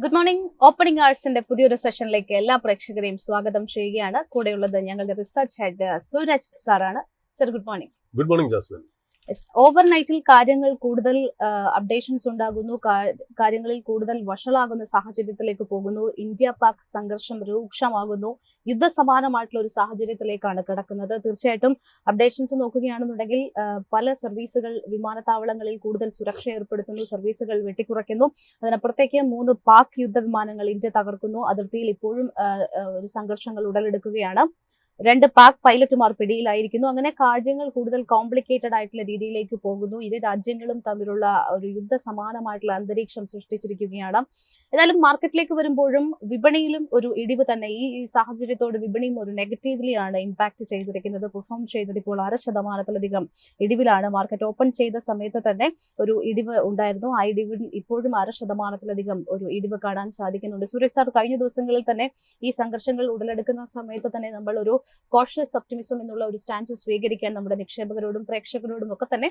Good morning. Opening ആർട്സിന്റെ പുതിയൊരു സെഷനിലേക്ക് എല്ലാ പ്രേക്ഷകരെയും സ്വാഗതം ചെയ്യുകയാണ്. കൂടെയുള്ളത് ഞങ്ങളുടെ റിസർച്ച് ഹെഡ് സൂരജ് സാറാണ്. Sir, good morning. Good morning Jasmine. ഓവർനൈറ്റിൽ കാര്യങ്ങൾ കൂടുതൽ അപ്ഡേഷൻസ് ഉണ്ടാകുന്നു, കാര്യങ്ങളിൽ കൂടുതൽ വഷളാകുന്ന സാഹചര്യത്തിലേക്ക് പോകുന്നു. ഇന്ത്യ പാക് സംഘർഷം രൂക്ഷമാകുന്നു, യുദ്ധസമാനമായിട്ടുള്ള ഒരു സാഹചര്യത്തിലേക്കാണ് കിടക്കുന്നത്. തീർച്ചയായിട്ടും അപ്ഡേഷൻസ് നോക്കുകയാണെന്നുണ്ടെങ്കിൽ പല സർവീസുകൾ വിമാനത്താവളങ്ങളിൽ കൂടുതൽ സുരക്ഷ ഏർപ്പെടുത്തുന്നു, സർവീസുകൾ വെട്ടിക്കുറയ്ക്കുന്നു. അതിനപ്പുറത്തേക്ക് 3 പാക് യുദ്ധവിമാനങ്ങൾ ഇന്ത്യ തകർക്കുന്നു. അതിർത്തിയിൽ ഇപ്പോഴും ഒരു സംഘർഷങ്ങൾ ഉടലെടുക്കുകയാണ്. 2 പാക് പൈലറ്റുമാർ പിടിയിലായിരിക്കുന്നു. അങ്ങനെ കാര്യങ്ങൾ കൂടുതൽ കോംപ്ലിക്കേറ്റഡ് ആയിട്ടുള്ള രീതിയിലേക്ക് പോകുന്നു. ഇരു രാജ്യങ്ങളും തമ്മിലുള്ള ഒരു യുദ്ധ സമാനമായിട്ടുള്ള അന്തരീക്ഷം സൃഷ്ടിച്ചിരിക്കുകയാണ്. ഏതായാലും മാർക്കറ്റിലേക്ക് വരുമ്പോഴും വിപണിയിലും ഒരു ഇടിവ് തന്നെ. ഈ സാഹചര്യത്തോട് വിപണിയും ഒരു നെഗറ്റീവ്ലി ആണ് ഇമ്പാക്ട് ചെയ്തിരിക്കുന്നത്. പെർഫോം ചെയ്തത് ഇപ്പോൾ 6% ഇടിവിലാണ്. മാർക്കറ്റ് ഓപ്പൺ ചെയ്ത സമയത്ത് തന്നെ ഒരു ഇടിവ് ഉണ്ടായിരുന്നു. ആ ഇടിവിൽ ഇപ്പോഴും 6% ഒരു ഇടിവ് കാണാൻ സാധിക്കുന്നുണ്ട്. സുരേഷ് സാർ, കഴിഞ്ഞ ദിവസങ്ങളിൽ തന്നെ ഈ സംഘർഷങ്ങൾ ഉടലെടുക്കുന്ന സമയത്ത് തന്നെ നമ്മൾ ഒരു കോഷ്യസ് ഒപ്റ്റിമിസം എന്നുള്ള ഒരു സ്റ്റാൻസ് സ്വീകരിക്കാൻ നമ്മുടെ നിക്ഷേപകരോടും പ്രേക്ഷകരോടും ഒക്കെ തന്നെ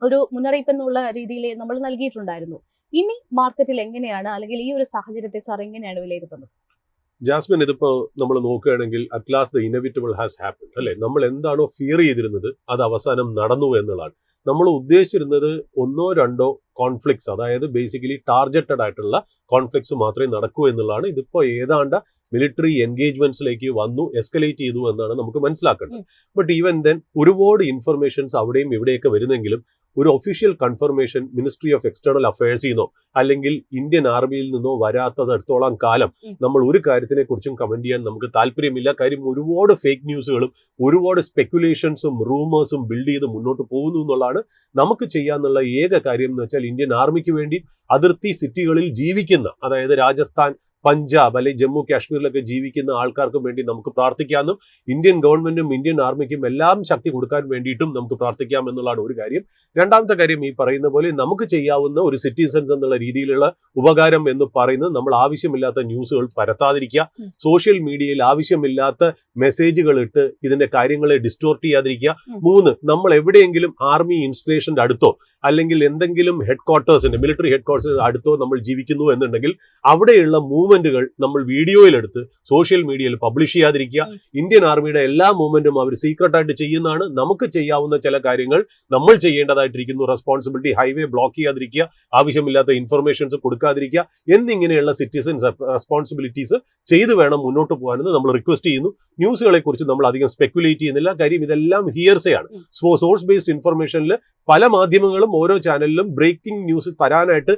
ഒരു മുന്നറിയിപ്പ് എന്നുള്ള രീതിയിൽ നമ്മൾ നൽകിയിട്ടുണ്ടായിരുന്നു. ഇനി മാർക്കറ്റിൽ എങ്ങനെയാണ്, അല്ലെങ്കിൽ ഈ ഒരു സാഹചര്യത്തെ സാർ എങ്ങനെയാണ് വിലയിരുത്തുന്നത്? ജാസ്മിൻ, ഇതിപ്പോ നമ്മൾ നോക്കുകയാണെങ്കിൽ at last the inevitable has happen അല്ലെ. നമ്മൾ എന്താണോ ഫിയർ ചെയ്തിരുന്നത് അത് അവസാനം നടന്നു എന്നുള്ളതാണ്. നമ്മൾ ഉദ്ദേശിച്ചിരുന്നത് 1-2 കോൺഫ്ലിക്ട്സ്, അതായത് ബേസിക്കലി ടാർഗറ്റഡ് ആയിട്ടുള്ള കോൺഫ്ലിക്ട്സ് മാത്രമേ നടക്കൂ എന്നുള്ളതാണ്. ഇതിപ്പോ ഏതാണ്ട് മിലിറ്ററി എൻഗേജ്മെന്റ്സിലേക്ക് വന്നു, എസ്കലേറ്റ് ചെയ്തു എന്നാണ് നമുക്ക് മനസ്സിലാക്കേണ്ടത്. ബട്ട് ഈവൻ ദെൻ ഒരുപാട് ഇൻഫർമേഷൻസ് അവിടെയും ഇവിടെയൊക്കെ വരുന്നെങ്കിലും ഒരു official confirmation ministry of external അഫയേഴ്സിൽ നിന്നോ അല്ലെങ്കിൽ ഇന്ത്യൻ ആർമിയിൽ നിന്നോ വരാത്തതെടുത്തോളം കാലം നമ്മൾ ഒരു കാര്യത്തിനെ കുറിച്ചും കമന്റ് ചെയ്യാൻ നമുക്ക് താല്പര്യമില്ല. കാര്യം ഒരുപാട് ഫേക്ക് ന്യൂസുകളും ഒരുപാട് സ്പെക്കുലേഷൻസും റൂമേഴ്സും ബിൽഡ് ചെയ്ത് മുന്നോട്ട് പോകുന്നു എന്നുള്ളതാണ് നമുക്ക് ചെയ്യാന്നുള്ള ഏക കാര്യം. എന്ന് വെച്ചാൽ ഇന്ത്യൻ ആർമിക്ക് വേണ്ടി അതിർത്തി സിറ്റികളിൽ ജീവിക്കുന്ന, അതായത് രാജസ്ഥാൻ, പഞ്ചാബ് അല്ലെങ്കിൽ ജമ്മു കാശ്മീരിലൊക്കെ ജീവിക്കുന്ന ആൾക്കാർക്കും വേണ്ടി നമുക്ക് പ്രാർത്ഥിക്കാമെന്നും ഇന്ത്യൻ ഗവൺമെന്റും ഇന്ത്യൻ ആർമിക്കും എല്ലാം ശക്തി കൊടുക്കാൻ വേണ്ടിയിട്ടും നമുക്ക് പ്രാർത്ഥിക്കാം എന്നുള്ളതാണ് ഒരു കാര്യം. രണ്ടാമത്തെ കാര്യം, ഈ പറയുന്ന പോലെ നമുക്ക് ചെയ്യാവുന്ന ഒരു സിറ്റിസൺസ് എന്നുള്ള രീതിയിലുള്ള ഉപകാരം എന്ന് പറയുന്നത് നമ്മൾ ആവശ്യമില്ലാത്ത ന്യൂസുകൾ പരത്താതിരിക്കുക, സോഷ്യൽ മീഡിയയിൽ ആവശ്യമില്ലാത്ത മെസ്സേജുകൾ ഇട്ട് ഇതിന്റെ കാര്യങ്ങളെ ഡിസ്റ്റോർട്ട് ചെയ്യാതിരിക്കുക. 3, നമ്മൾ എവിടെയെങ്കിലും ആർമി ഇൻസ്റ്റലേഷന്റെ അടുത്തോ അല്ലെങ്കിൽ എന്തെങ്കിലും ഹെഡ്ക്വാർട്ടേഴ്സിന്റെ മിലിറ്ററി ഹെഡ്ക്വാർട്ടേഴ്സിന്റെ അടുത്തോ നമ്മൾ ജീവിക്കുന്നു എന്നുണ്ടെങ്കിൽ അവിടെയുള്ള മൂവ്മെന്റുകൾ നമ്മൾ വീഡിയോയിലെടുത്ത് സോഷ്യൽ മീഡിയയിൽ പബ്ലിഷ് ചെയ്യാതിരിക്കുക. ഇന്ത്യൻ ആർമിയുടെ എല്ലാ മൂവ്മെന്റും അവർ സീക്രട്ടായിട്ട് ചെയ്യുന്നതാണ്. നമുക്ക് ചെയ്യാവുന്ന ചില കാര്യങ്ങൾ നമ്മൾ ചെയ്യേണ്ടതായിട്ടിരിക്കുന്നു. റെസ്പോൺസിബിലിറ്റി, ഹൈവേ ബ്ലോക്ക് ചെയ്യാതിരിക്കുക, ആവശ്യമില്ലാത്ത ഇൻഫർമേഷൻസ് കൊടുക്കാതിരിക്കുക എന്നിങ്ങനെയുള്ള സിറ്റിസൺസ് റെസ്പോൺസിബിലിറ്റീസ് ചെയ്ത് വേണം മുന്നോട്ട് പോകാനെന്ന് നമ്മൾ റിക്വസ്റ്റ് ചെയ്യുന്നു. ന്യൂസുകളെ കുറിച്ച് നമ്മൾ അധികം സ്പെക്കുലേറ്റ് ചെയ്യുന്നില്ല. കാര്യം ഇതെല്ലാം ഹിയർസേ ആണ്. സോഴ്സ് ബേസ്ഡ് ഇൻഫർമേഷനിൽ പല മാധ്യമങ്ങളും ഓരോ ചാനലിലും ബ്രേക്കിംഗ് ന്യൂസ് തരാനായിട്ട്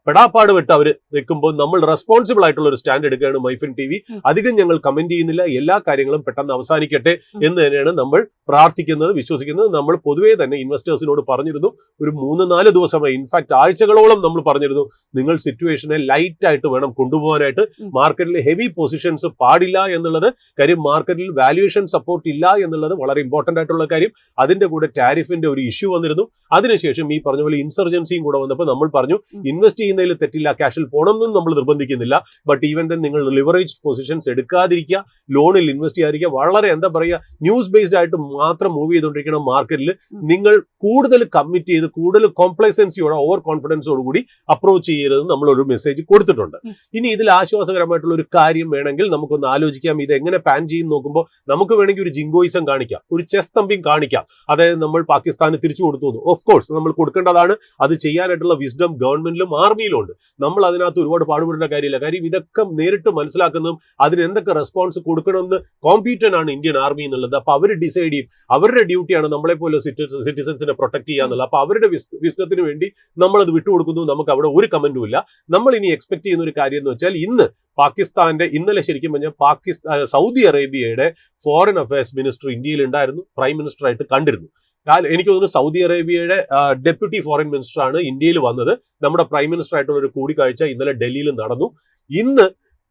പെടാപ്പാട് വിട്ട് അവർ വെക്കുമ്പോൾ നമ്മൾ റെസ്പോൺസിബിൾ ആയിട്ടുള്ള ഒരു സ്റ്റാൻഡ് എടുക്കുകയാണ് മൈഫിൻ ടി വി. അധികം ഞങ്ങൾ കമന്റ് ചെയ്യുന്നില്ല. എല്ലാ കാര്യങ്ങളും പെട്ടെന്ന് അവസാനിക്കട്ടെ എന്ന് തന്നെയാണ് നമ്മൾ പ്രാർത്ഥിക്കുന്നത്, വിശ്വസിക്കുന്നത്. നമ്മൾ പൊതുവേ തന്നെ ഇൻവെസ്റ്റേഴ്സിനോട് പറഞ്ഞിരുന്നു, ഒരു 3-4 ദിവസമായി, ഇൻഫാക്ട് ആഴ്ചകളോളം നമ്മൾ പറഞ്ഞിരുന്നു, നിങ്ങൾ സിറ്റുവേഷനെ ലൈറ്റ് ആയിട്ട് വേണം കൊണ്ടുപോകാനായിട്ട്. മാർക്കറ്റിൽ ഹെവി പൊസിഷൻസ് പാടില്ല എന്നുള്ളത്. കാര്യം മാർക്കറ്റിൽ വാല്യുവേഷൻ സപ്പോർട്ട് ഇല്ല എന്നുള്ളത് വളരെ ഇമ്പോർട്ടന്റ് ആയിട്ടുള്ള കാര്യം. അതിന്റെ കൂടെ ടാരിഫിന്റെ ഒരു ഇഷ്യൂ വന്നിരുന്നു. അതിനുശേഷം ഈ പറഞ്ഞ പോലെ ഇൻസർജൻസിയും കൂടെ വന്നപ്പോൾ നമ്മൾ പറഞ്ഞു, ഇൻവെസ്റ്റ് ചെയ്യുന്നതിൽ തെറ്റില്ല, ക്യാഷിൽ പോകണമെന്നും നമ്മൾ നിർബന്ധിക്കുന്നില്ല. ബട്ട് ഈവൻ തന്നെ നിങ്ങൾ ലിവറേജ്ഡ് പൊസിഷൻസ് എടുക്കാതിരിക്കുക, ലോണിൽ ഇൻവെസ്റ്റ് ചെയ്യാതിരിക്കുക. വളരെ എന്താ പറയുക, ന്യൂസ് ബേസ്ഡ് ആയിട്ട് മാത്രം മൂവ് ചെയ്തുകൊണ്ടിരിക്കണം. മാർക്കറ്റിൽ നിങ്ങൾ കൂടുതൽ കമ്മിറ്റ് ചെയ്ത് കൂടുതൽ കോംപ്ലസൻസിയോടെ ഓവർ കോൺഫിഡൻസോടുകൂടി അപ്രോച്ച് ചെയ്യരുത് നമ്മളൊരു മെസ്സേജ് കൊടുത്തിട്ടുണ്ട്. ഇനി ഇതിൽ ആശ്വാസകരമായിട്ടുള്ള ഒരു കാര്യം വേണമെങ്കിൽ നമുക്കൊന്ന് ആലോചിക്കാം. ഇത് എങ്ങനെ പാൻ ചെയ്യും നോക്കുമ്പോൾ നമുക്ക് വേണമെങ്കിൽ ഒരു ജിങ്കോയിസം കാണിക്കാം, ഒരു ചെസ് തമ്പിങ് കാണിക്കാം. അതായത് നമ്മൾ പാകിസ്ഥാന് തിരിച്ചു കൊടുത്തു. ഓഫ് കോഴ്സ് നമ്മൾ കൊടുക്കേണ്ടതാണ്. അത് ചെയ്യാനായിട്ടുള്ള വിസ്ഡം ഗവൺമെന്റിലും ആർമിയിലും ഉണ്ട്. നമ്മൾ അതിനകത്ത് ഒരുപാട് പാടുപെടേണ്ട കാര്യമില്ല. കാര്യം ഇതൊക്കെ നേരിട്ട് മനസ്സിലാക്കുന്നതും അതിന് എന്തൊക്കെ റെസ്പോൺസ് കൊടുക്കണമെന്ന് കോമ്പീറ്റന്റ് ആണ് ഇന്ത്യൻ ആർമി എന്നുള്ളത്. അപ്പൊ അവർ ഡിസൈഡ് ചെയ്യും. അവരുടെ ഡ്യൂട്ടിയാണ് നമ്മളെ പോലെ സിറ്റിസൺസിനെ പ്രൊട്ടക്ട് ചെയ്യാന്നുള്ളത്. അപ്പൊ അവരുടെ വിസ്ഡത്തിന് വേണ്ടി നമ്മളത് വിട്ടുകൊടുക്കുന്നു. നമുക്ക് അവിടെ ഒരു കമന്റും ഇല്ല. നമ്മൾ ഇനി എക്സ്പെക്ട് ചെയ്യുന്ന ഒരു കാര്യം എന്ന് വെച്ചാൽ, ഇന്നലെ ശരിക്കും പറഞ്ഞാൽ സൗദി അറേബ്യയുടെ ഫോറിൻ അഫയേഴ്സ് മിനിസ്റ്റർ ഇന്ത്യയിൽ ഉണ്ടായിരുന്നു, പ്രൈം മിനിസ്റ്റർ ആയിട്ട് കണ്ടിരുന്നു. എനിക്ക് തോന്നുന്നു സൗദി അറേബ്യയുടെ ഡെപ്യൂട്ടി ഫോറിൻ മിനിസ്റ്റർ ആണ് ഇന്ത്യയിൽ വന്നത്. നമ്മുടെ പ്രൈം മിനിസ്റ്റർ ആയിട്ടുള്ള ഒരു കൂടിക്കാഴ്ച ഇന്നലെ ഡൽഹിയിൽ നടന്നു. ഇന്ന്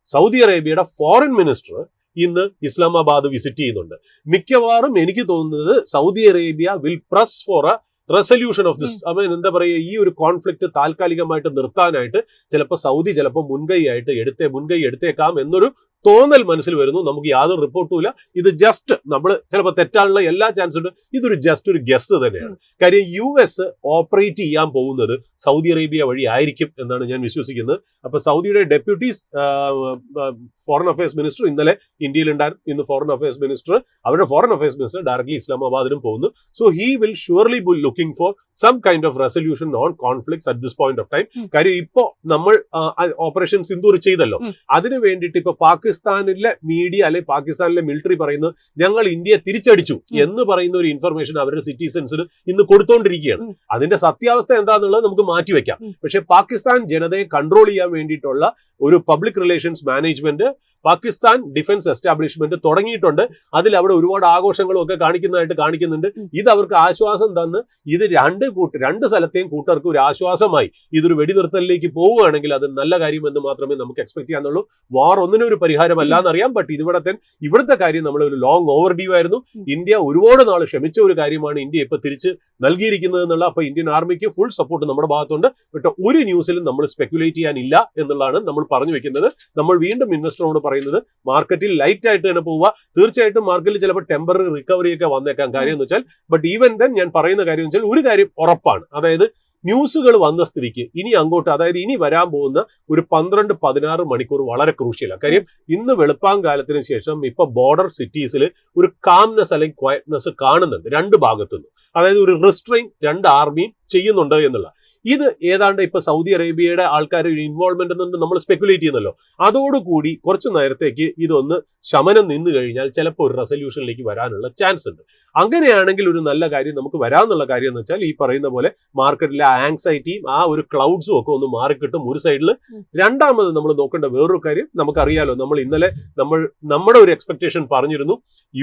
സൗദി അറേബ്യയുടെ ഫോറിൻ മിനിസ്റ്റർ ഇന്ന് ഇസ്ലാമാബാദ് വിസിറ്റ് ചെയ്യുന്നുണ്ട്. മിക്കവാറും എനിക്ക് തോന്നുന്നത് Saudi Arabia will press for a resolution of this. എന്താ പറയുക, ഈ ഒരു കോൺഫ്ലിക്റ്റ് താൽക്കാലികമായിട്ട് നിർത്താനായിട്ട് ചിലപ്പോൾ സൗദി മുൻകൈ എടുത്തേക്കാം എന്നൊരു തോന്നൽ മനസ്സിൽ വരുന്നു. നമുക്ക് യാതൊരു റിപ്പോർട്ടും ഇല്ല. ഇത് ജസ്റ്റ് നമ്മൾ ചിലപ്പോൾ തെറ്റാനുള്ള എല്ലാ ചാൻസ് ഉണ്ട്. ഇതൊരു ജസ്റ്റ് ഒരു ഗസ് തന്നെയാണ്. കാര്യം US ഓപ്പറേറ്റ് ചെയ്യാൻ പോകുന്നത് സൗദി അറേബ്യ വഴി ആയിരിക്കും എന്നാണ് ഞാൻ വിശ്വസിക്കുന്നത്. അപ്പൊ സൗദിയുടെ ഡെപ്യൂട്ടി ഫോറിൻ അഫയേഴ്സ് മിനിസ്റ്റർ ഇന്നലെ ഇന്ത്യയിലുണ്ടായിരുന്നു. ഇന്ന് ഫോറിൻ അഫയേഴ്സ് മിനിസ്റ്റർ അവരുടെ ഫോറിൻ അഫയേഴ്സ് മിനിസ്റ്റർ ഡയറക്ട്ലി ഇസ്ലാമാബാദിലും പോകുന്നു. So he will surely be looking for some kind of resolution on conflicts at this point of time. കാര്യം ഇപ്പോ നമ്മൾ ഓപ്പറേഷൻ സിന്ദൂർ ചെയ്തല്ലോ, അതിന് വേണ്ടിയിട്ട് ഇപ്പൊ പാകിസ്ഥാനിലെ മീഡിയ അല്ലെ പാകിസ്ഥാനിലെ മിലിറ്ററി പറയുന്നത് ഞങ്ങൾ ഇന്ത്യയെ തിരിച്ചടിച്ചു എന്ന് പറയുന്ന ഒരു ഇൻഫർമേഷൻ അവരുടെ സിറ്റിസൺസിന് ഇന്ന് കൊടുത്തോണ്ടിരിക്കുകയാണ്. അതിന്റെ സത്യാവസ്ഥ എന്താണെന്നുള്ളത് നമുക്ക് മാറ്റിവെക്കാം. പക്ഷെ പാകിസ്ഥാൻ ജനതയെ കൺട്രോൾ ചെയ്യാൻ വേണ്ടിയിട്ടുള്ള ഒരു public relations management Pakistan defence establishment തുടങ്ങിയിട്ടുണ്ട്. അതിൽ അവിടെ ഒരുപാട് ആഘോഷങ്ങളും ഒക്കെ കാണിക്കുന്നുണ്ട്. ഇത് അവർക്ക് ആശ്വാസം തന്ന് ഇത് രണ്ട് സ്ഥലത്തെയും കൂട്ടർക്ക് ഒരു ആശ്വാസമായി ഇതൊരു വെടിനിർത്തലിലേക്ക് പോവുകയാണെങ്കിൽ അത് നല്ല കാര്യം എന്ന് മാത്രമേ നമുക്ക് എക്സ്പെക്ട് ചെയ്യാന്നുള്ളൂ. വാർ ഒന്നിനും ഒരു പരിഹാരമല്ല എന്നറിയാം. ബട്ട് ഇവിടുത്തെ കാര്യം നമ്മൾ ഒരു ലോങ് ഓവർ ഡ്യൂ ആയിരുന്നു. ഇന്ത്യ ഒരുപാട് നാൾ ക്ഷമിച്ച ഒരു കാര്യമാണ് ഇന്ത്യ ഇപ്പൊ തിരിച്ച് നൽകിയിരിക്കുന്നത് എന്നുള്ള. അപ്പൊ ഇന്ത്യൻ ആർമിക്ക് ഫുൾ സപ്പോർട്ട് നമ്മുടെ ഭാഗത്തുണ്ട്. ബട്ട് ഒരു ന്യൂസിലും നമ്മൾ സ്പെക്കുലേറ്റ് ചെയ്യാനില്ല എന്നുള്ളതാണ് നമ്മൾ പറഞ്ഞു വെക്കുന്നത്. നമ്മൾ വീണ്ടും ഇൻവെസ്റ്ററോട് പറയുന്നത് മാർക്കറ്റിൽ ലൈറ്റ് ആയിട്ട് തന്നെ പോവുക. തീർച്ചയായിട്ടും മാർക്കറ്റിൽ ചിലപ്പോൾ ടെമ്പററി റിക്കവറി ഒക്കെ വന്നേക്കാം. കാര്യം എന്ന് വെച്ചാൽ ബട്ട് ഈവൻ ദെൻ ഞാൻ പറയുന്ന കാര്യം എന്ന് വെച്ചാൽ ഒരു കാര്യം ഉറപ്പാണ്. അതായത് ന്യൂസുകൾ വന്ന സ്ഥിതിക്ക് ഇനി അങ്ങോട്ട്, അതായത് ഇനി വരാൻ പോകുന്ന ഒരു 12-16 മണിക്കൂർ വളരെ ക്രൂഷ്യലാണ്. കാര്യം ഇന്ന് വെളുപ്പാങ്കാലത്തിന് ശേഷം ഇപ്പൊ ബോർഡർ സിറ്റീസിൽ ഒരു കാംനെസ് അല്ലെങ്കിൽ ക്വയറ്റ്നെസ് കാണുന്നുണ്ട് രണ്ട് ഭാഗത്തുനിന്ന്. അതായത് ഒരു റിസ്ട്രെയിൻ രണ്ട് ആർമിയും ചെയ്യുന്നുണ്ട് എന്നുള്ള. ഇത് ഏതാണ്ട് ഇപ്പൊ സൗദി അറേബ്യയുടെ ആൾക്കാർ ഇൻവോൾവ്മെന്റ് എന്ന് നമ്മൾ സ്പെക്കുലേറ്റ് ചെയ്യുന്നല്ലോ. അതോടുകൂടി കുറച്ച് നേരത്തേക്ക് ഇതൊന്ന് ശമനം നിന്ന് കഴിഞ്ഞാൽ ചിലപ്പോൾ ഒരു റെസൊല്യൂഷനിലേക്ക് വരാനുള്ള ചാൻസ് ഉണ്ട്. അങ്ങനെയാണെങ്കിൽ ഒരു നല്ല കാര്യം നമുക്ക് വരാനുള്ള കാര്യം എന്ന് വെച്ചാൽ ഈ പറയുന്ന പോലെ മാർക്കറ്റിലെ ആങ്സൈറ്റിയും ആ ഒരു ക്ലൗഡ്സും ഒക്കെ ഒന്ന് മാറിക്കിട്ടും ഒരു സൈഡിൽ. രണ്ടാമത് നമ്മൾ നോക്കേണ്ട വേറൊരു കാര്യം, നമുക്കറിയാലോ ഇന്നലെ നമ്മുടെ ഒരു എക്സ്പെക്ടേഷൻ പറഞ്ഞിരുന്നു.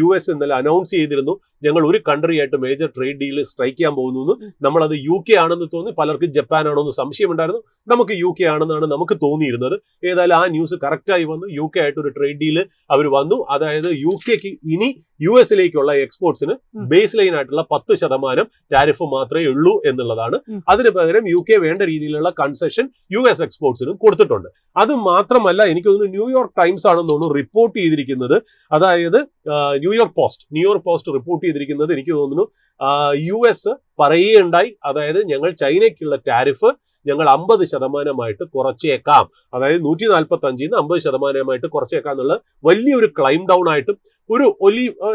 US ഇന്നലെ അനൗൺസ് ചെയ്തിരുന്നു ഞങ്ങൾ ഒരു കൺട്രിയായിട്ട് മേജർ ട്രേഡ് ഡീൽ സ്ട്രൈക്ക് ചെയ്യാൻ പോകുന്നു. നമ്മളത് UK ആണെന്ന് തോന്നി, പലർക്ക് ജപ്പാൻ ആണോ എന്ന് സംശയമുണ്ടായിരുന്നു. നമുക്ക് UK ആണെന്നാണ് നമുക്ക് തോന്നിയിരുന്നത്. ഏതായാലും ആ ന്യൂസ് കറക്റ്റായി വന്നു. UK ആയിട്ട് ഒരു ട്രേഡ് ഡീല് അവർ വന്നു. അതായത് UKക്ക് ഇനി US-ലേക്കുള്ള എക്സ്പോർട്സിന് ബേസ് ലൈൻ ആയിട്ടുള്ള 10% ടാരിഫ് മാത്രമേ ഉള്ളൂ എന്നുള്ളതാണ്. അതിന് പകരം UK വേണ്ട രീതിയിലുള്ള കൺസെഷൻ US എക്സ്പോർട്സിനും കൊടുത്തിട്ടുണ്ട്. അത് മാത്രമല്ല, എനിക്ക് തോന്നുന്നു ന്യൂയോർക്ക് ടൈംസ് ആണെന്ന് തോന്നുന്നു റിപ്പോർട്ട് ചെയ്തിരിക്കുന്നത്. അതായത് ന്യൂയോർക്ക് പോസ്റ്റ് റിപ്പോർട്ട് ചെയ്തിരിക്കുന്നത് എനിക്ക് തോന്നുന്നു US പറയുകയുണ്ടായി. അതായത് ഞങ്ങൾ ചൈനയ്ക്കുള്ള ടാരിഫ് ഞങ്ങൾ 50% കുറച്ചേക്കാം. അതായത് 145 50% കുറച്ചേക്കാം എന്നുള്ള വലിയൊരു ക്ലൈം ഡൗൺ ആയിട്ടും ഒരു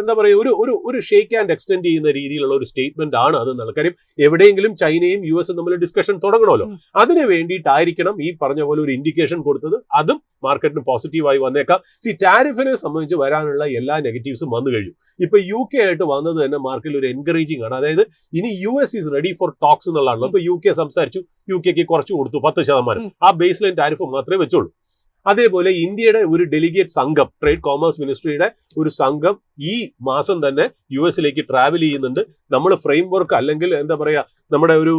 എന്താ പറയുക ഒരു ഷേക്ക് ആൻഡ് എക്സ്റ്റെൻഡ് ചെയ്യുന്ന രീതിയിലുള്ള ഒരു സ്റ്റേറ്റ്മെന്റ് ആണ് അത്. കാര്യം എവിടെയെങ്കിലും ചൈനയും US തമ്മിൽ ഡിസ്കഷൻ തുടങ്ങണമല്ലോ. അതിന് വേണ്ടിയിട്ടായിരിക്കണം ഈ പറഞ്ഞ പോലെ ഒരു ഇൻഡിക്കേഷൻ കൊടുത്തത്. അതും മാർക്കറ്റിന് പോസിറ്റീവായി വന്നേക്കാം. ടാരിഫിനെ സംബന്ധിച്ച് വരാനുള്ള എല്ലാ നെഗറ്റീവ്സും വന്നു കഴിഞ്ഞു. ഇപ്പൊ UK ആയിട്ട് വന്നത് തന്നെ മാർക്കറ്റിൽ ഒരു എൻകറേജിംഗ് ആണ്. അതായത് ഇനി US is ready for talks എന്നുള്ളതാണല്ലോ. ഇപ്പൊ UK സംസാരിച്ചു, UKക്ക് കുറച്ച് കൊടുത്തു 10%. ആ ബേസ് ലൈൻ ടാരിഫ് മാത്രമേ വെച്ചോളൂ. അതേപോലെ ഇന്ത്യയുടെ ഒരു ഡെലിഗേറ്റ് സംഘം, ട്രേഡ് കോമേഴ്സ് മിനിസ്ട്രിയുടെ ഒരു സംഘം ഈ മാസം തന്നെ US-ലേക്ക് ട്രാവൽ ചെയ്യുന്നുണ്ട്. നമ്മൾ ഫ്രെയിംവർക്ക് അല്ലെങ്കിൽ എന്താ പറയാ നമ്മുടെ ഒരു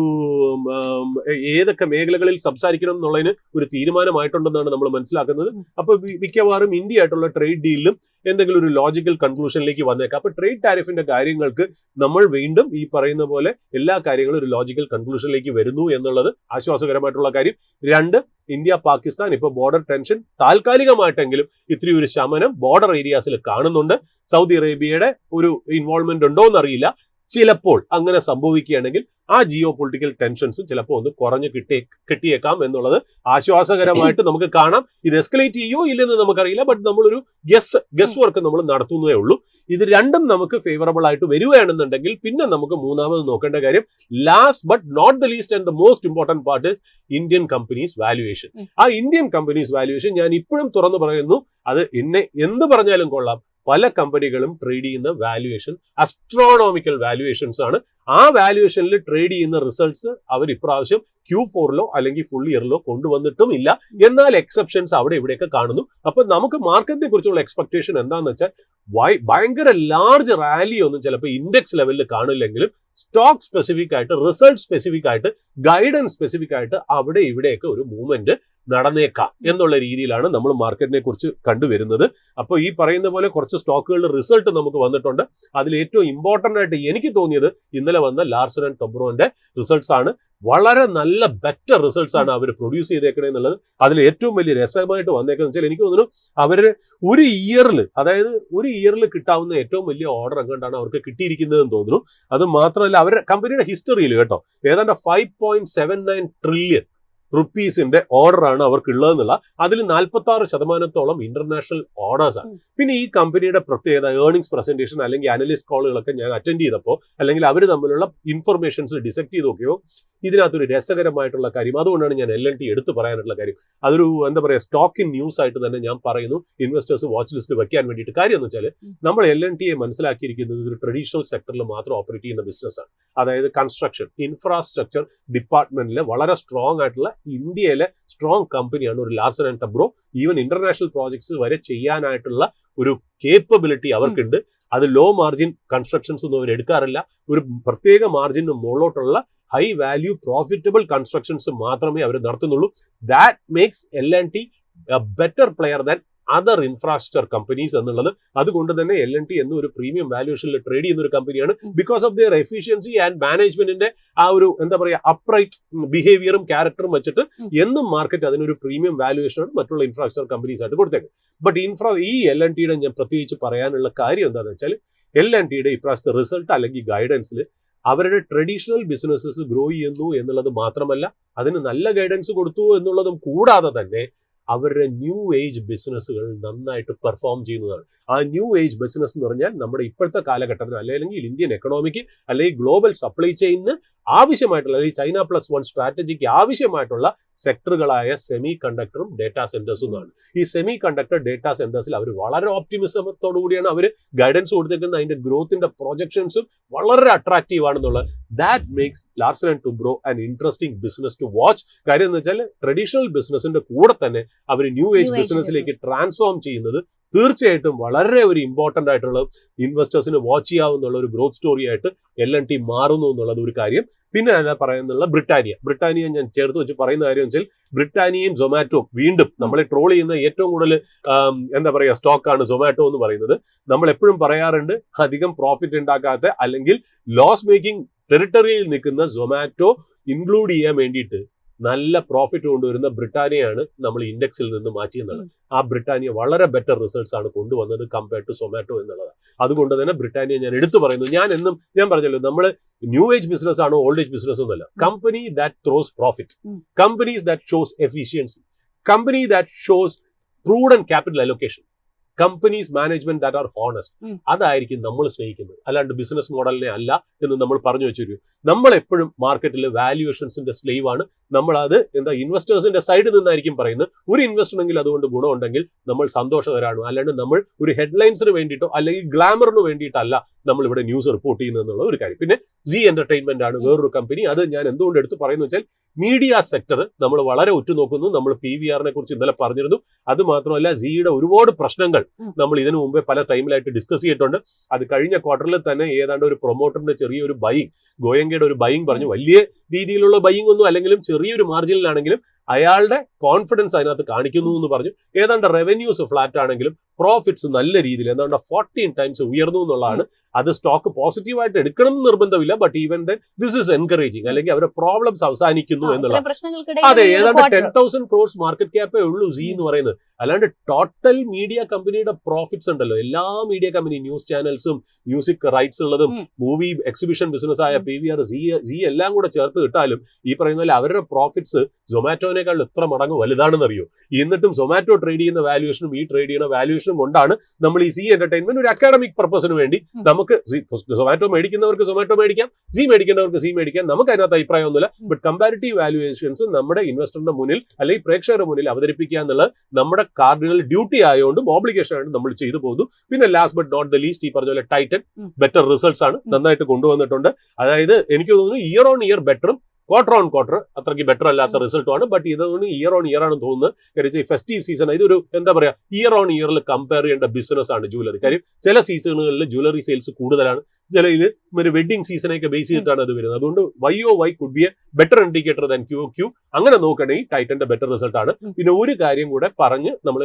ഏതൊക്കെ മേഖലകളിൽ സംസാരിക്കണം എന്നുള്ളതിന് ഒരു തീരുമാനമായിട്ടുണ്ടെന്നാണ് നമ്മൾ മനസ്സിലാക്കുന്നത്. അപ്പൊ മിക്കവാറും ഇന്ത്യ ആയിട്ടുള്ള ട്രേഡ് ഡീലിലും എന്തെങ്കിലും ഒരു ലോജിക്കൽ കൺക്ലൂഷനിലേക്ക് വന്നേക്കാം. അപ്പൊ ട്രേഡ് ടാരിഫിന്റെ കാര്യങ്ങൾക്ക് നമ്മൾ വീണ്ടും ഈ പറയുന്ന പോലെ എല്ലാ കാര്യങ്ങളും ഒരു ലോജിക്കൽ കൺക്ലൂഷനിലേക്ക് വരുന്നു എന്നുള്ളത് ആശ്വാസകരമായിട്ടുള്ള കാര്യം. 2, ഇന്ത്യ പാകിസ്ഥാൻ ഇപ്പൊ ബോർഡർ ടെൻഷൻ താൽക്കാലികമായിട്ടെങ്കിലും ഇത്തിരി ഒരു ശമനം ബോർഡർ ഏരിയാസിൽ കാണുന്നുണ്ട്. സൗദി അറേബ്യയുടെ ഒരു ഇൻവോൾവ്മെന്റ് ഉണ്ടോ എന്നറിയില്ല. ചിലപ്പോൾ അങ്ങനെ സംഭവിക്കുകയാണെങ്കിൽ ആ ജിയോ പൊളിറ്റിക്കൽ ടെൻഷൻസും ചിലപ്പോൾ ഒന്ന് കുറഞ്ഞു കിട്ടിയേക്കാം എന്നുള്ളത് ആശ്വാസകരമായിട്ട് നമുക്ക് കാണാം. ഇത് എസ്കലേറ്റ് ചെയ്യോ ഇല്ലെന്ന് നമുക്കറിയില്ല. ബട്ട് നമ്മളൊരു ഗസ് വർക്ക് നമ്മൾ നടത്തുന്നതേ ഉള്ളൂ. ഇത് രണ്ടും നമുക്ക് ഫേവറബിൾ ആയിട്ട് വരികയാണെന്നുണ്ടെങ്കിൽ പിന്നെ നമുക്ക് മൂന്നാമത് നോക്കേണ്ട കാര്യം, last but not the least and the most important part is Indian companies valuation. ആ ഇന്ത്യൻ കമ്പനീസ് വാല്യുവേഷൻ ഞാൻ ഇപ്പോഴും തുറന്നു പറയുന്നു, അത് എന്നെ എന്ത് പറഞ്ഞാലും കൊള്ളാം, പല കമ്പനികളും ട്രേഡ് ചെയ്യുന്ന വാല്യുവേഷൻ അസ്ട്രോണോമിക്കൽ വാല്യുവേഷൻസ് ആണ്. ആ വാല്യുവേഷനിൽ ട്രേഡ് ചെയ്യുന്ന റിസൾട്ട്സ് അവർ ഇപ്രാവശ്യം Q4-ലോ അല്ലെങ്കിൽ ഫുൾ ഇയറിലോ കൊണ്ടുവന്നിട്ടും ഇല്ല. എന്നാൽ എക്സെപ്ഷൻസ് അവിടെ ഇവിടെയൊക്കെ കാണുന്നു. അപ്പൊ നമുക്ക് മാർക്കറ്റിനെ കുറിച്ചുള്ള എക്സ്പെക്ടേഷൻ എന്താണെന്ന് വെച്ചാൽ ഭയങ്കര ലാർജ് റാലി ഒന്നും ചിലപ്പോൾ ഇൻഡെക്സ് ലെവലിൽ കാണില്ലെങ്കിലും സ്റ്റോക്ക് സ്പെസിഫിക് ആയിട്ട്, റിസൾട്ട് സ്പെസിഫിക് ആയിട്ട്, ഗൈഡൻസ് സ്പെസിഫിക് ആയിട്ട് അവിടെ ഇവിടെയൊക്കെ ഒരു മൂവ്മെന്റ് നടന്നേക്കാം എന്നുള്ള രീതിയിലാണ് നമ്മൾ മാർക്കറ്റിനെ കുറിച്ച് കണ്ടുവരുന്നത്. അപ്പോൾ ഈ പറയുന്ന പോലെ കുറച്ച് സ്റ്റോക്കുകളുടെ റിസൾട്ട് നമുക്ക് വന്നിട്ടുണ്ട്. അതിൽ ഏറ്റവും ഇമ്പോർട്ടന്റ് ആയിട്ട് എനിക്ക് തോന്നിയത് ഇന്നലെ വന്ന ലാർസൻ ആൻഡ് ടൊബ്രോന്റെ റിസൾട്ട്സ് ആണ്. വളരെ നല്ല ബെറ്റർ റിസൾട്ട്സ് ആണ് അവർ പ്രൊഡ്യൂസ് ചെയ്തേക്കണേ എന്നുള്ളത്. അതിൽ ഏറ്റവും വലിയ രസമായിട്ട് വന്നേക്കെന്ന് വെച്ചാൽ എനിക്ക് തോന്നുന്നു അവര് ഒരു ഇയറിൽ കിട്ടാവുന്ന ഏറ്റവും വലിയ ഓർഡർ എങ്ങോട്ടാണ് അവർക്ക് കിട്ടിയിരിക്കുന്നതെന്ന് തോന്നുന്നു. അത് മാത്രമല്ല അവരുടെ കമ്പനിയുടെ ഹിസ്റ്ററിയിൽ കേട്ടോ ഏതാണ്ട് 5.79 ട്രില്യൺ റുപ്പീസിന്റെ ഓർഡർ ആണ് അവർക്ക് ഉള്ളതെന്നുള്ള അതിൽ 46% ഇന്റർനാഷണൽ ഓർഡേഴ്സ് ആണ്. പിന്നെ ഈ കമ്പനിയുടെ പ്രത്യേകത ഏർണിംഗ്സ് പ്രസന്റേഷൻ അല്ലെങ്കിൽ അനലിസ്റ്റ് കോളുകളൊക്കെ ഞാൻ അറ്റൻഡ് ചെയ്തപ്പോൾ അല്ലെങ്കിൽ അവർ തമ്മിലുള്ള ഇൻഫർമേഷൻസ് ഡിസെക്ട് ചെയ്ത് നോക്കിയോ ഇതിനകത്തൊരു രസകരമായിട്ടുള്ള കാര്യം, അതുകൊണ്ടാണ് ഞാൻ LNT എടുത്ത് പറയാനുള്ള കാര്യം. അതൊരു എന്താ പറയുക സ്റ്റോക്ക് ഇൻ ന്യൂസ് ആയിട്ട് തന്നെ ഞാൻ പറയുന്നു ഇൻവെസ്റ്റേഴ്സ് വാച്ച് ലിസ്റ്റ് വെക്കാൻ വേണ്ടിയിട്ട്. കാര്യം എന്ന് വെച്ചാൽ നമ്മൾ LNTയെ മനസ്സിലാക്കിയിരിക്കുന്നത് ഒരു ട്രഡീഷണൽ സെക്ടറിൽ മാത്രം ഓപ്പറേറ്റ് ചെയ്യുന്ന ബിസിനസ്സാണ്. അതായത് കൺസ്ട്രക്ഷൻ ഇൻഫ്രാസ്ട്രക്ചർ ഡിപ്പാർട്ട്മെന്റിലെ വളരെ സ്ട്രോങ് ആയിട്ടുള്ള ഇന്ത്യയിലെ സ്ട്രോങ് കമ്പനിയാണ് ഒരു Larsen and Toubro. Even international projects വരെ ചെയ്യാനായിട്ടുള്ള ഒരു കേപ്പബിലിറ്റി അവർക്കുണ്ട്. അത് ലോ മാർജിൻ കൺസ്ട്രക്ഷൻസ് ഒന്നും അവർ എടുക്കാറില്ല. ഒരു പ്രത്യേക മാർജിന് മുകളിലോട്ടുള്ള ഹൈ വാല്യൂ പ്രോഫിറ്റബിൾ കൺസ്ട്രക്ഷൻസ് മാത്രമേ അവർ നടത്തുന്നുള്ളൂ. That makes LNT a better player than other infrastructure companies എന്നുള്ളത്. അതുകൊണ്ട് തന്നെ LNT എന്ന ഒരു പ്രീമിയം വാല്യൂഷനിൽ ട്രേഡ് ചെയ്യുന്ന ഒരു കമ്പനിയാണ്. Because of their efficiency and മാനേജ്മെന്റിന്റെ ആ ഒരു എന്താ പറയുക അപ്രൈറ്റ് ബിഹേവിയറും ക്യാരക്ടറും വെച്ചിട്ട് എന്നും മാർക്കറ്റ് അതിനൊരു പ്രീമിയം വാല്യൂഷനാണ് മറ്റുള്ള ഇൻഫ്രാസ്ട്രക്ചർ കമ്പനീസ് ആയിട്ട് കൊടുത്തേക്ക്. ബട്ട് ഈ LNTയുടെ ഞാൻ പ്രത്യേകിച്ച് പറയാനുള്ള കാര്യം എന്താണെന്ന് വെച്ചാൽ LNTയുടെ ഇപ്രാവശ്യത്തെ റിസൾട്ട് അല്ലെങ്കിൽ ഗൈഡൻസിൽ അവരുടെ ട്രഡീഷണൽ ബിസിനസ്സസ് ഗ്രോ ചെയ്യുന്നു എന്നുള്ളത് മാത്രമല്ല അതിന് നല്ല ഗൈഡൻസ് കൊടുത്തു എന്നുള്ളതും കൂടാതെ തന്നെ അവരുടെ ന്യൂ ഏജ് ബിസിനസ്സുകൾ നന്നായിട്ട് പെർഫോം ചെയ്യുന്നതാണ്. ആ ന്യൂ ഏജ് ബിസിനസ് എന്ന് പറഞ്ഞാൽ നമ്മുടെ ഇപ്പോഴത്തെ കാലഘട്ടത്തിൽ അല്ലെങ്കിൽ ഇന്ത്യൻ എക്കണോമിക്ക് അല്ലെങ്കിൽ ഗ്ലോബൽ സപ്ലൈ ചെയിനിന് ആവശ്യമായിട്ടുള്ള അല്ലെങ്കിൽ China+1 സ്ട്രാറ്റജിക്ക് ആവശ്യമായിട്ടുള്ള സെക്ടറുകളായ സെമി കണ്ടക്ടറും ഡേറ്റാ സെന്റേഴ്സും ആണ്. ഈ സെമി കണ്ടക്ടർ ഡേറ്റാ സെന്റേഴ്സിൽ അവർ വളരെ ഓപ്റ്റിമിസത്തോടു കൂടിയാണ് അവർ ഗൈഡൻസ് കൊടുത്തിരിക്കുന്നത്. അതിന്റെ ഗ്രോത്തിന്റെ പ്രൊജക്ഷൻസും വളരെ അട്രാക്റ്റീവ് ആണെന്നുള്ളത്. That makes Larsen and Toubro an interesting business to watch. കാര്യം എന്ന് വെച്ചാൽ ട്രഡീഷണൽ ബിസിനസിന്റെ കൂടെ തന്നെ അവർ ന്യൂ ഏജ് ബിസിനസ്സിലേക്ക് ട്രാൻസ്ഫോം ചെയ്യുന്നത് തീർച്ചയായിട്ടും വളരെ ഒരു ഇമ്പോർട്ടന്റ് ആയിട്ടുള്ള ഇൻവെസ്റ്റേഴ്സിന് വാച്ച് ചെയ്യാവുന്ന ഒരു ഗ്രോത്ത് സ്റ്റോറി ആയിട്ട് LNT മാറുന്നു എന്നുള്ളത് ഒരു കാര്യം. പിന്നെ ഞാൻ പറയുന്നുള്ള ബ്രിട്ടാനിയ ഞാൻ ചേർത്ത് വെച്ച് പറയുന്ന കാര്യം വെച്ചാൽ ബ്രിട്ടാനിയയും സൊമാറ്റോയും വീണ്ടും നമ്മളെ ട്രോൾ ചെയ്യുന്ന ഏറ്റവും കൂടുതൽ എന്താ പറയുക സ്റ്റോക്കാണ് സൊമാറ്റോ എന്ന് പറയുന്നത്. നമ്മൾ എപ്പോഴും പറയാറുണ്ട് അധികം പ്രോഫിറ്റ് ഉണ്ടാക്കാത്ത അല്ലെങ്കിൽ ലോസ് മേക്കിംഗ് ടെറിട്ടറിയിൽ നിൽക്കുന്ന സൊമാറ്റോ ഇൻക്ലൂഡ് ചെയ്യാൻ വേണ്ടിയിട്ട് നല്ല പ്രോഫിറ്റ് കൊണ്ടുവരുന്ന ബ്രിട്ടാനിയയാണ് നമ്മൾ ഇൻഡെക്സിൽ നിന്ന് മാറ്റിയെന്നാണ്. ആ ബ്രിട്ടാനിയ വളരെ ബെറ്റർ റിസൾട്ട്സ് ആണ് കൊണ്ടുവന്നത് കമ്പയർഡ് ടു സൊമാറ്റോ എന്നുള്ളത്. അതുകൊണ്ട് തന്നെ ബ്രിട്ടാനിയ ഞാൻ എടുത്തു പറയുന്നു. ഞാൻ പറഞ്ഞല്ലോ നമ്മൾ ന്യൂ ഏജ് ബിസിനസ് ആണോ ഓൾഡ് ഏജ് ബിസിനസ് ഒന്നല്ല. Company that throws profit, companies that shows efficiency, company that shows prudent capital allocation, companies management that are honest, അതായിരിക്കും നമ്മൾ സ്നേഹിക്കുന്നത്. അല്ലാണ്ട് ബിസിനസ് മോഡലിനെ അല്ല എന്ന് നമ്മൾ പറഞ്ഞു വെച്ചിരിക്കും. നമ്മൾ എപ്പോഴും മാർക്കറ്റിൽ വാല്യുവേഷൻസിന്റെ സ്ലേവ് ആണ്. നമ്മൾ അത് ഇൻവെസ്റ്റേഴ്സിന്റെ സൈഡിൽ നിന്നായിരിക്കും പറയുന്നത്. ഒരു ഇൻവെസ്റ്ററെങ്കിൽ അതുകൊണ്ട് ഗുണമുണ്ടെങ്കിൽ നമ്മൾ സന്തോഷകരാണ്. അല്ലാണ്ട് നമ്മൾ ഒരു ഹെഡ്ലൈൻസിന് വേണ്ടിയിട്ടോ അല്ലെങ്കിൽ ഗ്ലാമറിന് വേണ്ടിയിട്ടല്ല നമ്മൾ ഇവിടെ ന്യൂസ് റിപ്പോർട്ട് ചെയ്യുന്നത് എന്നുള്ള ഒരു കാര്യം. പിന്നെ Zee എന്റർടൈൻമെന്റ് ആണ് വേറൊരു കമ്പനി. അത് ഞാൻ എന്തുകൊണ്ട് എടുത്ത് പറയുന്നത് വെച്ചാൽ മീഡിയ സെക്ടർ നമ്മൾ വളരെ ഉറ്റുനോക്കുന്നു. നമ്മൾ PVRനെ കുറിച്ച് ഇന്നലെ പറഞ്ഞിരുന്നു. അത് മാത്രമല്ല Zeeയുടെ ഒരുപാട് പ്രശ്നങ്ങൾ നമ്മൾ ഇതിനു മുമ്പേ പല ടൈമിലായിട്ട് ഡിസ്കസ് ചെയ്തിട്ടുണ്ട്. അത് കഴിഞ്ഞ ക്വാർട്ടറിൽ തന്നെ ഏതാണ്ട് ഒരു പ്രൊമോട്ടറിന്റെ ചെറിയൊരു ബൈങ്, ഗോയങ്കയുടെ ഒരു ബൈങ് പറഞ്ഞു. വലിയ രീതിയിലുള്ള ബൈങ് ഒന്നും അല്ലെങ്കിലും ചെറിയൊരു മാർജിനിലാണെങ്കിലും അയാളുടെ കോൺഫിഡൻസ് അതിനകത്ത് കാണിക്കുന്നു എന്ന് പറഞ്ഞു. ഏതാണ്ട് റവന്യൂസ് ഫ്ലാറ്റ് ആണെങ്കിലും പ്രോഫിറ്റ്സ് നല്ല രീതിയിൽ എന്താണ്ട് 14 ടൈംസ് ഉയർന്നു എന്നുള്ളതാണ്. അത് സ്റ്റോക്ക് പോസിറ്റീവായിട്ട് എടുക്കണം എന്ന് നിർബന്ധമില്ല. But even then this is encouraging. അല്ലെങ്കിൽ അവരുടെ പ്രോബ്ലംസ് അവസാനിക്കുന്നു എന്നുള്ള. അതെ, ഏതാണ്ട് 10,000 crores മാർക്കറ്റ് ക്യാപ്പേ ഉള്ളൂ Zee എന്ന് പറയുന്നത്. അല്ലാണ്ട് ടോട്ടൽ മീഡിയ കമ്പനിയുടെ പ്രോഫിറ്റ്സ് ഉണ്ടല്ലോ, എല്ലാ മീഡിയ കമ്പനി ന്യൂസ് ചാനൽസും മ്യൂസിക് റൈറ്റ്സ് ഉള്ളതും മൂവി എക്സിബിഷൻ ബിസിനസ് ആയ PVR, Zee എല്ലാം കൂടെ ചേർത്ത് കിട്ടാലും ഈ പറയുന്ന പോലെ അവരുടെ പ്രോഫിറ്റ്സ് സൊമാറ്റോനേക്കാൾ എത്ര മടങ്ങ് വലുതാണെന്ന് അറിയോ. എന്നിട്ടും സൊമാറ്റോ ട്രേഡ് ചെയ്യുന്ന വാല്യൂഷനും ഈ ട്രേഡ് ചെയ്യുന്ന വാല്യൂഷനും കൊണ്ടാണ് നമ്മൾ ഈ Zee എന്റർടൈൻമെന്റ് ഒരു അക്കാഡമിക് പർപ്പസിന് വേണ്ടി നമുക്ക് സൊമാറ്റോ മേടിക്കുന്നവർക്ക് സൊമാറ്റോ മേടിക്കാം, Zee മേടിക്കുന്നവർക്ക് Zee മേടിക്കാം. നമുക്ക് അതിനകത്ത് അഭിപ്രായമൊന്നുമില്ല. ബട്ട് കമ്പാരിറ്റീവ് വാല്യുവേഷൻസ് നമ്മുടെ ഇൻവെസ്റ്ററിന്റെ മുന്നിൽ അല്ലെങ്കിൽ പ്രേക്ഷകരുടെ മുന്നിൽ അവതരിപ്പിക്കുക എന്നുള്ളത് നമ്മുടെ കാർഡിനൽ ഡ്യൂട്ടി ആയതുകൊണ്ടും ഓബ്ലിഗേഷൻ ആയിട്ട് നമ്മൾ ചെയ്തു പോകുന്നു. പിന്നെ last but not the least ഈ പറഞ്ഞ പോലെ ടൈറ്റൻ ബെറ്റർ റിസൾട്ട്സ് ആണ് നന്നായിട്ട് കൊണ്ടുവന്നിട്ടുണ്ട്. അതായത് എനിക്ക് തോന്നുന്നു ഇയർ ഓൺ ഇയർ ബെറ്ററും ക്വാർട്ടർ ഓൺ ക്വാർട്ടർ അത്രയ്ക്ക് ബെറ്റർ അല്ലാത്ത റിസൾട്ടുമാണ്. ബട്ട് ഇതൊന്നും ഇയർ ഓൺ ഇയർ ആണെന്ന് തോന്നുന്നത്. കാര്യം ഈ ഫെസ്റ്റീവ് സീസൺ ഇതൊരു എന്താ പറയാ ഇയർ ഓൺ ഇയറിൽ കമ്പയർ ചെയ്യേണ്ട ബിസിനസ് ആണ് ജ്വല്ലറി. കാര്യം ചില സീസണുകളിൽ ജ്വല്ലറി സെയിൽസ് കൂടുതലാണ്, ചിലയിൽ വെഡിങ് സീസണൊക്കെ ബേസ് ചെയ്തിട്ടാണ് അത് വരുന്നത്. അതുകൊണ്ട് YOY could be A better indicator than QOQ. അങ്ങനെ നോക്കണമെങ്കിൽ ടൈറ്റന്റെ ബെറ്റർ റിസൾട്ട് ആണ്. പിന്നെ ഒരു കാര്യം കൂടെ പറഞ്ഞ് നമ്മൾ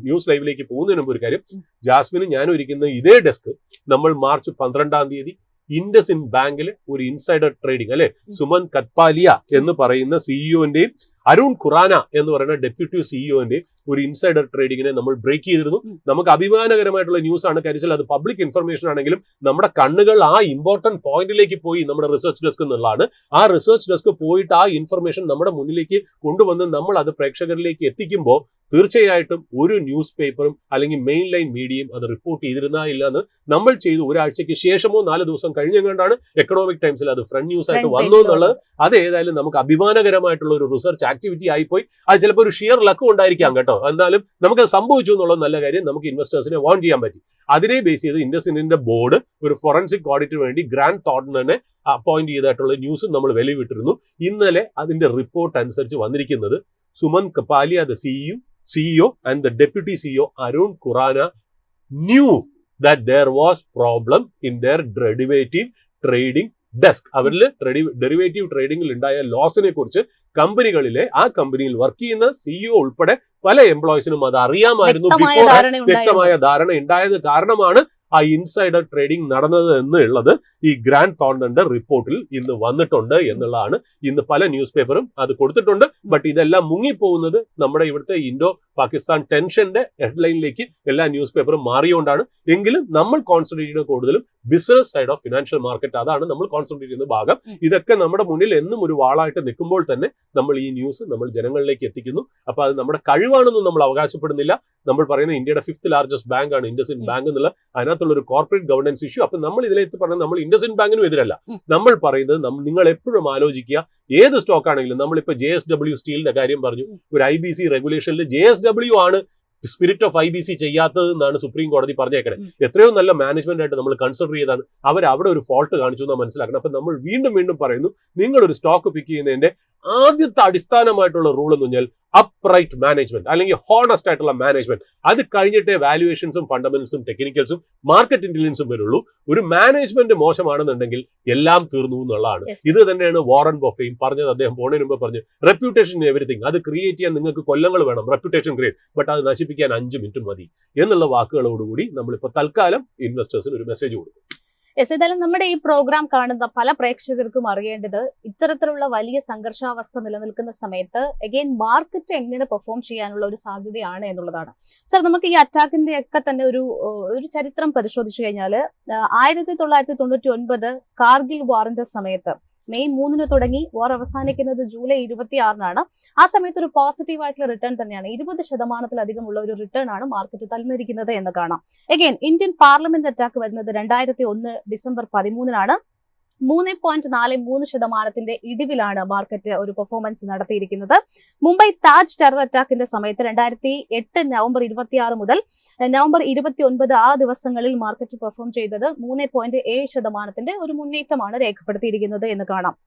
ന്യൂസ് ലൈവിലേക്ക് പോകുന്നതിന് മുമ്പ് ഒരു കാര്യം, ജാസ്മിനും ഞാനും ഇരിക്കുന്ന ഇതേ ഡെസ്ക് നമ്മൾ മാർച്ച് 12-ാം തീയതി ഇൻഡസ് ബാങ്കിൽ ഒരു ഇൻസൈഡർ ട്രേഡിംഗ് അല്ലെ, സുമൻ കത്പാലിയ എന്ന് പറയുന്ന സിഇഒന്റെയും അരുൺ ഖുറാന എന്ന് പറയുന്ന ഡെപ്യൂട്ടി സിഇഒന്റെയും ഒരു ഇൻസൈഡർ ട്രേഡിങ്ങിനെ നമ്മൾ ബ്രേക്ക് ചെയ്തിരുന്നു. നമുക്ക് അഭിമാനകരമായിട്ടുള്ള ന്യൂസ് ആണ്. കാര്യം അത് പബ്ലിക് ഇൻഫർമേഷൻ ആണെങ്കിലും നമ്മുടെ കണ്ണുകൾ ആ ഇമ്പോർട്ടന്റ് പോയിന്റിലേക്ക് പോയി നമ്മുടെ റിസർച്ച് ഡെസ്ക് എന്നുള്ളതാണ്. ആ റിസർച്ച് ഡെസ്ക് പോയിട്ട് ആ ഇൻഫർമേഷൻ നമ്മുടെ മുന്നിലേക്ക് കൊണ്ടുവന്ന് നമ്മൾ അത് പ്രേക്ഷകരിലേക്ക് എത്തിക്കുമ്പോൾ തീർച്ചയായിട്ടും ഒരു ന്യൂസ് പേപ്പറും അല്ലെങ്കിൽ മെയിൻ ലൈൻ മീഡിയയും അത് റിപ്പോർട്ട് ചെയ്തിരുന്നില്ല എന്ന് നമ്മൾ ചെയ്തു. ഒരാഴ്ചയ്ക്ക് ശേഷമോ 4 ദിവസം കഴിഞ്ഞെങ്ങാണ്ടാണ് എക്കണോമിക് ടൈംസിൽ അത് ഫ്രണ്ട് ന്യൂസ് ആയിട്ട് വന്നു എന്നുള്ളത്. അത് ഏതായാലും നമുക്ക് അഭിമാനകരമായിട്ടുള്ള ഒരു റിസർച്ച് ആക്ടിവിറ്റി ആയിപ്പോയി. അത് ചിലപ്പോൾ ഒരു ഷിയർ ലക്കും ഉണ്ടായിരിക്കാം കേട്ടോ. എന്നാലും നമുക്ക് സംഭവിച്ചു എന്നുള്ളത് നല്ല കാര്യം. നമുക്ക് ഇൻവെസ്റ്റേഴ്സിനെ വാൺ ചെയ്യാൻ പറ്റി. അതിനെ ബേസ് ചെയ്ത് ഇൻഡസിന്റെ ബോർഡ് ഒരു ഫോറൻസിക് ഓഡിറ്റിന് വേണ്ടി ഗ്രാൻഡ് തോട്ടനെ അപ്പോയിന്റ് ചെയ്തിട്ടുള്ള ന്യൂസും നമ്മൾ വെളിവിട്ടിരുന്നു. ഇന്നലെ അതിന്റെ റിപ്പോർട്ട് അനുസരിച്ച് വന്നിരിക്കുന്നത് Suman Kapalia the CEO and the deputy CEO Arun Khurana knew that there was problem in their derivative trading desk. അവരിൽ ഡെറിവേറ്റീവ് ട്രേഡിംഗിൽ ഉണ്ടായ ലോസിനെ കുറിച്ച് കമ്പനികളിലെ ആ കമ്പനിയിൽ വർക്ക് ചെയ്യുന്ന CEO ഉൾപ്പെടെ പല എംപ്ലോയീസിനും അത് അറിയാമായിരുന്നു. വ്യക്തമായ ധാരണ ഉണ്ടായത് കാരണമാണ് ആ ഇൻസൈഡർ ട്രേഡിംഗ് നടന്നത് എന്നുള്ളത് ഈ ഗ്രാൻഡ് തോണ്ടന്റെ റിപ്പോർട്ടിൽ ഇന്ന് വന്നിട്ടുണ്ട് എന്നുള്ളതാണ്. ഇന്ന് പല ന്യൂസ് പേപ്പറും അത് കൊടുത്തിട്ടുണ്ട്. ബട്ട് ഇതെല്ലാം മുങ്ങിപ്പോകുന്നത് നമ്മുടെ ഇവിടുത്തെ ഇൻഡോ പാകിസ്ഥാൻ ടെൻഷന്റെ ഹെഡ്ലൈനിലേക്ക് എല്ലാ ന്യൂസ് പേപ്പറും മാറിയോണ്ടാണ്. എങ്കിലും നമ്മൾ കോൺസെൻട്രേറ്റ് ചെയ്യുന്ന കൂടുതലും business side of financial market. അതാണ് നമ്മൾ കോൺസെൻട്രേറ്റ് ചെയ്യുന്ന ഭാഗം. ഇതൊക്കെ നമ്മുടെ മുന്നിൽ എന്നും ഒരു വാളായിട്ട് നിൽക്കുമ്പോൾ തന്നെ നമ്മൾ ഈ ന്യൂസ് നമ്മൾ ജനങ്ങളിലേക്ക് എത്തിക്കുന്നു. അപ്പൊ അത് നമ്മുടെ കഴിവാണെന്നും നമ്മൾ അവകാശപ്പെടുന്നില്ല. നമ്മൾ പറയുന്ന ഇന്ത്യയുടെ 5th ലാർജസ്റ്റ് ബാങ്ക് ആണ് ഇൻഡസ് ബാങ്ക് എന്നുള്ള അതിനകത്തുള്ള ഒരു കോർപ്പറേറ്റ് ഗവർണൻസ് ഇഷ്യൂ. അപ്പൊ നമ്മൾ ഇതിലേക്ക് പറഞ്ഞാൽ നമ്മൾ ഇൻഡസ് ബാങ്കിനും എതിരല്ല. നമ്മൾ പറയുന്നത് നിങ്ങൾ എപ്പോഴും ആലോചിക്കുക, ഏത് സ്റ്റോക്ക് ആണെങ്കിലും. നമ്മളിപ്പോ JSW സ്റ്റീലിന്റെ കാര്യം പറഞ്ഞു. ഒരു IBC റെഗുലേഷനിൽ JSW ആണ് സ്പിരിറ്റ് ഓഫ് IBC ചെയ്യാത്തത് എന്നാണ് സുപ്രീം കോടതി പറഞ്ഞേക്കണേ. എത്രയോ നല്ല മാനേജ്മെന്റ് ആയിട്ട് നമ്മൾ കൺസിഡർ ചെയ്താണ് അവർ അവിടെ ഒരു ഫോൾട്ട് കാണിച്ചു എന്നാണ് മനസ്സിലാക്കണം. അപ്പൊ നമ്മൾ വീണ്ടും പറയുന്നു, നിങ്ങളൊരു സ്റ്റോക്ക് പിക്ക് ചെയ്യുന്നതിന്റെ ആദ്യത്തെ അടിസ്ഥാനമായിട്ടുള്ള റൂൾ എന്ന് പറഞ്ഞാൽ അപ്രൈറ്റ് മാനേജ്മെന്റ് അല്ലെങ്കിൽ ഹോണസ്റ്റ് ആയിട്ടുള്ള മാനേജ്മെന്റ്. അത് കഴിഞ്ഞിട്ടേ വാല്യുവേഷൻസും ഫണ്ടമെന്റൽസും ടെക്നിക്കൽസും മാർക്കറ്റ് ഇന്റലിജൻസും വരുള്ളൂ. ഒരു മാനേജ്മെന്റ് മോശമാണെന്നുണ്ടെങ്കിൽ എല്ലാം തീർന്നു എന്നുള്ളതാണ്. ഇത് തന്നെയാണ് വാറൻ ബഫയും പറഞ്ഞത്. അദ്ദേഹം പോണതിന് മുമ്പ് പറഞ്ഞു, റെപ്യൂട്ടേഷൻ എവരിത്തിങ്. അത് ക്രിയേറ്റ് ചെയ്യാൻ നിങ്ങൾക്ക് കൊല്ലങ്ങൾ വേണം, റെപ്യൂട്ടേഷൻ ക്രിയേറ്റ്, ബട്ട് അത് നശിപ്പിക്കാൻ 5 മിനിറ്റ് മതി എന്നുള്ള വാക്കുകളോടുകൂടി നമ്മളിപ്പോൾ തൽക്കാലം ഇൻവെസ്റ്റേഴ്സിന് ഒരു മെസ്സേജ് കൊടുക്കും. ഏതായാലും നമ്മുടെ ഈ പ്രോഗ്രാം കാണുന്ന പല പ്രേക്ഷകർക്കും അറിയേണ്ടത്, ഇത്തരത്തിലുള്ള വലിയ സംഘർഷാവസ്ഥ നിലനിൽക്കുന്ന സമയത്ത് അഗെയിൻ മാർക്കറ്റ് എങ്ങനെ പെർഫോം ചെയ്യാനുള്ള ഒരു സാധ്യതയാണ് എന്നുള്ളതാണ്. സർ, നമുക്ക് ഈ അറ്റാക്കിന്റെ ഒക്കെ തന്നെ ഒരു ചരിത്രം പരിശോധിച്ചു കഴിഞ്ഞാൽ 1999 കാർഗിൽ വാറിന്റെ സമയത്ത് May 3 തുടങ്ങി വാർ അവസാനിക്കുന്നത് July 26 ആ സമയത്ത് ഒരു പോസിറ്റീവ് ആയിട്ടുള്ള റിട്ടേൺ തന്നെയാണ്. 20% ഉള്ള ഒരു റിട്ടേൺ ആണ് മാർക്കറ്റ് തന്നിരിക്കുന്നത് എന്ന് കാണാം. അഗൈൻ ഇന്ത്യൻ പാർലമെന്റ് അറ്റാക്ക് വരുന്നത് 2001 December 13 3.43% ഇടിവിലാണ് മാർക്കറ്റ് ഒരു പെർഫോമൻസ് നടത്തിയിരിക്കുന്നത്. മുംബൈ താജ് ടെറർ അറ്റാക്കിന്റെ സമയത്ത് 2008 November 26 മുതൽ November 29 ആ ദിവസങ്ങളിൽ മാർക്കറ്റ് പെർഫോം ചെയ്തത് 3.7% ഒരു മുന്നേറ്റമാണ് രേഖപ്പെടുത്തിയിരിക്കുന്നത് എന്ന് കാണാം.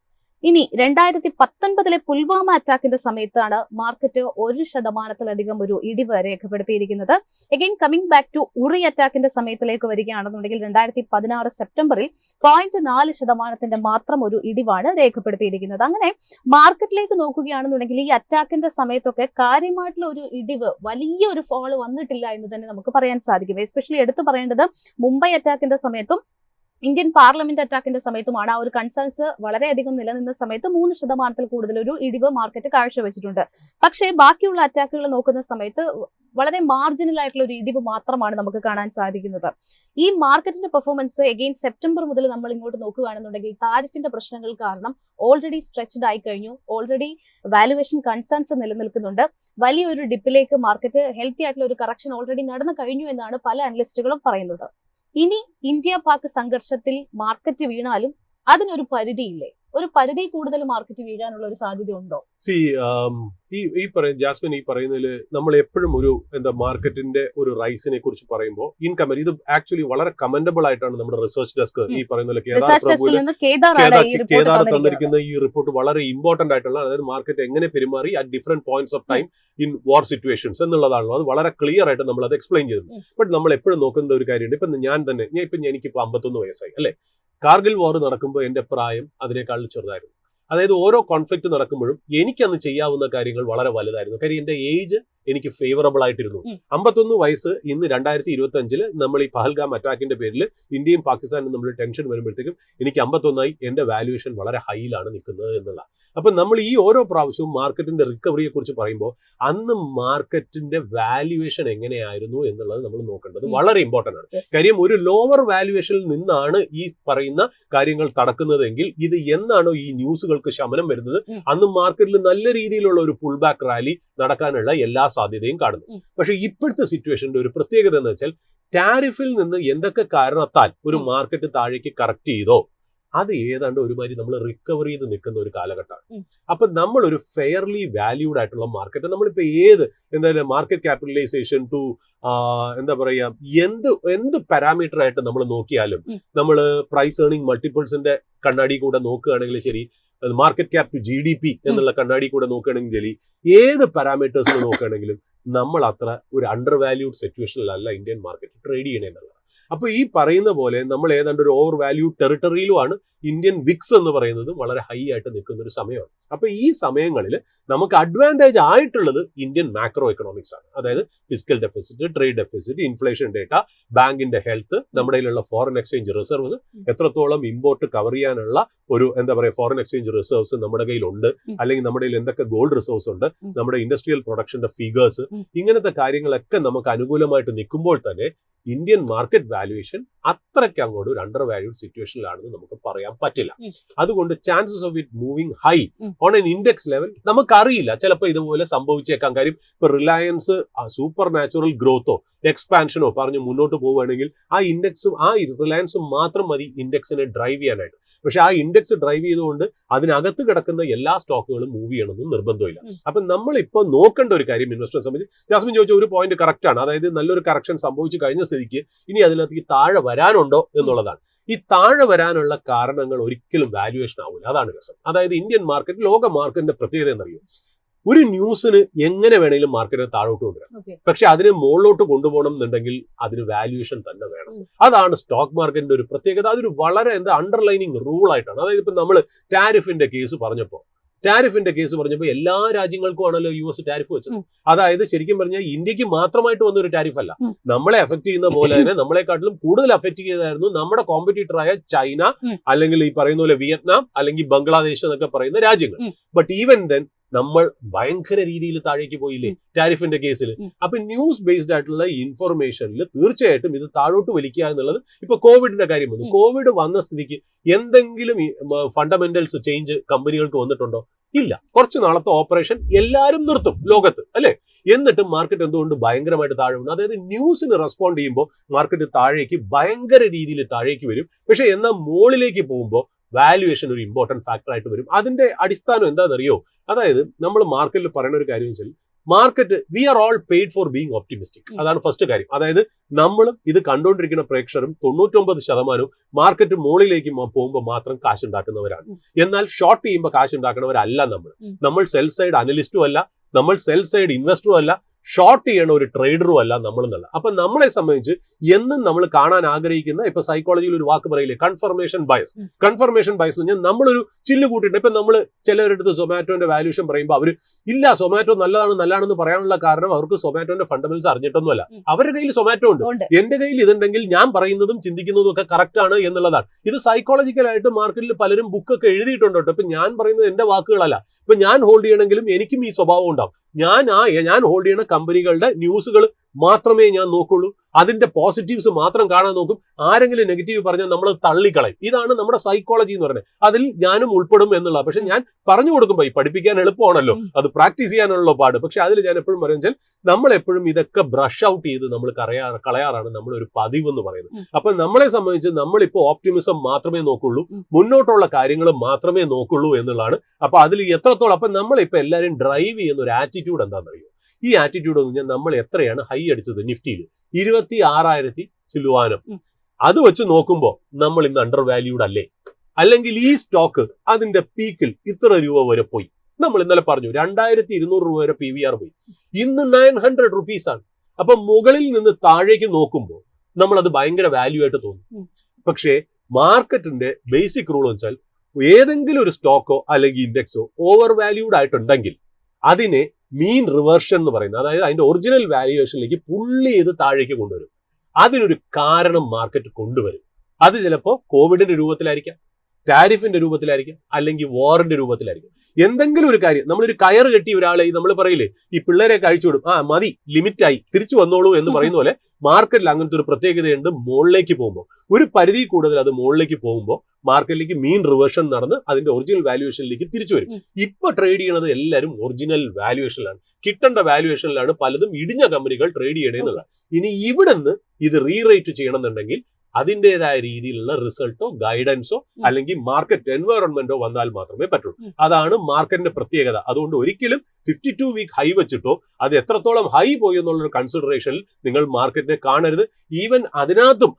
ഇനി 2019 പുൽവാമ അറ്റാക്കിന്റെ സമയത്താണ് മാർക്കറ്റ് 1% ഒരു ഇടിവ് രേഖപ്പെടുത്തിയിരിക്കുന്നത്. അഗൈൻ കമ്മിങ് ബാക്ക് ടു ഉറി അറ്റാക്കിന്റെ സമയത്തിലേക്ക് വരികയാണെന്നുണ്ടെങ്കിൽ 2016 സെപ്റ്റംബറിൽ 0.4% മാത്രം ഒരു ഇടിവാണ് രേഖപ്പെടുത്തിയിരിക്കുന്നത്. അങ്ങനെ മാർക്കറ്റിലേക്ക് നോക്കുകയാണെന്നുണ്ടെങ്കിൽ ഈ അറ്റാക്കിന്റെ സമയത്തൊക്കെ കാര്യമായിട്ടുള്ള ഒരു ഇടിവ്, വലിയൊരു ഫോള് വന്നിട്ടില്ല എന്ന് തന്നെ നമുക്ക് പറയാൻ സാധിക്കും. എസ്പെഷ്യലി എടുത്തു പറയേണ്ടത് മുംബൈ അറ്റാക്കിന്റെ സമയത്തും ഇന്ത്യൻ പാർലമെന്റ് അറ്റാക്കിന്റെ സമയത്തുമാണ്. ആ ഒരു കൺസേൺസ് വളരെയധികം നിലനിന്ന സമയത്ത് 3% കൂടുതൽ ഒരു ഇടിവ് മാർക്കറ്റ് കാഴ്ചവെച്ചിട്ടുണ്ട്. പക്ഷേ ബാക്കിയുള്ള അറ്റാക്കുകൾ നോക്കുന്ന സമയത്ത് വളരെ മാർജിനൽ ആയിട്ടുള്ള ഒരു ഇടിവ് മാത്രമാണ് നമുക്ക് കാണാൻ സാധിക്കുന്നത്. ഈ മാർക്കറ്റിന്റെ പെർഫോമൻസ് അഗെയിൻ സെപ്റ്റംബർ മുതൽ നമ്മൾ ഇങ്ങോട്ട് നോക്കുകയാണെന്നുണ്ടെങ്കിൽ താരിഫിന്റെ പ്രശ്നങ്ങൾ കാരണം ഓൾറെഡി സ്ട്രെച്ച്ഡ് ആയി കഴിഞ്ഞു. ഓൾറെഡി വാല്യുവേഷൻ കൺസേൺസ് നിലനിൽക്കുന്നുണ്ട്. വലിയൊരു ഡിപ്പിലേക്ക് മാർക്കറ്റ് ഹെൽത്തി ആയിട്ടുള്ള ഒരു കറക്ഷൻ ഓൾറെഡി നടന്നു കഴിഞ്ഞു എന്നാണ് പല അനലിസ്റ്റുകളും പറയുന്നത്. ഇനി ഇന്ത്യ പാക് സംഘർഷത്തിൽ മാർക്കറ്റ് വീണാലും അതിനൊരു പരിധിയില്ലേ? ഒരു പരിധി കൂടുതൽ മാർക്കറ്റ് വീഴാനുള്ള ഒരു സാധ്യത ഉണ്ടോ? സി ജാസ്മിൻ ഈ പറയുന്നതിൽ നമ്മൾ എപ്പോഴും ഒരു മാർക്കറ്റിന്റെ ഒരു റൈസിനെ കുറിച്ച് പറയുമ്പോൾ ഇത് ആക്ച്വലി വളരെ കമന്റബിൾ ആയിട്ടാണ് നമ്മുടെ റിസർച്ച് ഡെസ്ക് ഈ പറയുന്ന കേദാർ തന്നിരിക്കുന്ന ഈ റിപ്പോർട്ട് വളരെ ഇമ്പോർട്ടന്റ് ആയിട്ടുള്ള, അതായത് മാർക്കറ്റ് എങ്ങനെ പെരുമാറി at different points of time in war situations എന്നുള്ളതാണല്ലോ. അത് വളരെ ക്ലിയർ ആയിട്ട് നമ്മൾ അത് എക്സ്പ്ലെയിൻ ചെയ്തിട്ടുണ്ട്. ബട്ട് നമ്മൾ എപ്പോഴും നോക്കുന്ന ഒരു കാര്യമുണ്ട്. എനിക്കിപ്പോ 51 വയസ്സായി അല്ലെ. കാർഗിൽ വാർ നടക്കുമ്പോൾ എന്റെ പ്രായം അതിനേക്കാൾ ചെറുതായിരുന്നു. അതായത് ഓരോ കോൺഫ്ലിക്ട് നടക്കുമ്പോഴും എനിക്കന്ന് ചെയ്യാവുന്ന കാര്യങ്ങൾ വളരെ വലുതായിരുന്നു. കാര്യം എന്റെ ഏജ് എനിക്ക് ഫേവറബിൾ ആയിട്ടിരുന്നു. 51 വയസ്സ് ഇന്ന് 2025 നമ്മൾ ഈ പഹൽഗാം അറ്റാക്കിന്റെ പേരിൽ ഇന്ത്യയും പാകിസ്ഥാനും നമ്മൾ ടെൻഷൻ വരുമ്പോഴത്തേക്കും എനിക്ക് 51ആയി എന്റെ വാല്യൂഷൻ വളരെ ഹൈയിലാണ് നിൽക്കുന്നത് എന്നുള്ള. അപ്പൊ നമ്മൾ ഈ ഓരോ പ്രാവശ്യവും മാർക്കറ്റിന്റെ റിക്കവറിയെ കുറിച്ച് പറയുമ്പോൾ അന്ന് മാർക്കറ്റിന്റെ വാല്യൂവേഷൻ എങ്ങനെയായിരുന്നു എന്നുള്ളത് നമ്മൾ നോക്കേണ്ടത് വളരെ ഇമ്പോർട്ടന്റ് ആണ്. കാര്യം ഒരു ലോവർ വാല്യൂവേഷനിൽ നിന്നാണ് ഈ പറയുന്ന കാര്യങ്ങൾ നടക്കുന്നതെങ്കിൽ ഇത് എന്നാണോ ഈ ന്യൂസുകൾക്ക് ശമനം വരുന്നത് അന്ന് മാർക്കറ്റിൽ നല്ല രീതിയിലുള്ള ഒരു പുൾ ബാക്ക് റാലി നടക്കാനുള്ള എല്ലാ സാധ്യതയും കാണുന്നു. പക്ഷെ ഇപ്പോഴത്തെ സിറ്റുവേഷന്റെ ഒരു പ്രത്യേകത എന്ന് വെച്ചാൽ ടാരിഫിൽ നിന്ന് എന്തൊക്കെ കാരണത്താൽ ഒരു മാർക്കറ്റ് താഴേക്ക് കറക്റ്റ് ചെയ്തോ അത് ഏതാണ്ട് ഒരുമാതിരി നമ്മൾ റിക്കവർ ചെയ്ത് നിൽക്കുന്ന ഒരു കാലഘട്ടമാണ്. അപ്പൊ നമ്മൾ ഒരു ഫെയർലി വാല്യൂഡ് ആയിട്ടുള്ള മാർക്കറ്റ് നമ്മളിപ്പോ എന്തായാലും മാർക്കറ്റ് ക്യാപിറ്റലൈസേഷൻ ടു എന്ത് പാരാമീറ്റർ ആയിട്ട് നമ്മൾ നോക്കിയാലും നമ്മൾ പ്രൈസ് ഏർണിംഗ് മൾട്ടിപ്പിൾസിന്റെ കണ്ണാടി കൂടെ നോക്കുകയാണെങ്കിൽ ശരി, മാർക്കറ്റ് ക്യാപ് ടു GDP എന്നുള്ള കണ്ണാടി കൂടെ നോക്കുകയാണെങ്കിൽ ശരി, ഏത് പാരാമീറ്റേഴ്സിൽ നോക്കുകയാണെങ്കിലും നമ്മൾ അത്ര ഒരു അണ്ടർ വാല്യൂഡ് സിറ്റുവേഷനിലല്ല ഇന്ത്യൻ മാർക്കറ്റ് ട്രേഡ് ചെയ്യണമെന്നുള്ളത്. അപ്പൊ ഈ പറയുന്ന പോലെ നമ്മൾ ഏതാണ്ട് ഒരു ഓവർ വാല്യൂഡ് ടെറിട്ടറിയിലുമാണ്. ഇന്ത്യൻ വിക്സ് എന്ന് പറയുന്നത് വളരെ ഹൈ ആയിട്ട് നിൽക്കുന്ന ഒരു സമയമാണ്. അപ്പൊ ഈ സമയങ്ങളിൽ നമുക്ക് അഡ്വാൻറ്റേജ് ആയിട്ടുള്ളത് ഇന്ത്യൻ മാക്രോ എക്കണോമിക്സ് ആണ്. അതായത് physical deficit, trade deficit, inflation data, ബാങ്കിന്റെ ഹെൽത്ത്, നമ്മുടെ കയ്യിലുള്ള ഫോറിൻ എക്സ്ചേഞ്ച് റിസർവ്സ്, എത്രത്തോളം ഇമ്പോർട്ട് കവർ ചെയ്യാനുള്ള ഒരു ഫോറിൻ എക്സ്ചേഞ്ച് റിസർവ്സ് നമ്മുടെ കയ്യിലുണ്ട്, അല്ലെങ്കിൽ നമ്മുടെ കയ്യിൽ എന്തൊക്കെ ഗോൾഡ് റിസർവ്സ് ഉണ്ട്, നമ്മുടെ ഇൻഡസ്ട്രിയൽ പ്രൊഡക്ഷന്റെ ഫിഗേഴ്സ്, ഇങ്ങനത്തെ കാര്യങ്ങളൊക്കെ നമുക്ക് അനുകൂലമായിട്ട് നിൽക്കുമ്പോൾ തന്നെ ഇന്ത്യൻ മാർക്കറ്റ് വാല്യൂവേഷൻ അത്രയ്ക്ക് അങ്ങോട്ട് ഒരു അണ്ടർ വാല്യൂഡ് സിറ്റുവേഷനിലാണെന്ന് നമുക്ക് പറയാൻ പറ്റില്ല. അതുകൊണ്ട് chances of it moving high on N index level നമുക്കറിയില്ല. ചിലപ്പോൾ ഇതുപോലെ സംഭവിച്ചേക്കാം. കാര്യം ഇപ്പൊ റിലയൻസ് സൂപ്പർ നാച്ചുറൽ ഗ്രോത്തോ എക്സ്പാൻഷനോ പറഞ്ഞ് മുന്നോട്ട് പോവുകയാണെങ്കിൽ ആ ഇൻഡെക്സും ആ റിലയൻസും മാത്രം മതി ഇൻഡെക്സിനെ ഡ്രൈവ് ചെയ്യാനായിട്ട്. പക്ഷെ ആ ഇൻഡെക്സ് ഡ്രൈവ് ചെയ്തുകൊണ്ട് അതിനകത്ത് കിടക്കുന്ന എല്ലാ സ്റ്റോക്കുകളും മൂവ് ചെയ്യണമെന്നും നിർബന്ധമില്ല. അപ്പൊ നമ്മളിപ്പോൾ നോക്കേണ്ട ഒരു കാര്യം ഇൻവെസ്റ്ററെ സംബന്ധിച്ച്, ജാസ്മിൻ ചോദിച്ച ഒരു പോയിന്റ് കറക്റ്റ് ആണ്. അതായത് നല്ലൊരു കറക്ഷൻ സംഭവിച്ചു കഴിഞ്ഞ സ്ഥിതിക്ക് ഇനി അതിനകത്ത് താഴെ വരാനുണ്ടോ എന്നുള്ളതാണ്. ഈ താഴെ വരാനുള്ള കാരണങ്ങൾ ഒരിക്കലും വാല്യുവേഷൻ ആവില്ല. അതാണ് രസം. അതായത് ഇന്ത്യൻ മാർക്കറ്റ് ലോക മാർക്കറ്റിന്റെ പ്രത്യേകത എന്നറിയും, ഒരു ന്യൂസിന് എങ്ങനെ വേണമെങ്കിലും മാർക്കറ്റിനെ താഴോട്ട് കൊണ്ടുവരാം. പക്ഷെ അതിനെ മുകളിലോട്ട് കൊണ്ടുപോകണം എന്നുണ്ടെങ്കിൽ അതിന് വാല്യുവേഷൻ തന്നെ വേണം. അതാണ് സ്റ്റോക്ക് മാർക്കറ്റിന്റെ ഒരു പ്രത്യേകത. അതൊരു വളരെ അണ്ടർലൈനിങ് റൂൾ ആയിട്ടാണ്. അതായത് ഇപ്പൊ നമ്മൾ ടാരിഫിന്റെ കേസ് പറഞ്ഞപ്പോൾ എല്ലാ രാജ്യങ്ങൾക്കും ആണല്ലോ US ടാരിഫ് വെച്ചത്. അതായത് ശരിക്കും പറഞ്ഞാൽ ഇന്ത്യക്ക് മാത്രമായിട്ട് വന്നൊരു ടാരിഫ് അല്ല. നമ്മളെ അഫക്ട് ചെയ്യുന്ന പോലെ തന്നെ നമ്മളെക്കാട്ടിലും കൂടുതൽ അഫക്ട് ചെയ്തായിരുന്നു നമ്മുടെ കോമ്പറ്റീറ്ററായ ചൈന, അല്ലെങ്കിൽ ഈ പറയുന്ന പോലെ വിയറ്റ്നാം, അല്ലെങ്കിൽ ബംഗ്ലാദേശ് എന്നൊക്കെ പറയുന്ന രാജ്യങ്ങൾ. ബട്ട് ഈവൻ ദെൻ നമ്മൾ ഭയങ്കര രീതിയിൽ താഴേക്ക് പോയില്ലേ ടാരിഫിന്റെ കേസിൽ. അപ്പൊ ന്യൂസ് ബേസ്ഡ് ആയിട്ടുള്ള ഇൻഫർമേഷനിൽ തീർച്ചയായിട്ടും ഇത് താഴോട്ട് വലിക്കുക എന്നുള്ളത്. ഇപ്പൊ കോവിഡിന്റെ കാര്യം വന്നു. കോവിഡ് വന്ന സ്ഥിതിക്ക് എന്തെങ്കിലും ഫണ്ടമെന്റൽസ് ചേഞ്ച് കമ്പനികൾക്ക് വന്നിട്ടുണ്ടോ? ഇല്ല. കുറച്ച് നാളത്തെ ഓപ്പറേഷൻ എല്ലാവരും നിർത്തും ലോകത്ത്, അല്ലെ? എന്നിട്ട് മാർക്കറ്റ് എന്തുകൊണ്ട് ഭയങ്കരമായിട്ട് താഴെ വന്നു? അതായത് ന്യൂസിന് റെസ്പോണ്ട് ചെയ്യുമ്പോൾ മാർക്കറ്റ് ഭയങ്കര രീതിയിൽ താഴേക്ക് വരും. പക്ഷെ എന്നാൽ മുകളിലേക്ക് പോകുമ്പോൾ വാല്യുവേഷൻ ഒരു ഇമ്പോർട്ടന്റ് ഫാക്ടർ ആയിട്ട് വരും. അതിന്റെ അടിസ്ഥാനം എന്താണെന്നറിയോ? അതായത് നമ്മൾ മാർക്കറ്റിൽ പറയുന്ന ഒരു കാര്യം വെച്ചാൽ, market we are all paid for being optimistic. അതാണ് ഫസ്റ്റ് കാര്യം. അതായത് നമ്മളും ഇത് കണ്ടുകൊണ്ടിരിക്കുന്ന പ്രേക്ഷകരും 99% മാർക്കറ്റ് മുകളിലേക്ക് പോകുമ്പോൾ മാത്രം കാശ് ഉണ്ടാക്കുന്നവരാണ്. എന്നാൽ ഷോർട്ട് ചെയ്യുമ്പോൾ കാശ് ഉണ്ടാക്കുന്നവരല്ല നമ്മൾ സെൽ സൈഡ് അനലിസ്റ്റും അല്ല, നമ്മൾ സെൽ സൈഡ് ഇൻവെസ്റ്ററും അല്ല, ഷോർട്ട് ചെയ്യണ ഒരു ട്രേഡറും അല്ല നമ്മളെന്നല്ല. അപ്പൊ നമ്മളെ സംബന്ധിച്ച് എന്നും നമ്മൾ കാണാൻ ആഗ്രഹിക്കുന്ന, ഇപ്പൊ സൈക്കോളജിയിൽ ഒരു വാക്ക് പറയില്ലേ, കൺഫർമേഷൻ ബയസ്. കൺഫർമേഷൻ ബയസ് എന്ന് പറഞ്ഞാൽ നമ്മളൊരു ചില്ല് കൂട്ടിയിട്ട്, ഇപ്പൊ നമ്മൾ ചിലവരെടുത്ത് സൊമാറ്റോന്റെ വാല്യൂഷൻ പറയുമ്പോൾ അവർ ഇല്ല സൊമാറ്റോ നല്ലതാണെന്ന് പറയാനുള്ള കാരണം അവർക്ക് സൊമാറ്റോന്റെ ഫണ്ടമെന്റ്സ് അറിഞ്ഞിട്ടൊന്നുമല്ല. അവരുടെ കയ്യിൽ സൊമാറ്റോ ഉണ്ട്, എന്റെ കയ്യിൽ ഇതുണ്ടെങ്കിൽ ഞാൻ പറയുന്നതും ചിന്തിക്കുന്നതും ഒക്കെ കറക്റ്റ് ആണ് എന്നുള്ളതാണ്. ഇത് സൈക്കോളജിക്കലായിട്ട് മാർക്കറ്റിൽ പലരും ബുക്കൊക്കെ എഴുതിയിട്ടുണ്ട്. ഇപ്പൊ ഞാൻ പറയുന്നത് എന്റെ വാക്കുകളല്ല. ഇപ്പൊ ഞാൻ ഹോൾഡ് ചെയ്യണമെങ്കിലും എനിക്കും ഈ സ്വഭാവം ഉണ്ടാവും. ഞാൻ ഹോൾഡ് ചെയ്യുന്ന കമ്പനികളുടെ ന്യൂസുകൾ മാത്രമേ ഞാൻ നോക്കുള്ളൂ. അതിന്റെ പോസിറ്റീവ്സ് മാത്രം കാണാൻ നോക്കും. ആരെങ്കിലും നെഗറ്റീവ് പറഞ്ഞാൽ നമ്മൾ തള്ളിക്കളയും. ഇതാണ് നമ്മുടെ സൈക്കോളജി എന്ന് പറയുന്നത്. അതിൽ ഞാനും ഉൾപ്പെടും എന്നുള്ള. പക്ഷെ ഞാൻ പറഞ്ഞു കൊടുക്കുമ്പോൾ ഈ പഠിപ്പിക്കാൻ എളുപ്പമാണല്ലോ, അത് പ്രാക്ടീസ് ചെയ്യാനുള്ള പാട്. പക്ഷെ അതിൽ ഞാൻ എപ്പോഴും പറയുന്നത് നമ്മൾ എപ്പോഴും ഇതൊക്കെ ബ്രഷ് ഔട്ട് ചെയ്ത് നമ്മൾ കളയാറാണ് നമ്മുടെ ഒരു പതിവ് എന്ന് പറയുന്നത്. അപ്പൊ നമ്മളെ സംബന്ധിച്ച് നമ്മളിപ്പോ ഓപ്റ്റിമിസം മാത്രമേ നോക്കുള്ളൂ, മുന്നോട്ടുള്ള കാര്യങ്ങൾ മാത്രമേ നോക്കുള്ളൂ എന്നുള്ളതാണ്. അപ്പൊ അതിൽ എത്രത്തോളം അപ്പൊ നമ്മളിപ്പോ എല്ലാവരും ഡ്രൈവ് ചെയ്യുന്ന ഒരു ആറ്റിറ്റ്യൂഡ് എന്താണെന്നറിയോ? ഈ ആറ്റിറ്റ്യൂഡ് എന്ന് പറഞ്ഞാൽ നമ്മൾ എത്രയാണ് ഹൈ അടിച്ചത് നിഫ്റ്റിയിൽ? 26,000 ചില്ലുവാനം. അത് വെച്ച് നോക്കുമ്പോൾ നമ്മൾ ഇന്ന് അണ്ടർ വാല്യൂഡ് അല്ലേ? അല്ലെങ്കിൽ ഈ സ്റ്റോക്ക് അതിന്റെ പീക്കിൽ ഇത്ര രൂപ വരെ പോയി. നമ്മൾ ഇന്നലെ പറഞ്ഞു 2,200 രൂപ വരെ PVR പോയി. ഇന്ന് 900 rupees ആണ്. അപ്പൊ മുകളിൽ നിന്ന് താഴേക്ക് നോക്കുമ്പോൾ നമ്മൾ അത് ഭയങ്കര വാല്യൂ ആയിട്ട് തോന്നും. പക്ഷേ മാർക്കറ്റിന്റെ ബേസിക് റൂൾ എന്ന് വെച്ചാൽ ഏതെങ്കിലും ഒരു സ്റ്റോക്കോ അല്ലെങ്കിൽ ഇൻഡെക്സോ ഓവർ വാല്യൂഡ് ആയിട്ടുണ്ടെങ്കിൽ അതിനെ മീൻ റിവേർഷൻ എന്ന് പറയുന്നത്, അതായത് അതിന്റെ ഒറിജിനൽ വാല്യുവേഷനിലേക്ക് പുള്ളി ചെയ്ത് താഴേക്ക് കൊണ്ടുവരും. അതിനൊരു കാരണം മാർക്കറ്റ് കൊണ്ടുവരും. അത് ചിലപ്പോൾ കോവിഡിന്റെ രൂപത്തിലായിരിക്കാം, ടാരിഫിന്റെ രൂപത്തിലായിരിക്കും, അല്ലെങ്കിൽ വാറിന്റെ രൂപത്തിലായിരിക്കും. എന്തെങ്കിലും ഒരു കാര്യം, നമ്മളൊരു കയറ് കെട്ടി ഒരാളെ നമ്മൾ പറയില്ലേ, ഈ പിള്ളേരെ കഴിച്ചു വിടും, മതി ലിമിറ്റായി തിരിച്ചു വന്നോളൂ എന്ന് പറയുന്ന പോലെ മാർക്കറ്റിൽ അങ്ങനത്തെ ഒരു പ്രത്യേകതയുണ്ട്. മുകളിലേക്ക് പോകുമ്പോൾ ഒരു പരിധി കൂടുതൽ അത് മുകളിലേക്ക് പോകുമ്പോൾ മാർക്കറ്റിലേക്ക് മീൻ റിവേർഷൻ നടന്ന് അതിന്റെ ഒറിജിനൽ വാല്യുവേഷനിലേക്ക് തിരിച്ചു വരും. ഇപ്പൊ ട്രേഡ് ചെയ്യണത് എല്ലാവരും ഒറിജിനൽ വാല്യുവേഷനിലാണ്, കിട്ടേണ്ട വാല്യുവേഷനിലാണ് പലതും ഇടിഞ്ഞ കമ്പനികൾ ട്രേഡ് ചെയ്യണമെന്നുള്ള. ഇനി ഇവിടുന്ന് ഇത് റീറേറ്റ് ചെയ്യണമെന്നുണ്ടെങ്കിൽ അതിൻ്റെതായ രീതിയിലുള്ള റിസൾട്ടോ ഗൈഡൻസോ അല്ലെങ്കിൽ മാർക്കറ്റ് എൻവയോൺമെന്റോ വന്നാൽ മാത്രമേ പറ്റുള്ളൂ. അതാണ് മാർക്കറ്റിന്റെ പ്രത്യേകത. അതുകൊണ്ട് ഒരിക്കലും 52 വീക്ക് ഹൈ വെച്ചിട്ടോ അത് എത്രത്തോളം ഹൈ പോയി എന്നുള്ളൊരു കൺസിഡറേഷനിൽ നിങ്ങൾ മാർക്കറ്റിനെ കാണരുത്. ഈവൻ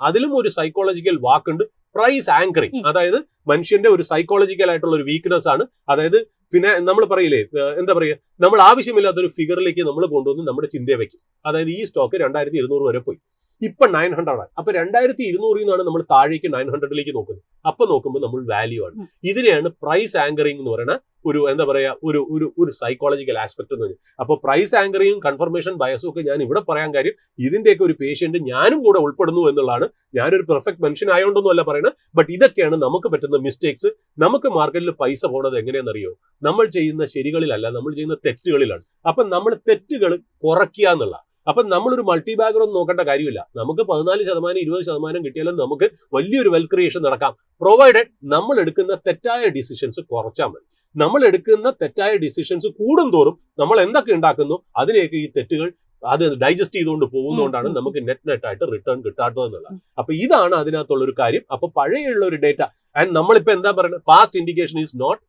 അതിലും ഒരു സൈക്കോളജിക്കൽ വാക്കുണ്ട്, പ്രൈസ് ആങ്കറിങ്. അതായത് മനുഷ്യന്റെ ഒരു സൈക്കോളജിക്കൽ ആയിട്ടുള്ള ഒരു വീക്ക്നെസ് ആണ്. അതായത് പിന്നെ നമ്മൾ പറയില്ലേ, എന്താ പറയുക, നമ്മൾ ആവശ്യമില്ലാത്തൊരു ഫിഗറിലേക്ക് നമ്മൾ കൊണ്ടുവന്ന് നമ്മുടെ ചിന്തയെ വെക്കും. അതായത് ഈ സ്റ്റോക്ക് 2,200 വരെ പോയി, ഇപ്പൊ 900 ആണ്. അപ്പൊ 2,200 നിന്നാണ് നമ്മൾ താഴേക്ക് 900ലേക്ക് നോക്കുന്നത്. അപ്പൊ നോക്കുമ്പോൾ നമ്മൾ വാല്യൂ ആണ്. ഇതിനെയാണ് പ്രൈസ് ആങ്കറിങ് എന്ന് പറയുന്ന ഒരു എന്താ പറയാ ഒരു സൈക്കോളജിക്കൽ ആസ്പെക്ട് എന്ന് പറഞ്ഞാൽ. അപ്പൊ പ്രൈസ് ആങ്കറിങ്ങും കൺഫർമേഷൻ ബയസും ഒക്കെ ഞാൻ ഇവിടെ പറയാൻ കാര്യം ഇതിന്റെയൊക്കെ ഒരു പേഷ്യന്റ് ഞാനും കൂടെ ഉൾപ്പെടുന്നു എന്നുള്ളതാണ്. ഞാനൊരു പെർഫെക്റ്റ് മനുഷ്യൻ ആയതുകൊണ്ടൊന്നും അല്ല പറയുന്നത്. ബട്ട് ഇതൊക്കെയാണ് നമുക്ക് പറ്റുന്ന മിസ്റ്റേക്സ്. നമുക്ക് മാർക്കറ്റിൽ പൈസ പോണത് എങ്ങനെയാണെന്നറിയോ? നമ്മൾ ചെയ്യുന്ന ശരികളിലല്ല, നമ്മൾ ചെയ്യുന്ന തെറ്റുകളിലാണ്. അപ്പൊ നമ്മൾ തെറ്റുകൾ കുറയ്ക്കുക എന്നുള്ള. അപ്പൊ നമ്മളൊരു മൾട്ടി ബാഗർ ഒന്നും നോക്കേണ്ട കാര്യമില്ല. നമുക്ക് 14%, 20% കിട്ടിയാലും നമുക്ക് വലിയൊരു വെൽത്ത് ക്രിയേഷൻ നടക്കാം, പ്രൊവൈഡഡ് നമ്മൾ എടുക്കുന്ന തെറ്റായ ഡിസിഷൻസ് കുറച്ചാൽ മതി. നമ്മൾ എടുക്കുന്ന തെറ്റായ ഡിസിഷൻസ് കൂടും തോറും നമ്മൾ എന്തൊക്കെ ഉണ്ടാക്കുന്നു അതിനെയൊക്കെ ഈ തെറ്റുകൾ അത് ഡൈജസ്റ്റ് ചെയ്തുകൊണ്ട് പോകുന്നതുകൊണ്ടാണ് നമുക്ക് നെറ്റായിട്ട് റിട്ടേൺ കിട്ടാത്തതെന്നുള്ളത്. അപ്പൊ ഇതാണ് അതിനകത്തുള്ള ഒരു കാര്യം. അപ്പൊ പഴയുള്ള ഒരു ഡേറ്റ ആൻഡ് നമ്മളിപ്പോ എന്താ പറയുന്നത്, past indication is not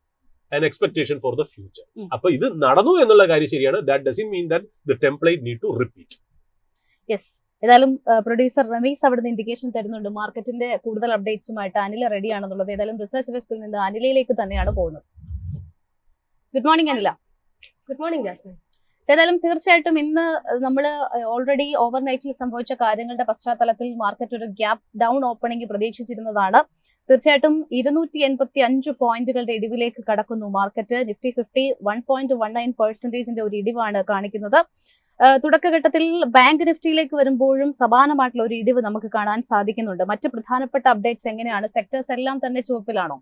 an expectation for the future. അപ്പൊ ഇത് നടന്നു എന്നുള്ള കാര്യം ശരിയാണ്. That doesn't mean that the template need to repeat. Yes. ഏതായാലും പ്രൊഡ്യൂസർ റമീസ് അവിടുന്ന് ഇൻഡിക്കേഷൻ തരുന്നുണ്ട് മാർക്കറ്റിന്റെ കൂടുതൽ അപ്ഡേറ്റ്സുമായിട്ട് അനില റെഡി ആണെന്നുള്ളത്. ഏതായാലും റിസർച്ച് ഡെസ്കിൽ നിന്ന് അനിലയിലേക്ക് തന്നെയാണ് പോകുന്നത്. Good morning Anila. Good morning Jasmine. ഏതായാലും തീർച്ചയായിട്ടും ഇന്ന് നമ്മൾ ഓൾറെഡി ഓവർനൈറ്റിൽ സംഭവിച്ച കാര്യങ്ങളുടെ പശ്ചാത്തലത്തിൽ മാർക്കറ്റ് ഒരു ഗ്യാപ്പ് ഡൗൺ ഓപ്പണിംഗ് പ്രതീക്ഷിച്ചിരുന്നതാണ്. തീർച്ചയായിട്ടും 285 പോയിന്റുകളുടെ ഇടിവിലേക്ക് കടക്കുന്നു മാർക്കറ്റ്. നിഫ്റ്റി 50 1.19% ഒരു ഇടിവാണ് കാണിക്കുന്നത്. തുടക്കഘട്ടത്തിൽ ബാങ്ക് നിഫ്റ്റിയിലേക്ക് വരുമ്പോഴും സമാനമായിട്ടുള്ള ഒരു ഇടിവ് നമുക്ക് കാണാൻ സാധിക്കുന്നുണ്ട്. മറ്റ് പ്രധാനപ്പെട്ട അപ്ഡേറ്റ്സ് എങ്ങനെയാണ്? സെക്ടേഴ്സ് എല്ലാം തന്നെ ചുവപ്പിലാണോ?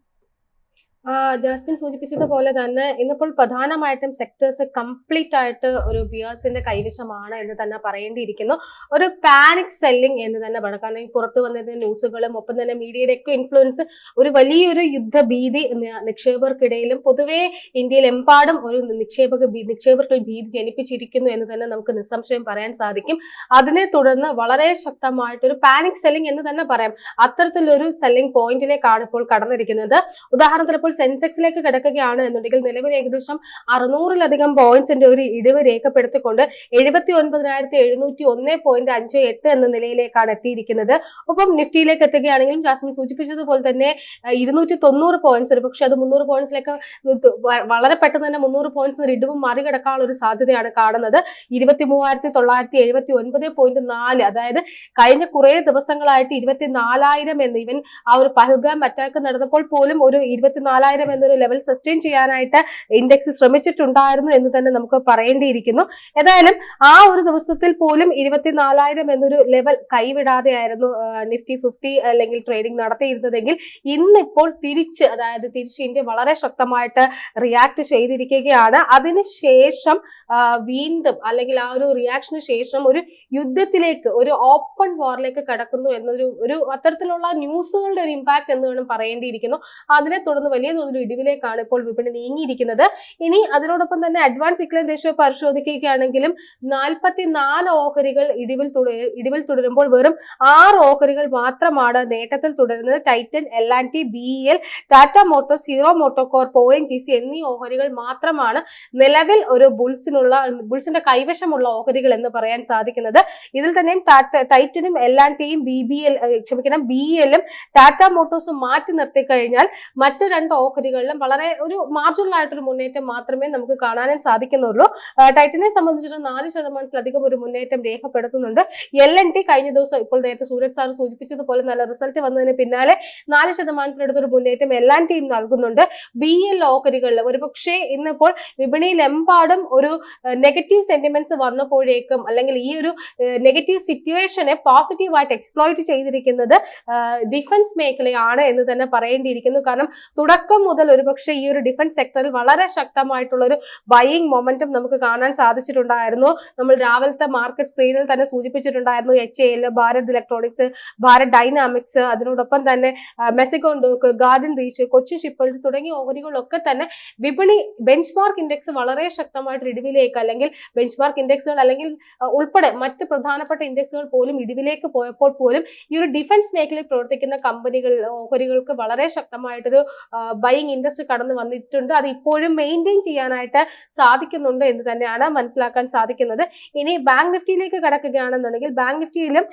ജാസ്മിൻ സൂചിപ്പിച്ചതുപോലെ തന്നെ ഇന്നിപ്പോൾ പ്രധാനമായിട്ടും സെക്ടേഴ്സ് കംപ്ലീറ്റ് ആയിട്ട് ഒരു ബിയേഴ്സിന്റെ കൈവശമാണ് എന്ന് തന്നെ പറയേണ്ടിയിരിക്കുന്നു. ഒരു പാനിക് സെല്ലിംഗ് എന്ന് തന്നെ പറയാം. കാരണം ഈ പുറത്തു വന്നതിന്റെ ന്യൂസുകളും ഒപ്പം തന്നെ മീഡിയയുടെ ഒക്കെ ഇൻഫ്ലുവൻസ് ഒരു വലിയൊരു യുദ്ധഭീതി നിക്ഷേപകർക്കിടയിലും പൊതുവെ ഇന്ത്യയിലെമ്പാടും ഒരു നിക്ഷേപകർക്ക് ഭീതി ജനിപ്പിച്ചിരിക്കുന്നു എന്ന് തന്നെ നമുക്ക് നിസ്സംശയം പറയാൻ സാധിക്കും. അതിനെ തുടർന്ന് വളരെ ശക്തമായിട്ടൊരു പാനിക് സെല്ലിംഗ് എന്ന് തന്നെ പറയാം. അത്തരത്തിലൊരു സെല്ലിംഗ് പോയിന്റിലേക്കാണ് ഇപ്പോൾ കടന്നിരിക്കുന്നത്. ഉദാഹരണത്തിന് ഇപ്പോൾ സെൻസെക്സിലേക്ക് കിടക്കുകയാണ് എന്നുണ്ടെങ്കിൽ നിലവിൽ ഏകദേശം 600-ലധികം പോയിന്റ്സിന്റെ ഒരു ഇടിവ് രേഖപ്പെടുത്തിക്കൊണ്ട് 79,701.58 എന്ന നിലയിലേക്കാണ് എത്തിയിരിക്കുന്നത്. ഒപ്പം നിഫ്റ്റിയിലേക്ക് എത്തുകയാണെങ്കിലും ജാസ്മിൻ സൂചിപ്പിച്ചതുപോലെ തന്നെ 290 പോയിന്റ്സ്, ഒരു പക്ഷെ അത് 300 പോയിന്റ്സിലേക്ക് വളരെ പെട്ടെന്ന് തന്നെ 300 പോയിന്റ്സ് ഒരു ഇടിവും മറികടക്കാനുള്ള ഒരു സാധ്യതയാണ് കാണുന്നത്. 23,979.4, അതായത് കഴിഞ്ഞ കുറെ ദിവസങ്ങളായിട്ട് 24,000 എന്ന് ഇവൻ ആ ഒരു പഹൽഗാം അറ്റാക്ക് നടന്നപ്പോൾ പോലും ഒരു 24,000 24,000 എന്നൊരു ലെവൽ സസ്റ്റെയിൻ ചെയ്യാനായിട്ട് ഇൻഡെക്സ് ശ്രമിച്ചിട്ടുണ്ടായിരുന്നു എന്ന് തന്നെ നമുക്ക് പറയേണ്ടിയിരിക്കുന്നു. ഏതായാലും ആ ഒരു ദിവസത്തിൽ പോലും 24,000 എന്നൊരു ലെവൽ കൈവിടാതെയായിരുന്നു നിഫ്റ്റി 50 അല്ലെങ്കിൽ ട്രേഡിംഗ് നടത്തിയിരുന്നതെങ്കിൽ ഇന്നിപ്പോൾ തിരിച്ച് ഇന്ത്യ വളരെ ശക്തമായിട്ട് റിയാക്ട് ചെയ്തിരിക്കുകയാണ്. അതിനുശേഷം വീണ്ടും അല്ലെങ്കിൽ ആ ഒരു റിയാക്ഷന് ശേഷം ഒരു യുദ്ധത്തിലേക്ക്, ഒരു ഓപ്പൺ വാറിലേക്ക് കടക്കുന്നു എന്നൊരു അത്തരത്തിലുള്ള ന്യൂസുകളുടെ ഒരു ഇമ്പാക്ട് എന്ന് വേണം പറയേണ്ടിയിരിക്കുന്നു. അതിനെ തുടർന്ന് വലിയ തോതിൽ ഇടിവിലേക്കാണ് ഇപ്പോൾ വിപണി നീങ്ങിയിരിക്കുന്നത്. ഇനി അതിനോടൊപ്പം തന്നെ അഡ്വാൻസ് ഡിക്ലൈൻ റേഷ്യോ പരിശോധിക്കുകയാണെങ്കിലും 44 ഓഹരികൾ ഇടിവിൽ തുടരുമ്പോൾ വെറും 6 ഓഹരികൾ മാത്രമാണ് നേട്ടത്തിൽ തുടരുന്നത്. Titan, L&T, BEL, Tata Motors, hero MotoCorp, ONGC എന്നീ ഓഹരികൾ മാത്രമാണ് നിലവിൽ ഒരു ബുൾസിന്റെ കൈവശമുള്ള ഓഹരികൾ എന്ന് പറയാൻ സാധിക്കുന്നത്. ഇതിൽ തന്നെയും ടൈറ്റനും L&Tയും BELും ടാറ്റ മോട്ടോഴ്സും മാറ്റി നിർത്തി കഴിഞ്ഞാൽ മറ്റു 2 ഓഹരികളിലും വളരെ ഒരു മാർജിനൽ ആയിട്ടൊരു മുന്നേറ്റം മാത്രമേ നമുക്ക് കാണാനും സാധിക്കുന്നുള്ളൂ. ടൈറ്റനെ സംബന്ധിച്ചിടത്തോളം 4% ഒരു മുന്നേറ്റം രേഖപ്പെടുത്തുന്നുണ്ട്. L&T കഴിഞ്ഞ ദിവസം, ഇപ്പോൾ നേരത്തെ സൂരജ് സാർ സൂചിപ്പിച്ചതുപോലെ നല്ല റിസൾട്ട് വന്നതിന് പിന്നാലെ 4% ഒരു മുന്നേറ്റം L&Tയും നൽകുന്നുണ്ട്. BEL ഓഹരികളിൽ ഒരുപക്ഷെ ഇന്നിപ്പോൾ വിപണിയിലെമ്പാടും ഒരു നെഗറ്റീവ് സെന്റിമെന്റ്സ് വന്നപ്പോഴേക്കും അല്ലെങ്കിൽ ഈ ഒരു നെഗറ്റീവ് സിറ്റുവേഷനെ പോസിറ്റീവായിട്ട് എക്സ്പ്ലോയിറ്റ് ചെയ്തിരിക്കുന്നത് ഡിഫൻസ് മേഖലയാണ് എന്ന് തന്നെ പറയേണ്ടിയിരിക്കുന്നു. കാരണം തുടക്കം മുതൽ ഒരുപക്ഷെ ഈ ഒരു ഡിഫൻസ് സെക്ടറിൽ വളരെ ശക്തമായിട്ടുള്ള ഒരു ബൈയിങ് മൊമെന്റം നമുക്ക് കാണാൻ സാധിച്ചിട്ടുണ്ടായിരുന്നു. നമ്മൾ രാവിലത്തെ മാർക്കറ്റ് സ്ക്രീനിൽ തന്നെ സൂചിപ്പിച്ചിട്ടുണ്ടായിരുന്നു. HAL, Bharat electronics, Bharat dynamics, അതിനോടൊപ്പം തന്നെ മെസിക്കോണ്ടോക്ക്, ഗാർഡൻ റീച്ച്, കൊച്ചിൻ ഷിപ്പേഴ്സ് തുടങ്ങിയ ഓഹരികളൊക്കെ തന്നെ വിപണി ബെഞ്ച് മാർക്ക് ഇൻഡെക്സ് വളരെ ശക്തമായിട്ട് ഇടിവിലേക്ക്, അല്ലെങ്കിൽ ബെഞ്ച് മാർക്ക് ഇൻഡെക്സുകൾ അല്ലെങ്കിൽ ഉൾപ്പെടെ മറ്റ് പ്രധാനപ്പെട്ട ഇൻഡെക്സുകൾ പോലും ഇടിവിലേക്ക് പോയപ്പോൾ പോലും ഈ ഒരു ഡിഫൻസ് മേഖലയിൽ പ്രവർത്തിക്കുന്ന ഓഹരികൾക്ക് വളരെ ശക്തമായിട്ടൊരു ബൈയിങ് ഇൻട്രസ്റ്റ് കടന്നു വന്നിട്ടുണ്ട്. അത് ഇപ്പോഴും മെയിൻറ്റെയിൻ ചെയ്യാനായിട്ട് സാധിക്കുന്നുണ്ട് എന്ന് തന്നെയാണ് മനസ്സിലാക്കാൻ സാധിക്കുന്നത്. ഇനി ബാങ്ക് നിഫ്റ്റിയിലേക്ക് കടക്കുകയാണെന്നുണ്ടെങ്കിൽ ബാങ്ക് നിഫ്റ്റിയിലും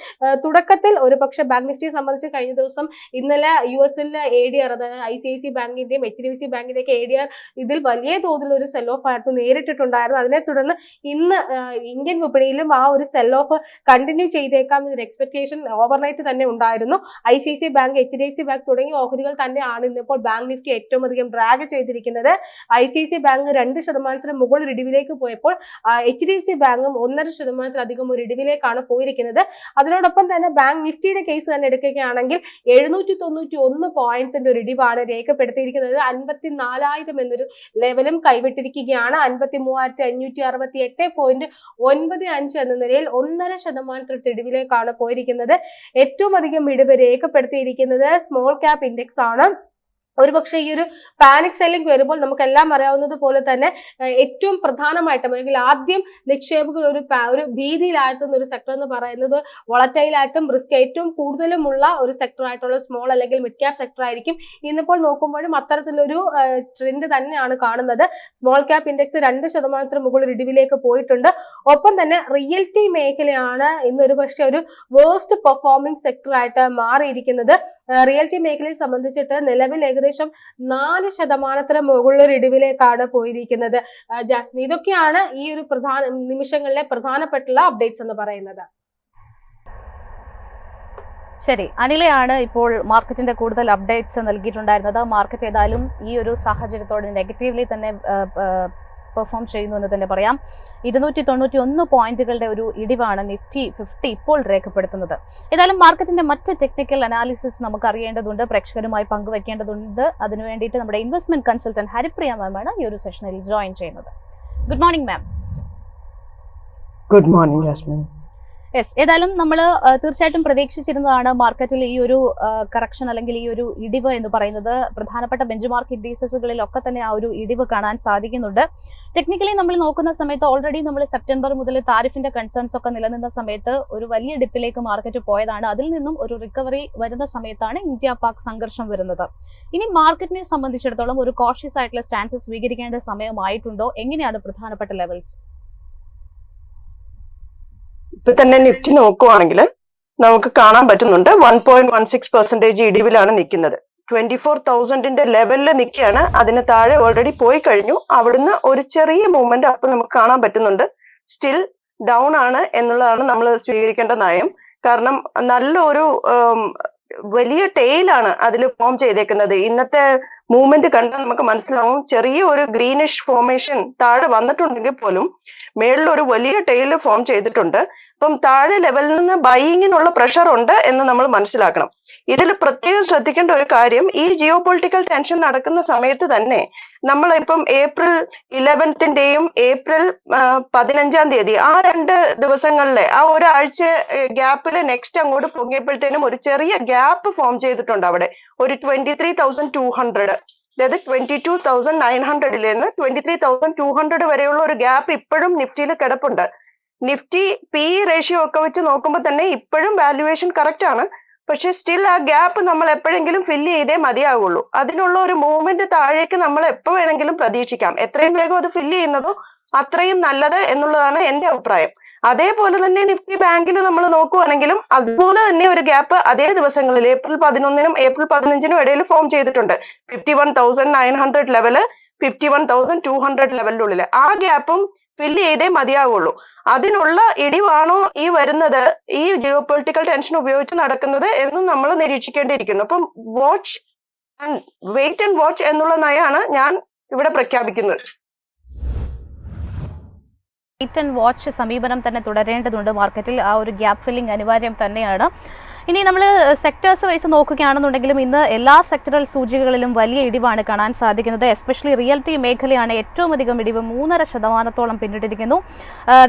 തുടക്കത്തിൽ ഒരുപക്ഷെ ബാങ്ക് നിഫ്റ്റിയെ സംബന്ധിച്ച് കഴിഞ്ഞ ദിവസം ഇന്നലെ US-ൽ ADR, അതായത് ICICI ബാങ്കിന്റെയും HDFC ബാങ്കിന്റെയും ADR ഇതിൽ വലിയ തോതിൽ ഒരു സെൽ ഓഫ് ആയിരുന്നു നേരിട്ടിട്ടുണ്ടായിരുന്നു. അതിനെ തുടർന്ന് ഇന്ന് ഇന്ത്യൻ വിപണിയിലും ആ ഒരു സെൽ ഓഫ് കണ്ടിന്യൂ ചെയ്തേക്കാം എന്നൊരു എക്സ്പെക്ടേഷൻ ഓവർനൈറ്റ് തന്നെ ഉണ്ടായിരുന്നു. ICICI ബാങ്ക്, HDFC ബാങ്ക് തുടങ്ങിയ ഓഹരികൾ തന്നെയാണ് ഇന്നിപ്പോൾ ബാങ്ക് നിഫ്റ്റി ഏറ്റവും അധികം ഡ്രാഗ് ചെയ്തിരിക്കുന്നത്. ICICI ബാങ്ക് 2% മുകളിൽ ഇടിവിലേക്ക് പോയപ്പോൾ HDFC ബാങ്കും 1.5% ഒരു ഇടിവിലേക്കാണ് പോയിരിക്കുന്നത്. അതിനോടൊപ്പം തന്നെ ബാങ്ക് നിഫ്റ്റിയുടെ കേസ് തന്നെ എടുക്കുകയാണെങ്കിൽ 791 പോയിന്റ്സിന്റെ ഒരു ഇടിവാണ് രേഖപ്പെടുത്തിയിരിക്കുന്നത്. 54,000 എന്നൊരു ലെവലും കൈവിട്ടിരിക്കുകയാണ്. 53,568.95 എന്ന നിലയിൽ 1.5% ഇടിവിലേക്കാണ് പോയിരിക്കുന്നത്. ഏറ്റവും അധികം ഇടിവ് രേഖപ്പെടുത്തിയിരിക്കുന്നത് സ്മോൾ ക്യാപ് ഇൻഡെക്സ് ആണ്. ഒരുപക്ഷെ ഈ ഒരു പാനിക് സെല്ലിംഗ് വരുമ്പോൾ നമുക്കെല്ലാം അറിയാവുന്നത് പോലെ തന്നെ ഏറ്റവും പ്രധാനമായിട്ടും അല്ലെങ്കിൽ ആദ്യം നിക്ഷേപകർ ഒരു ഭീതിയിലാഴ്ത്തുന്ന ഒരു സെക്ടർ എന്ന് പറയുന്നത് വോളറ്റൈലായിട്ടും റിസ്ക് ഏറ്റവും കൂടുതലുമുള്ള ഒരു സെക്ടർ ആയിട്ടുള്ള സ്മോൾ അല്ലെങ്കിൽ മിഡ് ക്യാപ് സെക്ടർ ആയിരിക്കും. ഇന്നിപ്പോൾ നോക്കുമ്പോഴും അത്തരത്തിലൊരു ട്രെൻഡ് തന്നെയാണ് കാണുന്നത്. സ്മോൾ ക്യാപ് ഇൻഡെക്സ് 2% മുകളിൽ ഇടിവിലേക്ക് പോയിട്ടുണ്ട്. ഒപ്പം തന്നെ റിയൽറ്റി മേഖലയാണ് ഇന്ന് ഒരുപക്ഷെ ഒരു വേഴ്സ്റ്റ് പെർഫോമിംഗ് സെക്ടർ ആയിട്ട് മാറിയിരിക്കുന്നത്. റിയൽറ്റി മേഖലയെ സംബന്ധിച്ചിട്ട് നിലവിൽ ഏകദേശം 4% മുകളിൽ ഇടിവിലേക്കാണ് പോയിരിക്കുന്നത്. ജാസ്മിൻ, ഇതൊക്കെയാണ് ഈ ഒരു നിമിഷങ്ങളിലെ പ്രധാനപ്പെട്ടുള്ള അപ്ഡേറ്റ്സ് എന്ന് പറയുന്നത്. ശരി, അനിലയാണ് ഇപ്പോൾ മാർക്കറ്റിന്റെ കൂടുതൽ അപ്ഡേറ്റ്സ് നൽകിയിട്ടുണ്ടായിരുന്നത്. മാർക്കറ്റ് ഏതായാലും ഈ ഒരു സാഹചര്യത്തോടെ നെഗറ്റീവ്ലി തന്നെ പെർഫോം ചെയ്യുന്നു എന്ന് തന്നെ പറയാം. 291 പോയിന്റുകളുടെ ഒരു ഇടിവാണ് നിഫ്റ്റി 50 ഇപ്പോൾ രേഖപ്പെടുത്തുന്നത്. ഏതായാലും മാർക്കറ്റിന്റെ മറ്റ് ടെക്നിക്കൽ അനാലിസിസ് നമുക്ക് അറിയേണ്ടതുണ്ട്, പ്രേക്ഷകരുമായി പങ്കുവെക്കേണ്ടതുണ്ട്. അതിനു വേണ്ടിയിട്ട് നമ്മുടെ ഇൻവെസ്റ്റ്മെന്റ് കൺസൾട്ടന്റ് ഹരിപ്രിയ മാമാണ് ഈ ഒരു സെഷനിൽ ജോയിൻ ചെയ്യുന്നത്. Good morning ma'am. Good morning Jasmine. Yes, ഏതായാലും നമ്മൾ തീർച്ചയായിട്ടും പ്രതീക്ഷിച്ചിരുന്നതാണ് മാർക്കറ്റിൽ ഈ ഒരു കറക്ഷൻ അല്ലെങ്കിൽ ഈ ഒരു ഇടിവ് എന്ന് പറയുന്നത്. പ്രധാനപ്പെട്ട ബെഞ്ച് മാർക്ക് ഇൻഡീസസുകളിലൊക്കെ തന്നെ ആ ഒരു ഇടിവ് കാണാൻ സാധിക്കുന്നുണ്ട്. ടെക്നിക്കലി നമ്മൾ നോക്കുന്ന സമയത്ത് ഓൾറെഡി നമ്മൾ സെപ്റ്റംബർ മുതൽ താരിഫിന്റെ കൺസേൺസ് ഒക്കെ നിലനിന്ന സമയത്ത് ഒരു വലിയ ഡിപ്പിലേക്ക് മാർക്കറ്റ് പോയതാണ്. അതിൽ നിന്നും ഒരു റിക്കവറി വരുന്ന സമയത്താണ് ഇന്ത്യ പാക് സംഘർഷം വരുന്നത്. ഇനി മാർക്കറ്റിനെ സംബന്ധിച്ചിടത്തോളം ഒരു കോഷ്യസ് ആയിട്ടുള്ള സ്റ്റാൻസ് സ്വീകരിക്കേണ്ട സമയമായിട്ടുണ്ടോ? എങ്ങനെയാണ് പ്രധാനപ്പെട്ട ലെവൽസ്? ഇപ്പൊ തന്നെ നിഫ്റ്റി നോക്കുവാണെങ്കിൽ നമുക്ക് കാണാൻ പറ്റുന്നുണ്ട് 1.16% ഇടിവിലാണ് നിൽക്കുന്നത്. 24,000 ലെവലിൽ നിൽക്കുകയാണ്. അതിന് താഴെ ഓൾറെഡി പോയി കഴിഞ്ഞു. അവിടുന്ന് ഒരു ചെറിയ മൂവ്മെന്റ് അപ്പൊ നമുക്ക് കാണാൻ പറ്റുന്നുണ്ട്. സ്റ്റിൽ ഡൗൺ ആണ് എന്നുള്ളതാണ് നമ്മൾ സ്വീകരിക്കേണ്ട നയം. കാരണം നല്ലൊരു വലിയ ടെയിലാണ് അതിൽ ഫോം ചെയ്തേക്കുന്നത്. ഇന്നത്തെ മൂവ്മെന്റ് കണ്ടാൽ നമുക്ക് മനസ്സിലാവും ചെറിയ ഒരു ഗ്രീനിഷ് ഫോർമേഷൻ താഴെ വന്നിട്ടുണ്ടെങ്കിൽ പോലും മേളിൽ ഒരു വലിയ ടെയിൽ ഫോം ചെയ്തിട്ടുണ്ട്. അപ്പം താഴെ ലെവലിൽ നിന്ന് ബൈയിങ്ങിനുള്ള പ്രഷർ ഉണ്ട് എന്ന് നമ്മൾ മനസ്സിലാക്കണം. ഇതിൽ പ്രത്യേകം ശ്രദ്ധിക്കേണ്ട ഒരു കാര്യം, ഈ ജിയോ പൊളിറ്റിക്കൽ ടെൻഷൻ നടക്കുന്ന സമയത്ത് തന്നെ നമ്മളിപ്പം ഏപ്രിൽ 11ന്റെയും ഏപ്രിൽ 15-ാം തീയതി ആ 2 ദിവസങ്ങളിലെ ആ ഒരാഴ്ച ഗ്യാപ്പില് നെക്സ്റ്റ് അങ്ങോട്ട് പൊങ്ങിയപ്പോഴത്തേനും ഒരു ചെറിയ ഗ്യാപ്പ് ഫോം ചെയ്തിട്ടുണ്ട് അവിടെ. ഒരു 23,200, അതായത് 22,900 നിന്ന് 23,200 വരെയുള്ള ഒരു ഗ്യാപ്പ് ഇപ്പോഴും നിഫ്റ്റിയിൽ കിടപ്പുണ്ട്. നിഫ്റ്റി പി റേഷ്യോ ഒക്കെ വെച്ച് നോക്കുമ്പോൾ തന്നെ ഇപ്പോഴും വാല്യുവേഷൻ കറക്റ്റ് ആണ്. പക്ഷെ സ്റ്റിൽ ആ ഗ്യാപ്പ് നമ്മൾ എപ്പോഴെങ്കിലും ഫില്ല് ചെയ്തേ മതിയാവുള്ളൂ. അതിനുള്ള ഒരു മൂവ്മെന്റ് താഴേക്ക് നമ്മൾ എപ്പോ വേണമെങ്കിലും പ്രതീക്ഷിക്കാം. എത്രയും വേഗം അത് ഫില്ല് ചെയ്യുന്നതോ അത്രയും നല്ലത് എന്നുള്ളതാണ് എന്റെ അഭിപ്രായം. അതേപോലെ തന്നെ നിഫ്റ്റി ബാങ്കിൽ നമ്മൾ നോക്കുവാണെങ്കിലും അതുപോലെ തന്നെ ഒരു ഗ്യാപ്പ് അതേ ദിവസങ്ങളിൽ ഏപ്രിൽ 11-നും ഏപ്രിൽ 15-നും ഇടയിൽ ഫോം ചെയ്തിട്ടുണ്ട്. 51,900 ലെവല് 51,200 ലെവലിന്റെ ഉള്ളില് ആ ഗ്യാപ്പും ഫില്ല് ചെയ്തേ മതിയാവുള്ളൂ. അതിനുള്ള ഇടിവാണോ ഈ വരുന്നത് ഈ ജിയോ പൊളിറ്റിക്കൽ ടെൻഷൻ ഉപയോഗിച്ച് നടക്കുന്നത് എന്നും നമ്മൾ നിരീക്ഷിക്കേണ്ടിയിരിക്കുന്നു. അപ്പം watch and wait and watch എന്നുള്ള നയമാണ് ഞാൻ ഇവിടെ പ്രഖ്യാപിക്കുന്നത്. വെയിറ്റ് ആൻഡ് വാച്ച് സമീപനം തന്നെ തുടരേണ്ടതുണ്ട്. മാർക്കറ്റിൽ ആ ഒരു ഗ്യാപ്പ് ഫില്ലിംഗ് അനിവാര്യം തന്നെയാണ്. ഇനി നമ്മൾ സെക്ടേഴ്സ് വൈസ് നോക്കുകയാണെന്നുണ്ടെങ്കിലും ഇന്ന് എല്ലാ സെക്ടറൽ സൂചികകളിലും വലിയ ഇടിവാണ് കാണാൻ സാധിക്കുന്നത്. എസ്പെഷ്യലി റിയൽറ്റി മേഖലയാണ് ഏറ്റവും അധികം ഇടിവ്, 3.5% പിന്നിട്ടിരിക്കുന്നു.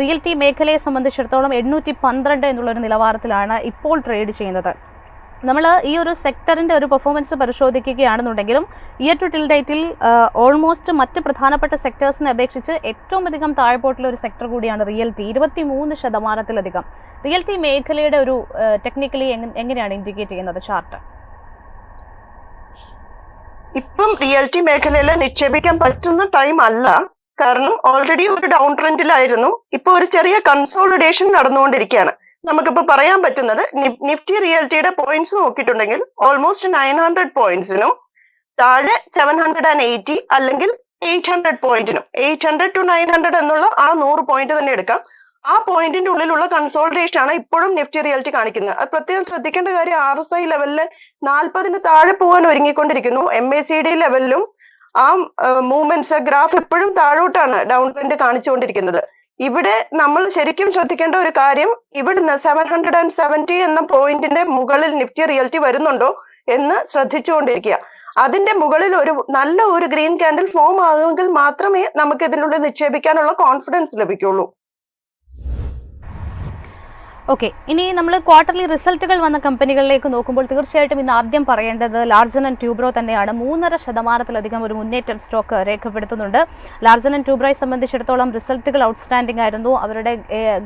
റിയൽറ്റി മേഖലയെ സംബന്ധിച്ചിടത്തോളം 812 എന്നുള്ളൊരു നിലവാരത്തിലാണ് ഇപ്പോൾ ട്രേഡ് ചെയ്യുന്നത്. നമ്മൾ ഈ ഒരു സെക്ടറിൻ്റെ ഒരു പെർഫോമൻസ് പരിശോധിക്കുകയാണെന്നുണ്ടെങ്കിലും ഇയർ ടു ടിൽ ഡേറ്റിൽ ഓൾമോസ്റ്റ് മറ്റ് പ്രധാനപ്പെട്ട സെക്ടേഴ്സിനെ അപേക്ഷിച്ച് ഏറ്റവും അധികം താഴ്പോട്ടുള്ള ഒരു സെക്ടർ കൂടിയാണ് റിയൽറ്റി, 23%. റിയൽറ്റി മേഖലയുടെ ഒരു ടെക്നിക്കലി എങ്ങനെയാണ് ഇൻഡിക്കേറ്റ് ചെയ്യുന്നത് ചാർട്ട്? ഇപ്പം റിയൽറ്റി മേഖലയിൽ നിക്ഷേപിക്കാൻ പറ്റുന്ന ടൈം അല്ല. കാരണം ഓൾറെഡി ഒരു ഡൗൺ ട്രെൻഡിലായിരുന്നു. ഇപ്പൊ ഒരു ചെറിയ കൺസോളിഡേഷൻ നടന്നുകൊണ്ടിരിക്കുകയാണ്. നമുക്കിപ്പോ പറയാൻ പറ്റുന്നത് നിഫ്റ്റി റിയൽറ്റിയുടെ പോയിന്റ്സ് നോക്കിയിട്ടുണ്ടെങ്കിൽ ഓൾമോസ്റ്റ് 900 പോയിന്റ്സിനും താഴെ 780 അല്ലെങ്കിൽ 800 പോയിന്റിനും 800 to 900 എന്നുള്ള ആ 100 പോയിന്റ് തന്നെ എടുക്കാം. ആ പോയിന്റിന്റെ ഉള്ളിലുള്ള കൺസോളിഡേഷൻ ആണ് ഇപ്പോഴും നിഫ്റ്റി റിയൽറ്റി കാണിക്കുന്നത്. അത് പ്രത്യേകം ശ്രദ്ധിക്കേണ്ട കാര്യം, RSI ലെവലില് 40-ന് താഴെ പോകാൻ ഒരുങ്ങിക്കൊണ്ടിരിക്കുന്നു. MACD ലെവലിലും ആ മൂവ്മെന്റ്സ് ഗ്രാഫ് ഇപ്പോഴും താഴോട്ടാണ് ഡൗൺ ട്രെൻഡ് കാണിച്ചുകൊണ്ടിരിക്കുന്നത്. ഇവിടെ നമ്മൾ ശരിക്കും ശ്രദ്ധിക്കേണ്ട ഒരു കാര്യം, ഇവിടുന്ന് 770 എന്ന പോയിന്റിന്റെ മുകളിൽ നിഫ്റ്റി റിയൽറ്റി വരുന്നുണ്ടോ എന്ന് ശ്രദ്ധിച്ചുകൊണ്ടിരിക്കുക. അതിന്റെ മുകളിൽ ഒരു നല്ല ഒരു ഗ്രീൻ ക്യാൻഡിൽ ഫോം ആകുമെങ്കിൽ മാത്രമേ നമുക്ക് ഇതിനുള്ളിൽ നിക്ഷേപിക്കാനുള്ള കോൺഫിഡൻസ് ലഭിക്കുള്ളൂ. ഓക്കെ, ഇനി നമ്മൾ ക്വാർട്ടർലി റിസൾട്ടുകൾ വന്ന കമ്പനികളിലേക്ക് നോക്കുമ്പോൾ തീർച്ചയായിട്ടും ഇന്ന് ആദ്യം പറയേണ്ടത് ലാർസൻ ആൻഡ് ട്യൂബ്രോ തന്നെയാണ്. 3.5% ഒരു മുന്നേറ്റം സ്റ്റോക്ക് രേഖപ്പെടുത്തുന്നുണ്ട്. ലാർസൻ ആൻഡ് ട്യൂബ്രോയെ സംബന്ധിച്ചിടത്തോളം റിസൾട്ടുകൾ ഔട്ട്സ്റ്റാൻഡിംഗ് ആയിരുന്നു, അവരുടെ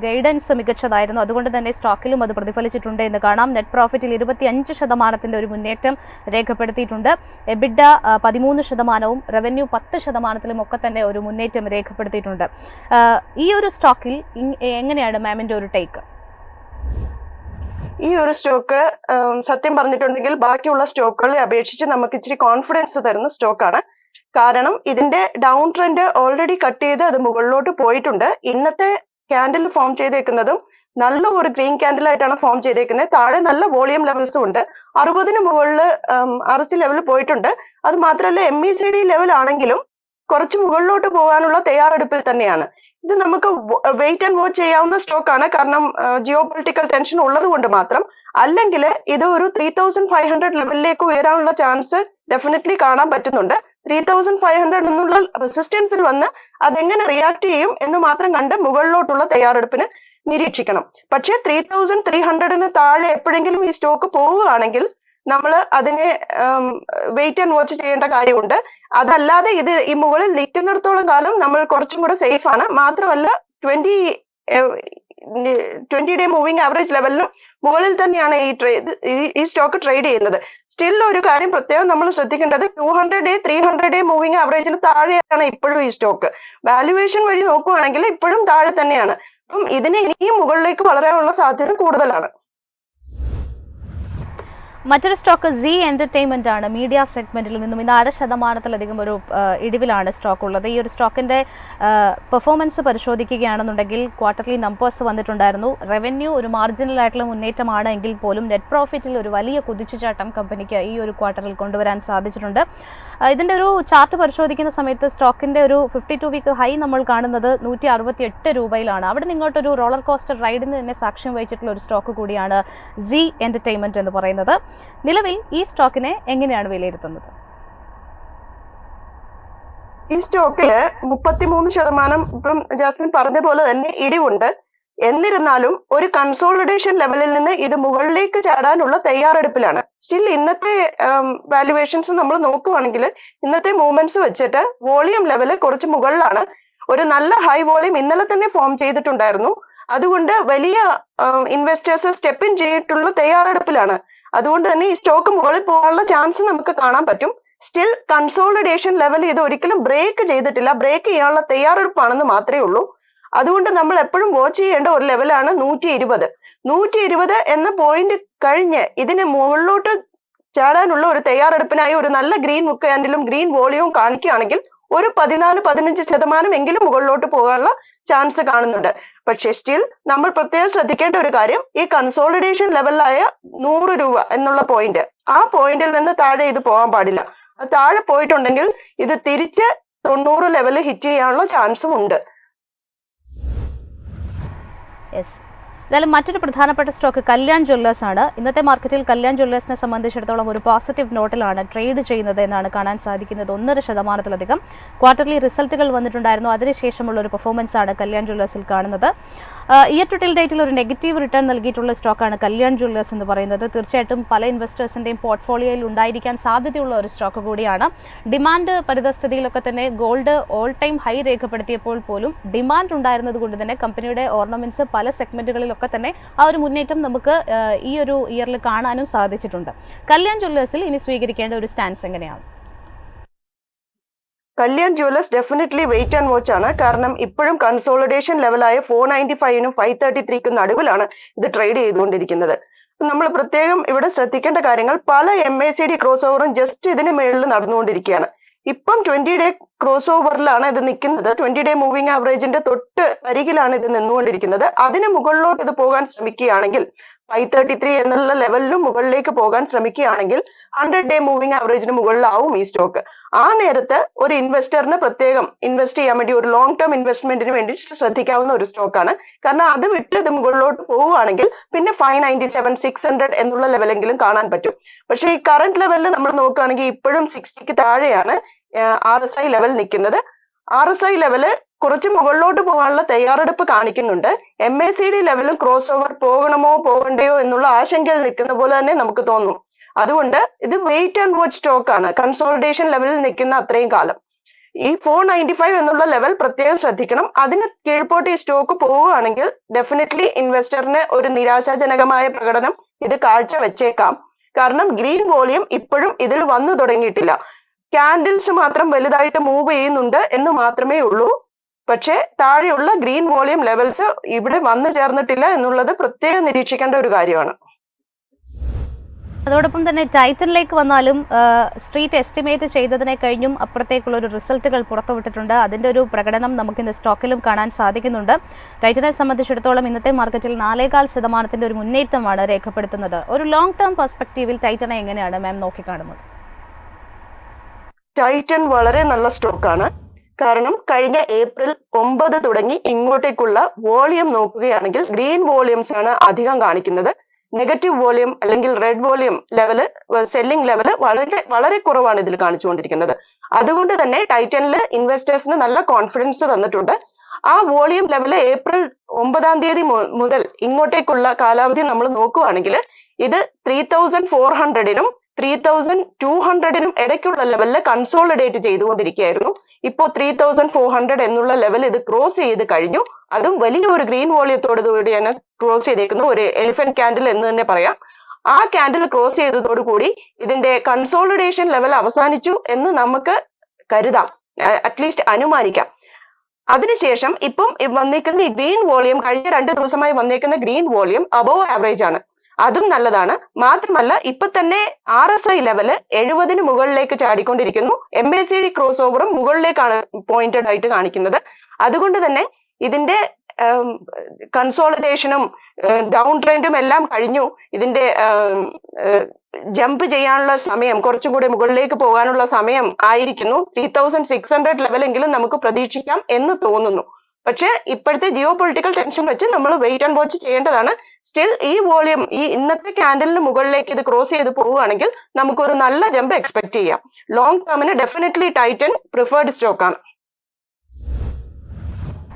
ഗൈഡൻസ് മികച്ചതായിരുന്നു. അതുകൊണ്ട് തന്നെ സ്റ്റോക്കിലും അത് പ്രതിഫലിച്ചിട്ടുണ്ട് എന്ന് കാണാം. നെറ്റ് പ്രോഫിറ്റിൽ 25% ഒരു മുന്നേറ്റം രേഖപ്പെടുത്തിയിട്ടുണ്ട്. എബിഡ 13%, റവന്യൂ 10%-ലും ഒക്കെ തന്നെ ഒരു മുന്നേറ്റം രേഖപ്പെടുത്തിയിട്ടുണ്ട്. ഈ ഒരു സ്റ്റോക്കിൽ എങ്ങനെയാണ് മാമിന്റെ ഒരു ടേക്ക്? ഈ ഒരു സ്റ്റോക്ക് സത്യം പറഞ്ഞിട്ടുണ്ടെങ്കിൽ ബാക്കിയുള്ള സ്റ്റോക്കുകളെ അപേക്ഷിച്ച് നമുക്ക് ഇച്ചിരി കോൺഫിഡൻസ് തരുന്ന സ്റ്റോക്കാണ്. കാരണം ഇതിന്റെ ഡൗൺ ട്രെൻഡ് ഓൾറെഡി കട്ട് ചെയ്ത് അത് മുകളിലോട്ട് പോയിട്ടുണ്ട്. ഇന്നത്തെ ക്യാൻഡിൽ ഫോം ചെയ്തേക്കുന്നതും നല്ല ഒരു ഗ്രീൻ ക്യാൻഡിൽ ആയിട്ടാണ് ഫോം ചെയ്തേക്കുന്നത്. താഴെ നല്ല വോളിയം ലെവൽസും ഉണ്ട്. 60-ന് മുകളിൽ RSI ലെവൽ പോയിട്ടുണ്ട്. അത് മാത്രമല്ല MACD ലെവൽ ആണെങ്കിലും കുറച്ച് മുകളിലോട്ട് പോകാനുള്ള തയ്യാറെടുപ്പിൽ തന്നെയാണ്. ഇത് നമുക്ക് വെയിറ്റ് ആൻഡ് വാച്ച് ചെയ്യാവുന്ന സ്റ്റോക്കാണ്. കാരണം ജിയോ പൊളിറ്റിക്കൽ ടെൻഷൻ ഉള്ളത് കൊണ്ട് മാത്രം. അല്ലെങ്കിൽ ഇത് ഒരു 3,500 ലെവലിലേക്ക് ഉയരാനുള്ള ചാൻസ് ഡെഫിനറ്റ്ലി കാണാൻ പറ്റുന്നുണ്ട്. 3,500 എന്നുള്ള റെസിസ്റ്റൻസിൽ വന്ന് അതെങ്ങനെ റിയാക്ട് ചെയ്യും എന്ന് മാത്രം കണ്ട് മുകളിലോട്ടുള്ള തയ്യാറെടുപ്പിന് നിരീക്ഷിക്കണം. പക്ഷേ 3,300-ന് താഴെ എപ്പോഴെങ്കിലും ഈ സ്റ്റോക്ക് പോവുകയാണെങ്കിൽ നമ്മൾ അതിനെ വെയിറ്റ് ആൻഡ് വാച്ച് ചെയ്യേണ്ട കാര്യമുണ്ട്. അതല്ലാതെ ഇത് ഈ മുകളിൽ നിൽക്കുന്നിടത്തോളം കാലം നമ്മൾ കുറച്ചും കൂടെ സേഫ് ആണ്. മാത്രമല്ല 20-ഡേ മൂവിംഗ് ആവറേജ് ലെവലിനും മുകളിൽ തന്നെയാണ് ഈ സ്റ്റോക്ക് ട്രേഡ് ചെയ്യുന്നത്. സ്റ്റിൽ ഒരു കാര്യം പ്രത്യേകം നമ്മൾ ശ്രദ്ധിക്കേണ്ടത്, 200-ഡേ 300-ഡേ മൂവിംഗ് ആവറേജിന് താഴെയാണ് ഇപ്പോഴും ഈ സ്റ്റോക്ക്. വാല്യുവേഷൻ വഴി നോക്കുകയാണെങ്കിൽ ഇപ്പോഴും താഴെ തന്നെയാണ്. അപ്പം ഇതിന് ഇനിയും മുകളിലേക്ക് വളരാനുള്ള സാധ്യത കൂടുതലാണ്. മറ്റൊരു സ്റ്റോക്ക് സി എന്റർടൈൻമെന്റ് ആണ്. മീഡിയ സെഗ്മെന്റിൽ നിന്നും ഇന്ന് 0.5% ഒരു ഇടിവിലാണ് സ്റ്റോക്ക് ഉള്ളത്. ഈ ഒരു സ്റ്റോക്കിന്റെ പെർഫോമൻസ് പരിശോധിക്കുകയാണെന്നുണ്ടെങ്കിൽ ക്വാർട്ടർലി നമ്പേഴ്സ് വന്നിട്ടുണ്ടായിരുന്നു. റവന്യൂ ഒരു മാർജിനൽ ആയിട്ടുള്ള മുന്നേറ്റമാണ് എങ്കിൽ പോലും നെറ്റ് പ്രോഫിറ്റിൽ ഒരു വലിയ കുതിച്ചുചാട്ടം കമ്പനിക്ക് ഈ ഒരു ക്വാർട്ടറിൽ കൊണ്ടുവരാൻ സാധിച്ചിട്ടുണ്ട്. ഇതിന്റെ ഒരു ചാർട്ട് പരിശോധിക്കുന്ന സമയത്ത് സ്റ്റോക്കിന്റെ ഒരു 52 വീക്ക് ഹൈ നമ്മൾ കാണുന്നത് 168 രൂപയിലാണ്. അവിടെ നിങ്ങോട്ടൊരു റോളർ കോസ്റ്റർ റൈഡിന് തന്നെ സാക്ഷ്യം വഹിച്ചിട്ടുള്ള ഒരു സ്റ്റോക്ക് കൂടിയാണ് സി എന്റർടൈൻമെന്റ് എന്ന് പറയുന്നത്. നിലവിൽ ഈ സ്റ്റോക്കിനെ എങ്ങനെയാണ് വിലയിരുത്തുന്നത്? ഈ സ്റ്റോക്കില് 33% ഇപ്പം ജാസ്മിൻ പറഞ്ഞ പോലെ തന്നെ ഇടിവുണ്ട്. എന്നിരുന്നാലും ഒരു കൺസോളിഡേഷൻ ലെവലിൽ നിന്ന് ഇത് മുകളിലേക്ക് ചാടാനുള്ള തയ്യാറെടുപ്പിലാണ്. സ്റ്റിൽ ഇന്നത്തെ വാല്യുവേഷൻസ് നമ്മൾ നോക്കുവാണെങ്കിൽ ഇന്നത്തെ മൂവ്മെന്റ്സ് വെച്ചിട്ട് വോളിയം ലെവല് കുറച്ച് മുകളിലാണ്. ഒരു നല്ല ഹൈ വോളിയം ഇന്നലെ തന്നെ ഫോം ചെയ്തിട്ടുണ്ടായിരുന്നു. അതുകൊണ്ട് വലിയ ഇൻവെസ്റ്റേഴ്സ് സ്റ്റെപ്പ് ഇൻ ചെയ്തിട്ടുള്ള തയ്യാറെടുപ്പിലാണ്. അതുകൊണ്ട് തന്നെ ഈ സ്റ്റോക്ക് മുകളിൽ പോകാനുള്ള ചാൻസ് നമുക്ക് കാണാൻ പറ്റും. സ്റ്റിൽ കൺസോളിഡേഷൻ ലെവൽ ഇത് ഒരിക്കലും ബ്രേക്ക് ചെയ്തിട്ടില്ല. ബ്രേക്ക് ചെയ്യാനുള്ള തയ്യാറെടുപ്പാണെന്ന് മാത്രമേ ഉള്ളൂ. അതുകൊണ്ട് നമ്മൾ എപ്പോഴും വാച്ച് ചെയ്യേണ്ട ഒരു ലെവലാണ് 120. 120 എന്ന പോയിന്റ് കഴിഞ്ഞ് ഇതിന് മുകളിലോട്ട് ചാടാനുള്ള ഒരു തയ്യാറെടുപ്പിനായി ഒരു നല്ല ഗ്രീൻ മുക്ക് ക്യാൻഡിലും ഗ്രീൻ വോളിയവും കാണിക്കുകയാണെങ്കിൽ ഒരു 14-15% എങ്കിലും മുകളിലോട്ട് പോകാനുള്ള ചാൻസ് കാണുന്നുണ്ട്. പക്ഷേ സ്റ്റിൽ നമ്മൾ പ്രത്യേകം ശ്രദ്ധിക്കേണ്ട ഒരു കാര്യം, ഈ കൺസോളിഡേഷൻ ലെവലിലായ 100 രൂപ എന്നുള്ള പോയിന്റ്, ആ പോയിന്റിൽ നിന്ന് താഴെ ഇത് പോകാൻ പാടില്ല. അത് താഴെ പോയിട്ടുണ്ടെങ്കിൽ ഇത് തിരിച്ച് 90 ലെവൽ ഹിറ്റ് ചെയ്യാനുള്ള ചാൻസും ഉണ്ട്. യെസ്. എന്തായാലും മറ്റൊരു പ്രധാനപ്പെട്ട സ്റ്റോക്ക് കല്യാൺ ജ്വല്ലേഴ്സ് ആണ്. ഇന്നത്തെ മാർക്കറ്റിൽ കല്യാൺ ജ്വല്ലേഴ്സിനെ സംബന്ധിച്ചിടത്തോളം ഒരു പോസിറ്റീവ് നോട്ടിലാണ് ട്രേഡ് ചെയ്യുന്നത് എന്നാണ് കാണാൻ സാധിക്കുന്നത്. 1.5%-ലധികം ക്വാർട്ടർലി റിസൾട്ടുകൾ വന്നിട്ടുണ്ടായിരുന്നു. അതിനുശേഷമുള്ള ഒരു പെർഫോമൻസ് ആണ് കല്യാൺ ജ്വല്ലേഴ്സിൽ കാണുന്നത്. ഇയർ ടു ടിൽ ഡേറ്റിൽ ഒരു നെഗറ്റീവ് റിട്ടേൺ നൽകിയിട്ടുള്ള സ്റ്റോക്കാണ് കല്യാൺ ജ്വല്ലേഴ്സ് എന്ന് പറയുന്നത്. തീർച്ചയായിട്ടും പല ഇൻവെസ്റ്റേഴ്സിന്റെയും പോർട്ട്ഫോളിയോയിൽ ഉണ്ടായിരിക്കാൻ സാധ്യതയുള്ള ഒരു സ്റ്റോക്ക് കൂടിയാണ്. ഡിമാൻഡ് പരിതസ്ഥിതിയിലൊക്കെ തന്നെ ഗോൾഡ് ഓൾ ടൈം ഹൈ രേഖപ്പെടുത്തിയപ്പോൾ പോലും ഡിമാൻഡ് ഉണ്ടായിരുന്നത് കൊണ്ട് തന്നെ കമ്പനിയുടെ ഓർണമെന്റ്സ് പല സെഗ്മെന്റുകളിലൊക്കെ തന്നെ ആ ഒരു മുന്നേറ്റം നമുക്ക് ഈ ഒരു ഇയറിൽ കാണാനും സാധിച്ചിട്ടുണ്ട്. കല്യാൺ ജ്വല്ലേഴ്സിൽ ഇനി സ്വീകരിക്കേണ്ട ഒരു സ്റ്റാൻസ് എങ്ങനെയാണ്? Kalyan Jewellers definitely wait and watch ആണ്. കാരണം ഇപ്പോഴും കൺസോളിഡേഷൻ ലെവലായ 495-നും 533-ക്കും നടുവിലാണ് ഇത് ട്രേഡ് ചെയ്തുകൊണ്ടിരിക്കുന്നത്. നമ്മൾ പ്രത്യേകം ഇവിടെ ശ്രദ്ധിക്കേണ്ട കാര്യങ്ങൾ, പല MACD ക്രോസ് ഓവറും ജസ്റ്റ് ഇതിന് മേളിൽ നടന്നുകൊണ്ടിരിക്കുകയാണ്. ഇപ്പം 20-ഡേ ക്രോസ് ഓവറിലാണ് ഇത് നിൽക്കുന്നത്. 20-ഡേ മൂവിംഗ് ആവറേജിന്റെ തൊട്ട് അരികിലാണ് ഇത് നിന്നുകൊണ്ടിരിക്കുന്നത്. അതിന് മുകളിലോട്ട് ഇത് പോകാൻ ശ്രമിക്കുകയാണെങ്കിൽ 533 എന്നുള്ള ലെവലിലും മുകളിലേക്ക് പോകാൻ ശ്രമിക്കുകയാണെങ്കിൽ 100-ഡേ മൂവിംഗ് ആവറേജിന് മുകളിലാവും ഈ സ്റ്റോക്ക്. ആ നേരത്ത് ഒരു ഇൻവെസ്റ്ററിന് പ്രത്യേകം ഇൻവെസ്റ്റ് ചെയ്യാൻ വേണ്ടി, ഒരു ലോങ് ടേം ഇൻവെസ്റ്റ്മെന്റിന് വേണ്ടി ശ്രദ്ധിക്കാവുന്ന ഒരു സ്റ്റോക്കാണ്. കാരണം അത് വിട്ട് ഇത് മുകളിലോട്ട് പോവുകയാണെങ്കിൽ പിന്നെ 597, 600 എന്നുള്ള ലെവലെങ്കിലും കാണാൻ പറ്റും. പക്ഷേ ഈ കറന്റ് ലെവലിൽ നമ്മൾ നോക്കുകയാണെങ്കിൽ ഇപ്പോഴും 60-ക്ക് താഴെയാണ് RSI ലെവൽ നിൽക്കുന്നത്. RSI ലെവല് കുറച്ച് മുകളിലോട്ട് പോകാനുള്ള തയ്യാറെടുപ്പ് കാണിക്കുന്നുണ്ട്. MACD ലെവലും ക്രോസ് ഓവർ പോകണമോ പോകണ്ടയോ എന്നുള്ള ആശങ്കയിൽ നിൽക്കുന്ന പോലെ തന്നെ നമുക്ക് തോന്നും. അതുകൊണ്ട് ഇത് വെയിറ്റ് ആൻഡ് വാച്ച് സ്റ്റോക്ക് ആണ്. കൺസോളിഡേഷൻ ലെവലിൽ നിൽക്കുന്ന അത്രയും കാലം ഈ 495 എന്നുള്ള ലെവൽ പ്രത്യേകം ശ്രദ്ധിക്കണം. അതിന് കീഴ്പോട്ട് ഈ സ്റ്റോക്ക് പോവുകയാണെങ്കിൽ ഡെഫിനറ്റ്ലി ഇൻവെസ്റ്ററിന് ഒരു നിരാശാജനകമായ പ്രകടനം ഇത് കാഴ്ച വെച്ചേക്കാം. കാരണം ഗ്രീൻ വോളിയം ഇപ്പോഴും ഇതിൽ വന്നു തുടങ്ങിയിട്ടില്ല. ക്യാൻഡിൽസ് മാത്രം വലുതായിട്ട് മൂവ് ചെയ്യുന്നുണ്ട് എന്ന് മാത്രമേ ഉള്ളൂ. പക്ഷേ താഴെയുള്ള ഗ്രീൻ വോളിയം ലെവൽസ് ഇവിടെ വന്നു ചേർന്നിട്ടില്ല എന്നുള്ളത് പ്രത്യേകം നിരീക്ഷിക്കേണ്ട ഒരു കാര്യമാണ്. അതോടൊപ്പം തന്നെ ടൈറ്റനിലേക്ക് വന്നാലും സ്ട്രീറ്റ് എസ്റ്റിമേറ്റ് ചെയ്തതിനെ കഴിഞ്ഞും അപ്പുറത്തേക്കുള്ള ഒരു റിസൾട്ടുകൾ പുറത്തുവിട്ടിട്ടുണ്ട്. അതിൻ്റെ ഒരു പ്രകടനം നമുക്ക് ഇന്ന് സ്റ്റോക്കിലും കാണാൻ സാധിക്കുന്നുണ്ട്. ടൈറ്റനെ സംബന്ധിച്ചിടത്തോളം ഇന്നത്തെ മാർക്കറ്റിൽ 4.4% ഒരു മുന്നേറ്റമാണ് രേഖപ്പെടുത്തുന്നത്. ഒരു ലോങ് ടേം പെർസ്പെക്റ്റീവിൽ ടൈറ്റനെ എങ്ങനെയാണ് മാം നോക്കിക്കാണുന്നത്? ടൈറ്റൻ വളരെ നല്ല സ്റ്റോക്കാണ്. കാരണം കഴിഞ്ഞ ഏപ്രിൽ 9 തുടങ്ങി ഇങ്ങോട്ടേക്കുള്ള വോളിയം നോക്കുകയാണെങ്കിൽ ഗ്രീൻ വോളിയംസ് ആണ് അധികം കാണിക്കുന്നത്. നെഗറ്റീവ് വോളിയം അല്ലെങ്കിൽ red volume level, selling level വളരെ വളരെ കുറവാണ് ഇതിൽ കാണിച്ചുകൊണ്ടിരിക്കുന്നത്. അതുകൊണ്ട് തന്നെ ടൈറ്റനിൽ ഇൻവെസ്റ്റേഴ്സിന് നല്ല കോൺഫിഡൻസ് തന്നിട്ടുണ്ട്. ആ വോളിയം ലെവല് ഏപ്രിൽ 9 മുതൽ ഇങ്ങോട്ടേക്കുള്ള കാലാവധി നമ്മൾ നോക്കുകയാണെങ്കിൽ ഇത് 3400-നും 3200-നും ഇടയ്ക്കുള്ള ലെവലിൽ കൺസോളിഡേറ്റ് ചെയ്തുകൊണ്ടിരിക്കുകയായിരുന്നു. ഇപ്പോൾ 3400 എന്നുള്ള ലെവൽ ഇത് ക്രോസ് ചെയ്ത് കഴിഞ്ഞു. അതും വലിയൊരു ഗ്രീൻ വോളിയത്തോടുകൂടിയാണ് ക്രോസ് ചെയ്തേക്കുന്നത്. ഒരു എലിഫന്റ് ക്യാൻഡിൽ എന്ന് തന്നെ പറയാം. ആ ക്യാൻഡിൽ ക്രോസ് ചെയ്തതോടുകൂടി ഇതിന്റെ കൺസോളിഡേഷൻ ലെവൽ അവസാനിച്ചു എന്ന് നമുക്ക് കരുതാം, അറ്റ്ലീസ്റ്റ് അനുമാനിക്കാം. അതിനുശേഷം ഇപ്പം വന്നേക്കുന്ന ഈ ഗ്രീൻ വോളിയം, കഴിഞ്ഞ 2 ദിവസമായി വന്നേക്കുന്ന ഗ്രീൻ വോളിയം അബോവ് ആവറേജ് ആണ്. അതും നല്ലതാണ്. മാത്രമല്ല ഇപ്പൊ തന്നെ RSI ലെവല് 70 മുകളിലേക്ക് ചാടിക്കൊണ്ടിരിക്കുന്നു. MACD ക്രോസ് ഓവറും മുകളിലേക്കാണ് പോയിന്റഡ് ആയിട്ട് കാണിക്കുന്നത്. അതുകൊണ്ട് തന്നെ ഇതിന്റെ കൺസോളിഡേഷനും ഡൗൺ ട്രെൻഡും എല്ലാം കഴിഞ്ഞു. ഇതിന്റെ ജമ്പ് ചെയ്യാനുള്ള സമയം, കുറച്ചും കൂടി മുകളിലേക്ക് പോകാനുള്ള സമയം ആയിരിക്കുന്നു. 3600 ലെവലെങ്കിലും നമുക്ക് പ്രതീക്ഷിക്കാം എന്ന് തോന്നുന്നു. പക്ഷെ ഇപ്പോഴത്തെ ജിയോ പൊളിറ്റിക്കൽ ടെൻഷൻ വെച്ച് നമ്മൾ വെയിറ്റ് ആൻഡ് വാച്ച് ചെയ്യേണ്ടതാണ്. സ്റ്റിൽ ഈ വോളിയം, ഈ ഇന്നത്തെ ക്യാൻഡലിന് മുകളിലേക്ക് ഇത് ക്രോസ് ചെയ്ത് പോവുകയാണെങ്കിൽ നമുക്കൊരു നല്ല ജമ്പ് എക്സ്പെക്ട് ചെയ്യാം. ലോങ് ടേമിന് ഡെഫിനറ്റ്ലി ടൈറ്റൻ പ്രിഫേർഡ് സ്റ്റോക്കാണ്.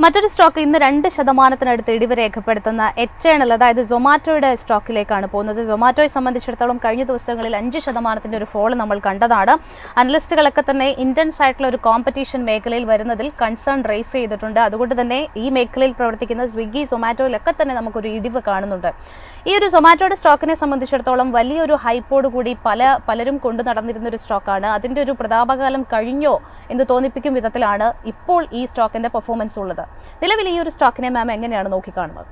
മറ്റൊരു സ്റ്റോക്ക് ഇന്ന് 2% ഇടിവ് രേഖപ്പെടുത്തുന്ന എറ്റേണൽ, അതായത് സൊമാറ്റോയുടെ സ്റ്റോക്കിലേക്കാണ് പോകുന്നത്. സൊമാറ്റോയെ സംബന്ധിച്ചിടത്തോളം കഴിഞ്ഞ ദിവസങ്ങളിൽ 5% ഒരു ഫോൾ നമ്മൾ കണ്ടതാണ്. അനലിസ്റ്റുകളൊക്കെ തന്നെ ഇന്റൻസ് ആയിട്ടുള്ള ഒരു കോമ്പറ്റീഷൻ മേഖലയിൽ വരുന്നതിൽ കൺസേൺ റേസ് ചെയ്തിട്ടുണ്ട്. അതുകൊണ്ട് തന്നെ ഈ മേഖലയിൽ പ്രവർത്തിക്കുന്ന സ്വിഗ്ഗി, സൊമാറ്റോയിലൊക്കെ തന്നെ നമുക്കൊരു ഇടിവ് കാണുന്നുണ്ട്. ഈ ഒരു സൊമാറ്റോയുടെ സ്റ്റോക്കിനെ സംബന്ധിച്ചിടത്തോളം വലിയൊരു ഹൈപ്പോട് കൂടി പലരും കൊണ്ടു നടന്നിരുന്ന ഒരു സ്റ്റോക്കാണ്. അതിൻ്റെ ഒരു പ്രതാപകാലം കഴിഞ്ഞോ എന്ന് തോന്നിപ്പിക്കും വിധത്തിലാണ് ഇപ്പോൾ ഈ സ്റ്റോക്കിന്റെ പെർഫോമൻസ് ഉള്ളത്. നിലവിൽ ഈ ഒരു സ്റ്റോക്കിനെ മാം എങ്ങനെയാണ് നോക്കിക്കാണുന്നത്?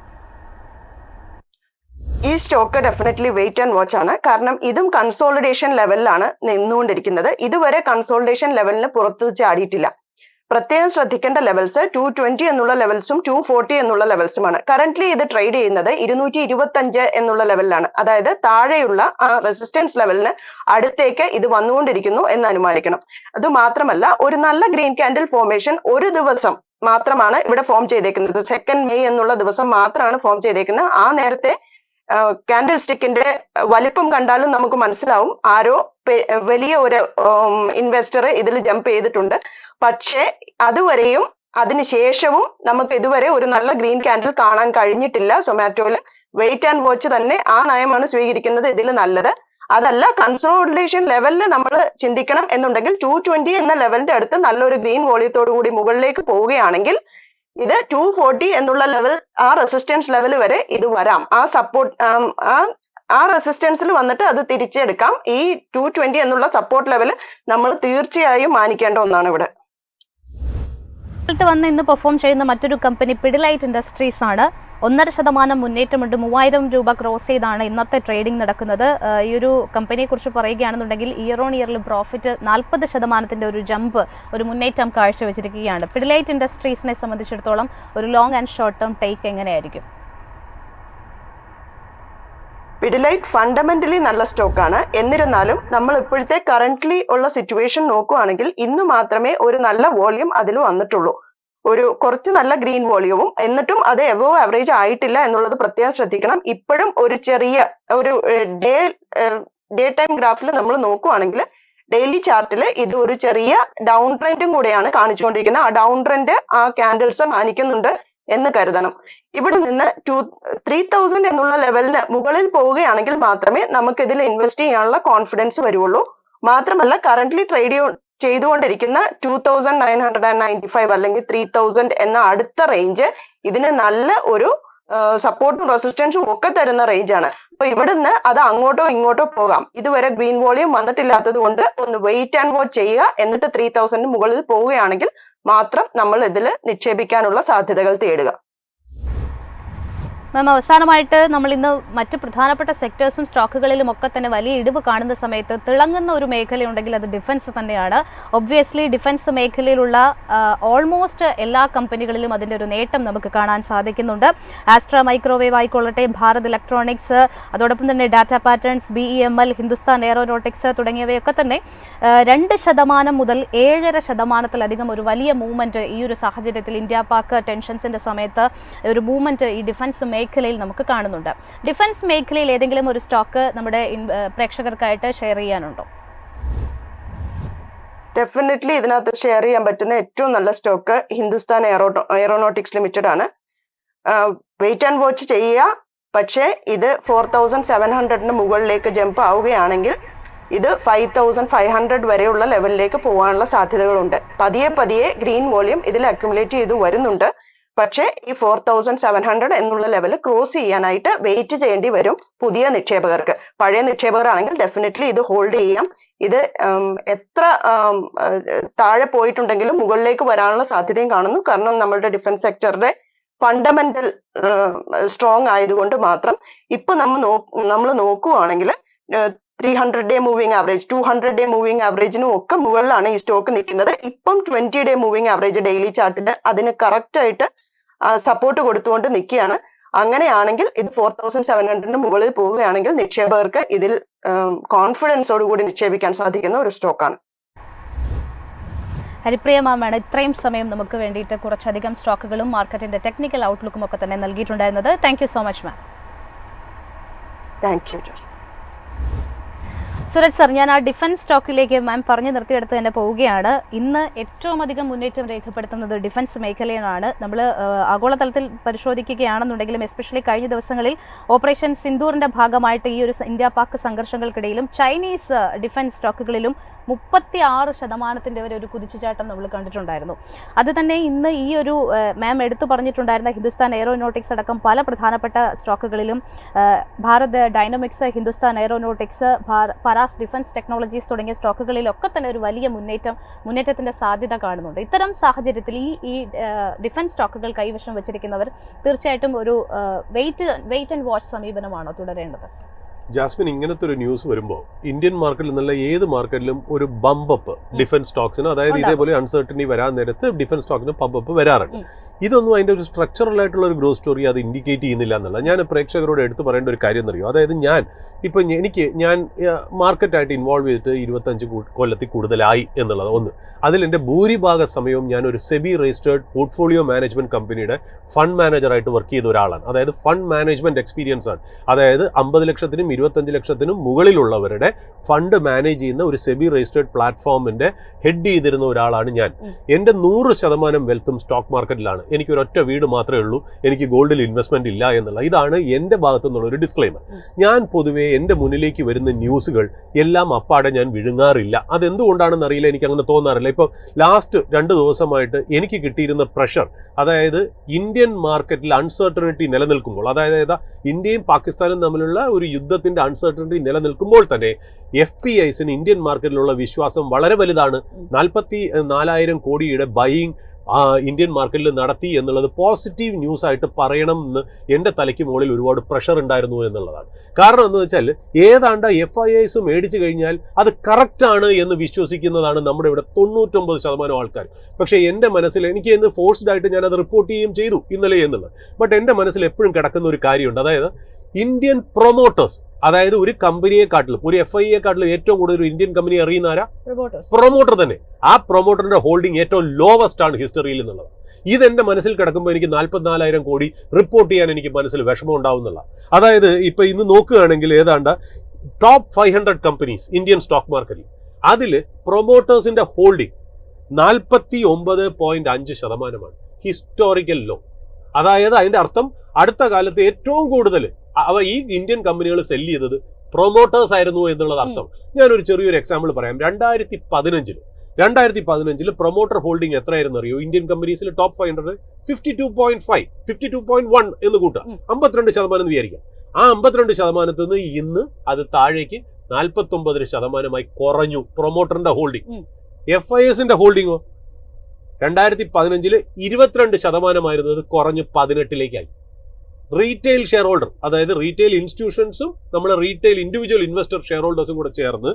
ഈ stock definitely wait and watch ആണ്. കാരണം ഇതും കൺസോളിഡേഷൻ ലെവലിലാണ് നിന്നുകൊണ്ടിരിക്കുന്നത്. ഇതുവരെ കൺസോളിഡേഷൻ ലെവലിന് പുറത്ത് ചാടിയിട്ടില്ല. പ്രത്യേകം ശ്രദ്ധിക്കേണ്ട ലെവൽസ് 220 എന്നുള്ള ലെവൽസും 240 എന്നുള്ള ലെവൽസുമാണ്. കറന്റ്ലി ഇത് ട്രേഡ് ചെയ്യുന്നത് 225 എന്നുള്ള ലെവലിലാണ്. അതായത് താഴെയുള്ള ആ റെസിസ്റ്റൻസ് ലെവലിന് അടുത്തേക്ക് ഇത് വന്നുകൊണ്ടിരിക്കുന്നു എന്ന് അനുമാനിക്കണം. അത് മാത്രമല്ല ഒരു നല്ല ഗ്രീൻ ക്യാൻഡിൽ ഫോർമേഷൻ ഒരു ദിവസം മാത്രമാണ് ഇവിടെ ഫോം ചെയ്തേക്കുന്നത്. 2 മെയ് എന്നുള്ള ദിവസം മാത്രമാണ് ഫോം ചെയ്തേക്കുന്നത്. ആ നേരത്തെ ക്യാൻഡിൽ സ്റ്റിക്കിന്റെ വലിപ്പം കണ്ടാലും നമുക്ക് മനസ്സിലാവും ആരോ വലിയ ഒരു ഇൻവെസ്റ്റർ ഇതിൽ ജമ്പ് ചെയ്തിട്ടുണ്ട്. പക്ഷേ അതുവരെയും അതിനുശേഷവും നമുക്ക് ഇതുവരെ ഒരു നല്ല ഗ്രീൻ ക്യാൻഡിൽ കാണാൻ കഴിഞ്ഞിട്ടില്ല. സൊമാറ്റോയിൽ വെയിറ്റ് ആൻഡ് വാച്ച് തന്നെ ആ നയമാണ് സ്വീകരിക്കുന്നത് ഇതിൽ നല്ലത്. അതല്ല കൺസോളിഡേഷൻ ലെവലിൽ നമ്മൾ ചിന്തിക്കണം എന്നുണ്ടെങ്കിൽ 220 എന്ന ലെവലിന്റെ അടുത്ത് നല്ലൊരു ഗ്രീൻ വോളിയത്തോടു കൂടി മുകളിലേക്ക് പോവുകയാണെങ്കിൽ ഇത് 240 എന്നുള്ള ലെവൽ, ആ റെസിസ്റ്റൻസ് ലെവൽ വരെ ഇത് വരാം. ആ സപ്പോർട്ട് ആ റെസിസ്റ്റൻസിൽ വന്നിട്ട് അത് തിരിച്ചെടുക്കാം. ഈ 220 എന്നുള്ള സപ്പോർട്ട് ലെവൽ നമ്മൾ തീർച്ചയായും മാനിക്കേണ്ട ഒന്നാണ് ഇവിടെ. വന്ന് ഇന്ന് പെർഫോം ചെയ്യുന്ന മറ്റൊരു കമ്പനി പിഡിലൈറ്റ് ഇൻഡസ്ട്രീസ് ആണ്. 1.5% മുന്നേറ്റമുണ്ട്. 3000 രൂപ ക്രോസ് ചെയ്താണ് ഇന്നത്തെ ട്രേഡിംഗ് നടക്കുന്നത്. ഈ ഒരു കമ്പനിയെ കുറിച്ച് പറയുകയാണെന്നുണ്ടെങ്കിൽ ഇയർ ഓൺ ഇയറിൽ പ്രോഫിറ്റ് 40% ഒരു ജമ്പ്, ഒരു മുന്നേറ്റം കാഴ്ചവെച്ചിരിക്കുകയാണ്. പിഡിലൈറ്റ് ഇൻഡസ്ട്രീസിനെ സംബന്ധിച്ചിടത്തോളം ഒരു long and short term take എങ്ങനെയായിരിക്കും? പിഡിലൈറ്റ് ഫണ്ടമെന്റലി നല്ല സ്റ്റോക്കാണ്. എന്നിരുന്നാലും നമ്മൾ ഇപ്പോഴത്തെ കറന്റ്ലി ഉള്ള സിറ്റുവേഷൻ നോക്കുകയാണെങ്കിൽ ഇന്ന് മാത്രമേ ഒരു നല്ല വോളിയം അതിൽ വന്നിട്ടുള്ളൂ. ഒരു കുറച്ച് നല്ല ഗ്രീൻ വോളിയവും, എന്നിട്ടും അത് എബോവ് ആവറേജ് ആയിട്ടില്ല എന്നുള്ളത് പ്രത്യേകം ശ്രദ്ധിക്കണം. ഇപ്പോഴും ഒരു ചെറിയ ഒരു ഡേ ടൈം ഗ്രാഫിൽ നമ്മൾ നോക്കുകയാണെങ്കിൽ ഡെയിലി ചാർട്ടിൽ ഇത് ഒരു ചെറിയ ഡൗൺ ട്രെൻഡും കൂടെയാണ് കാണിച്ചുകൊണ്ടിരിക്കുന്നത്. ആ ഡൗൺ ട്രെൻഡ് ആ ക്യാൻഡിൽസ് മാനിക്കുന്നുണ്ട് എന്ന് കരുതണം. ഇവിടെ നിന്ന് 3000 എന്നുള്ള ലെവലിന് മുകളിൽ പോവുകയാണെങ്കിൽ മാത്രമേ നമുക്ക് ഇതിൽ ഇൻവെസ്റ്റ് ചെയ്യാനുള്ള കോൺഫിഡൻസ് വരുള്ളൂ. മാത്രമല്ല കറന്റ്ലി ട്രേഡ് ചെയ്തുകൊണ്ടിരിക്കുന്ന 2995 അല്ലെങ്കിൽ 3000 എന്ന അടുത്ത റേഞ്ച് ഇതിന് നല്ല ഒരു സപ്പോർട്ടും റെസിസ്റ്റൻസും ഒക്കെ തരുന്ന റേഞ്ച് ആണ്. അപ്പൊ ഇവിടുന്ന് അത് അങ്ങോട്ടോ ഇങ്ങോട്ടോ പോകാം. ഇതുവരെ ഗ്രീൻ വോളിയം വന്നിട്ടില്ലാത്തത് കൊണ്ട് ഒന്ന് വെയിറ്റ് ആൻഡ് വാച്ച് ചെയ്യുക. എന്നിട്ട് 3000 മുകളിൽ പോവുകയാണെങ്കിൽ മാത്രം നമ്മൾ ഇതിൽ നിക്ഷേപിക്കാനുള്ള സാധ്യതകൾ തേടുക. മാം, അവസാനമായിട്ട് നമ്മൾ ഇന്ന് മറ്റ് പ്രധാനപ്പെട്ട സെക്ടേഴ്സും സ്റ്റോക്കുകളിലും ഒക്കെ തന്നെ വലിയ ഇടിവ് കാണുന്ന സമയത്ത് തിളങ്ങുന്ന ഒരു മേഖലയുണ്ടെങ്കിൽ അത് ഡിഫൻസ് തന്നെയാണ്. ഒബ്വിയസ്ലി ഡിഫൻസ് മേഖലയിലുള്ള ഓൾമോസ്റ്റ് എല്ലാ കമ്പനികളിലും അതിൻ്റെ ഒരു നേട്ടം നമുക്ക് കാണാൻ സാധിക്കുന്നുണ്ട്. ആസ്ട്ര മൈക്രോവേവ് ആയിക്കൊള്ളട്ടെ, ഭാരത് ഇലക്ട്രോണിക്സ്, അതോടൊപ്പം തന്നെ Tata patterns, BEML, Hindustan aeronautics തുടങ്ങിയവയൊക്കെ തന്നെ 2% മുതൽ 7.5% ഒരു വലിയ മൂവ്മെന്റ് ഈ ഒരു സാഹചര്യത്തിൽ ഇന്ത്യ പാക് ടെൻഷൻസിന്റെ സമയത്ത് ഒരു മൂവ്മെന്റ് ഈ ഡിഫൻസ് മേഖലയിൽ നമുക്ക് കാണുന്നുണ്ട്. ഡിഫൻസ് മേഖലയിൽ ഏതെങ്കിലും ഒരു സ്റ്റോക്ക് നമ്മുടെ പ്രേക്ഷകർക്കായിട്ട് ഷെയർ ചെയ്യാനുണ്ടോ? ഡെഫിനറ്റ്ലി ഇതിനകത്ത് ഷെയർ ചെയ്യാൻ പറ്റുന്ന ഏറ്റവും നല്ല സ്റ്റോക്ക് ഹിന്ദുസ്ഥാൻ എയറോനോട്ടിക്സ് ലിമിറ്റഡ് ആണ്. വെയിറ്റ് ആൻഡ് വാച്ച് ചെയ്യുക. പക്ഷേ ഇത് 4700 മുകളിലേക്ക് ജമ്പ് ആവുകയാണെങ്കിൽ ഇത് 5500 വരെയുള്ള ലെവലിലേക്ക് പോകാനുള്ള സാധ്യതകളുണ്ട്. പതിയെ ഗ്രീൻ വോളിയം ഇതിൽ അക്യുമുലേറ്റ് ചെയ്ത് വരുന്നുണ്ട്. പക്ഷേ ഈ 4700 എന്നുള്ള ലെവൽ ക്രോസ് ചെയ്യാനായിട്ട് വെയിറ്റ് ചെയ്യേണ്ടി വരും പുതിയ നിക്ഷേപകർക്ക്. പഴയ നിക്ഷേപകരാണെങ്കിൽ ഡെഫിനറ്റ്ലി ഇത് ഹോൾഡ് ചെയ്യാം. ഇത് എത്ര താഴെ പോയിട്ടുണ്ടെങ്കിലും മുകളിലേക്ക് വരാനുള്ള സാധ്യതയും കാണുന്നു. കാരണം നമ്മളുടെ ഡിഫൻസ് സെക്ടറുടെ ഫണ്ടമെന്റൽ സ്ട്രോങ് ആയതുകൊണ്ട് മാത്രം ഇപ്പൊ നമ്മൾ നോക്കുവാണെങ്കിൽ 300-day moving average 200-day moving ആവറേജിനും ഒക്കെ മുകളിലാണ് ഈ സ്റ്റോക്ക് നിൽക്കുന്നത്. ഇപ്പം 20-day മൂവിംഗ് ആവറേജ് ഡെയിലി ചാർട്ടിൽ അതിന് കറക്റ്റ് ആയിട്ട് സപ്പോർട്ട് കൊടുത്തുകൊണ്ട് നിൽക്കുകയാണ്. അങ്ങനെയാണെങ്കിൽ ഇത് 4700 മുകളിൽ പോവുകയാണെങ്കിൽ നിക്ഷേപകർക്ക് ഇതിൽ കോൺഫിഡൻസോടുകൂടി നിക്ഷേപിക്കാൻ സാധിക്കുന്ന ഒരു സ്റ്റോക്കാണ്. ഹരിപ്രിയ മാമാണ് ഇത്രയും സമയം നമുക്ക് വേണ്ടിയിട്ട് കുറച്ചധികം സ്റ്റോക്കുകളും മാർക്കറ്റിന്റെ ടെക്നിക്കൽ ഔട്ട്ലുക്കും ഒക്കെ തന്നെ നൽകിയിട്ടുണ്ടായിരുന്നത്. Thank you so much ma'am. Thank you. Suraj sir, ഞാൻ ആ ഡിഫൻസ് സ്റ്റോക്കിലേക്ക് മാം പറഞ്ഞു നിർത്തിയെടുത്ത് തന്നെ പോവുകയാണ്. ഇന്ന് ഏറ്റവും അധികം മുന്നേറ്റം രേഖപ്പെടുത്തുന്നത് ഡിഫൻസ് മേഖലയാണ്. നമ്മൾ ആഗോളതലത്തിൽ പരിശോധിക്കുകയാണെന്നുണ്ടെങ്കിലും എസ്പെഷ്യലി കഴിഞ്ഞ ദിവസങ്ങളിൽ ഓപ്പറേഷൻ സിന്ദൂറിന്റെ ഭാഗമായിട്ട് ഈ ഒരു ഇന്ത്യ പാക് സംഘർഷങ്ങൾക്കിടയിലും ചൈനീസ് ഡിഫൻസ് സ്റ്റോക്കുകളിലും 36% വരെ ഒരു കുതിച്ചുചാട്ടം നമ്മൾ കണ്ടിട്ടുണ്ടായിരുന്നു. അത് തന്നെ ഇന്ന് ഈ ഒരു മാം എടുത്തു പറഞ്ഞിട്ടുണ്ടായിരുന്ന ഹിന്ദുസ്ഥാൻ എയറോനോട്ടിക്സ് അടക്കം പല പ്രധാനപ്പെട്ട സ്റ്റോക്കുകളിലും Bharat Dynamics, Hindustan Aeronautics, Paras Defence Technologies തുടങ്ങിയ സ്റ്റോക്കുകളിലൊക്കെ തന്നെ ഒരു വലിയ മുന്നേറ്റത്തിന്റെ സാധ്യത കാണുന്നുണ്ട്. ഇത്തരം സാഹചര്യത്തിൽ ഈ ഡിഫൻസ് സ്റ്റോക്കുകൾ കൈവശം വെച്ചിരിക്കുന്നവർ തീർച്ചയായിട്ടും ഒരു വെയിറ്റ് ആൻഡ് വാച്ച് സമീപനമാണോ തുടരേണ്ടത്? ജാസ്മിൻ, ഇങ്ങനത്തെ ഒരു ന്യൂസ് വരുമ്പോൾ ഇന്ത്യൻ മാർക്കറ്റിൽ നിന്നുള്ള ഏത് മാർക്കറ്റിലും ഒരു ബമ്പപ്പ് ഡിഫൻസ് സ്റ്റോക്സിന്, അതായത് ഇതേപോലെ അൺസർട്ടനിറ്റി വരാൻ നേരത്ത് ഡിഫൻസ് സ്റ്റോക്സിന് ബമ്പപ്പ് വരാറുണ്ട്. ഇതൊന്നും അതിന്റെ ഒരു സ്ട്രക്ചറൽ ആയിട്ടുള്ള ഒരു ഗ്രോത്ത് സ്റ്റോറി അത് ഇൻഡിക്കേറ്റ് ചെയ്യുന്നില്ല എന്നുള്ള ഞാൻ പ്രേക്ഷകരോട് എടുത്തു പറയേണ്ട ഒരു കാര്യം എന്നറിയോ. അതായത് ഞാൻ മാർക്കറ്റായിട്ട് ഇൻവോൾവ് ചെയ്തിട്ട് 25 കൊല്ലത്തിൽ കൂടുതലായി എന്നുള്ളത് ഒന്ന്. അതിൽ എൻ്റെ ഭൂരിഭാഗ സമയവും ഞാൻ ഒരു സെബി രജിസ്റ്റേർഡ് പോർട്ട്ഫോളിയോ മാനേജ്മെന്റ് കമ്പനിയുടെ ഫണ്ട് മാനേജറായിട്ട് വർക്ക് ചെയ്ത ഒരാളാണ്. അതായത് ഫണ്ട് മാനേജ്മെന്റ് എക്സ്പീരിയൻസ് ആണ്. അതായത് 50 ലക്ഷത്തിനും 25 ലക്ഷത്തിനും മുകളിലുള്ളവരുടെ ഫണ്ട് മാനേജ് ചെയ്യുന്ന ഒരു സെബി രജിസ്റ്റേർഡ് പ്ലാറ്റ്ഫോമിന്റെ ഹെഡ് ചെയ്തിരുന്ന ഒരാളാണ് ഞാൻ. എൻ്റെ 100% വെൽത്തും സ്റ്റോക്ക് മാർക്കറ്റിലാണ്. എനിക്ക് ഒരൊറ്റ വീട് മാത്രമേ ഉള്ളൂ, എനിക്ക് ഗോൾഡിൽ ഇൻവെസ്റ്റ്മെന്റ് ഇല്ല എന്നുള്ള ഇതാണ് എൻ്റെ ഭാഗത്തു നിന്നുള്ള ഒരു ഡിസ്ക്ലെയിമർ. ഞാൻ പൊതുവേ എൻ്റെ മുന്നിലേക്ക് വരുന്ന ന്യൂസുകൾ എല്ലാം അപ്പാടെ ഞാൻ വിഴുങ്ങാറില്ല. അതെന്തുകൊണ്ടാണെന്ന് അറിയില്ല, എനിക്ക് അങ്ങനെ തോന്നാറില്ല. ഇപ്പോൾ ലാസ്റ്റ് 2 ദിവസമായിട്ട് എനിക്ക് കിട്ടിയിരുന്ന പ്രഷർ, അതായത് ഇന്ത്യൻ മാർക്കറ്റിൽ അൺസർട്ടനിറ്റി നിലനിൽക്കുമ്പോൾ, അതായത് ഇന്ത്യയും പാകിസ്ഥാനും തമ്മിലുള്ള ഒരു യുദ്ധത്തിന്റെ അൺസർട്ടനിറ്റി നിലനിൽക്കുമ്പോൾ തന്നെ FPIസിന് ഇന്ത്യൻ മാർക്കറ്റിലുള്ള വിശ്വാസം വളരെ വലുതാണ്. 44,000 കോടിയുടെ ബൈയിങ് ഇന്ത്യൻ മാർക്കറ്റിൽ നടത്തി എന്നുള്ളത് പോസിറ്റീവ് ന്യൂസ് ആയിട്ട് പറയണം എന്ന് എൻ്റെ തലയ്ക്ക് മുകളിൽ ഒരുപാട് പ്രഷർ ഉണ്ടായിരുന്നു എന്നുള്ളതാണ്. കാരണം എന്ന് വെച്ചാൽ ഏതാണ്ട് FIIs മേടിച്ചു കഴിഞ്ഞാൽ അത് കറക്റ്റാണ് എന്ന് വിശ്വസിക്കുന്നതാണ് നമ്മുടെ ഇവിടെ 99% ആൾക്കാർ. പക്ഷേ എൻ്റെ മനസ്സിൽ എനിക്ക് ഇന്ന് ഫോഴ്സ്ഡ് ആയിട്ട് ഞാനത് റിപ്പോർട്ട് ചെയ്യുകയും ചെയ്തു ഇന്നലെ എന്നുള്ളത്. ബട്ട് എൻ്റെ മനസ്സിൽ എപ്പോഴും കിടക്കുന്ന ഒരു കാര്യമുണ്ട്. അതായത് ഇന്ത്യൻ പ്രൊമോട്ടേഴ്സ്, അതായത് ഒരു കമ്പനിയെക്കാട്ടിലും ഒരു FIIയെക്കാട്ടിലും ഏറ്റവും കൂടുതൽ ഒരു ഇന്ത്യൻ കമ്പനി അറിയുന്ന ആരാ? പ്രൊമോട്ടർ തന്നെ. ആ പ്രൊമോട്ടറിന്റെ ഹോൾഡിംഗ് ഏറ്റവും ലോവസ്റ്റ് ആണ് ഹിസ്റ്ററിയിൽ എന്നുള്ളത്. ഇതെന്റെ മനസ്സിൽ കിടക്കുമ്പോൾ എനിക്ക് 44,000 കോടി റിപ്പോർട്ട് ചെയ്യാൻ എനിക്ക് മനസ്സിൽ വിഷമം ഉണ്ടാവുന്നുള്ള. അതായത് ഇപ്പൊ ഇന്ന് നോക്കുകയാണെങ്കിൽ ഏതാണ്ട് ടോപ്പ് 500 കമ്പനീസ് ഇന്ത്യൻ സ്റ്റോക്ക് മാർക്കറ്റിൽ അതിൽ പ്രൊമോട്ടേഴ്സിന്റെ ഹോൾഡിംഗ് 49.5% ഹിസ്റ്റോറിക്കൽ ലോ. അതായത് അതിന്റെ അർത്ഥം അടുത്ത കാലത്ത് ഏറ്റവും കൂടുതൽ ഈ ഇന്ത്യൻ കമ്പനികൾ സെല്ല് ചെയ്തത് പ്രൊമോട്ടേഴ്സ് ആയിരുന്നു എന്നുള്ളത് അർത്ഥം. ഞാനൊരു ചെറിയൊരു എക്സാമ്പിൾ പറയാം. 2015 പ്രൊമോട്ടർ ഹോൾഡിംഗ് എത്രയായിരുന്നു അറിയോ? ഇന്ത്യൻ കമ്പനീസിൽ ടോപ്പ് 500 52.5, 52.1 എന്ന് കൂട്ടുക, 52% എന്ന് വിചാരിക്കാം. ആ 52% നിന്ന് ഇന്ന് അത് താഴേക്ക് 49% കുറഞ്ഞു പ്രൊമോട്ടറിന്റെ ഹോൾഡിംഗ്. FISന്റെ ഹോൾഡിങ്ങോ 2015 22% കുറഞ്ഞ് 18%. റീറ്റെയിൽ ഷെയർ ഹോൾഡർ, അതായത് റീറ്റെയിൽ ഇൻസ്റ്റിറ്റ്യൂഷൻസും നമ്മളെ റീറ്റെയിൽ ഇൻഡിവിജ്വൽ ഇൻവെസ്റ്റർ ഷെയർ ഹോൾഡേഴ്സും കൂടെ ചേർന്ന്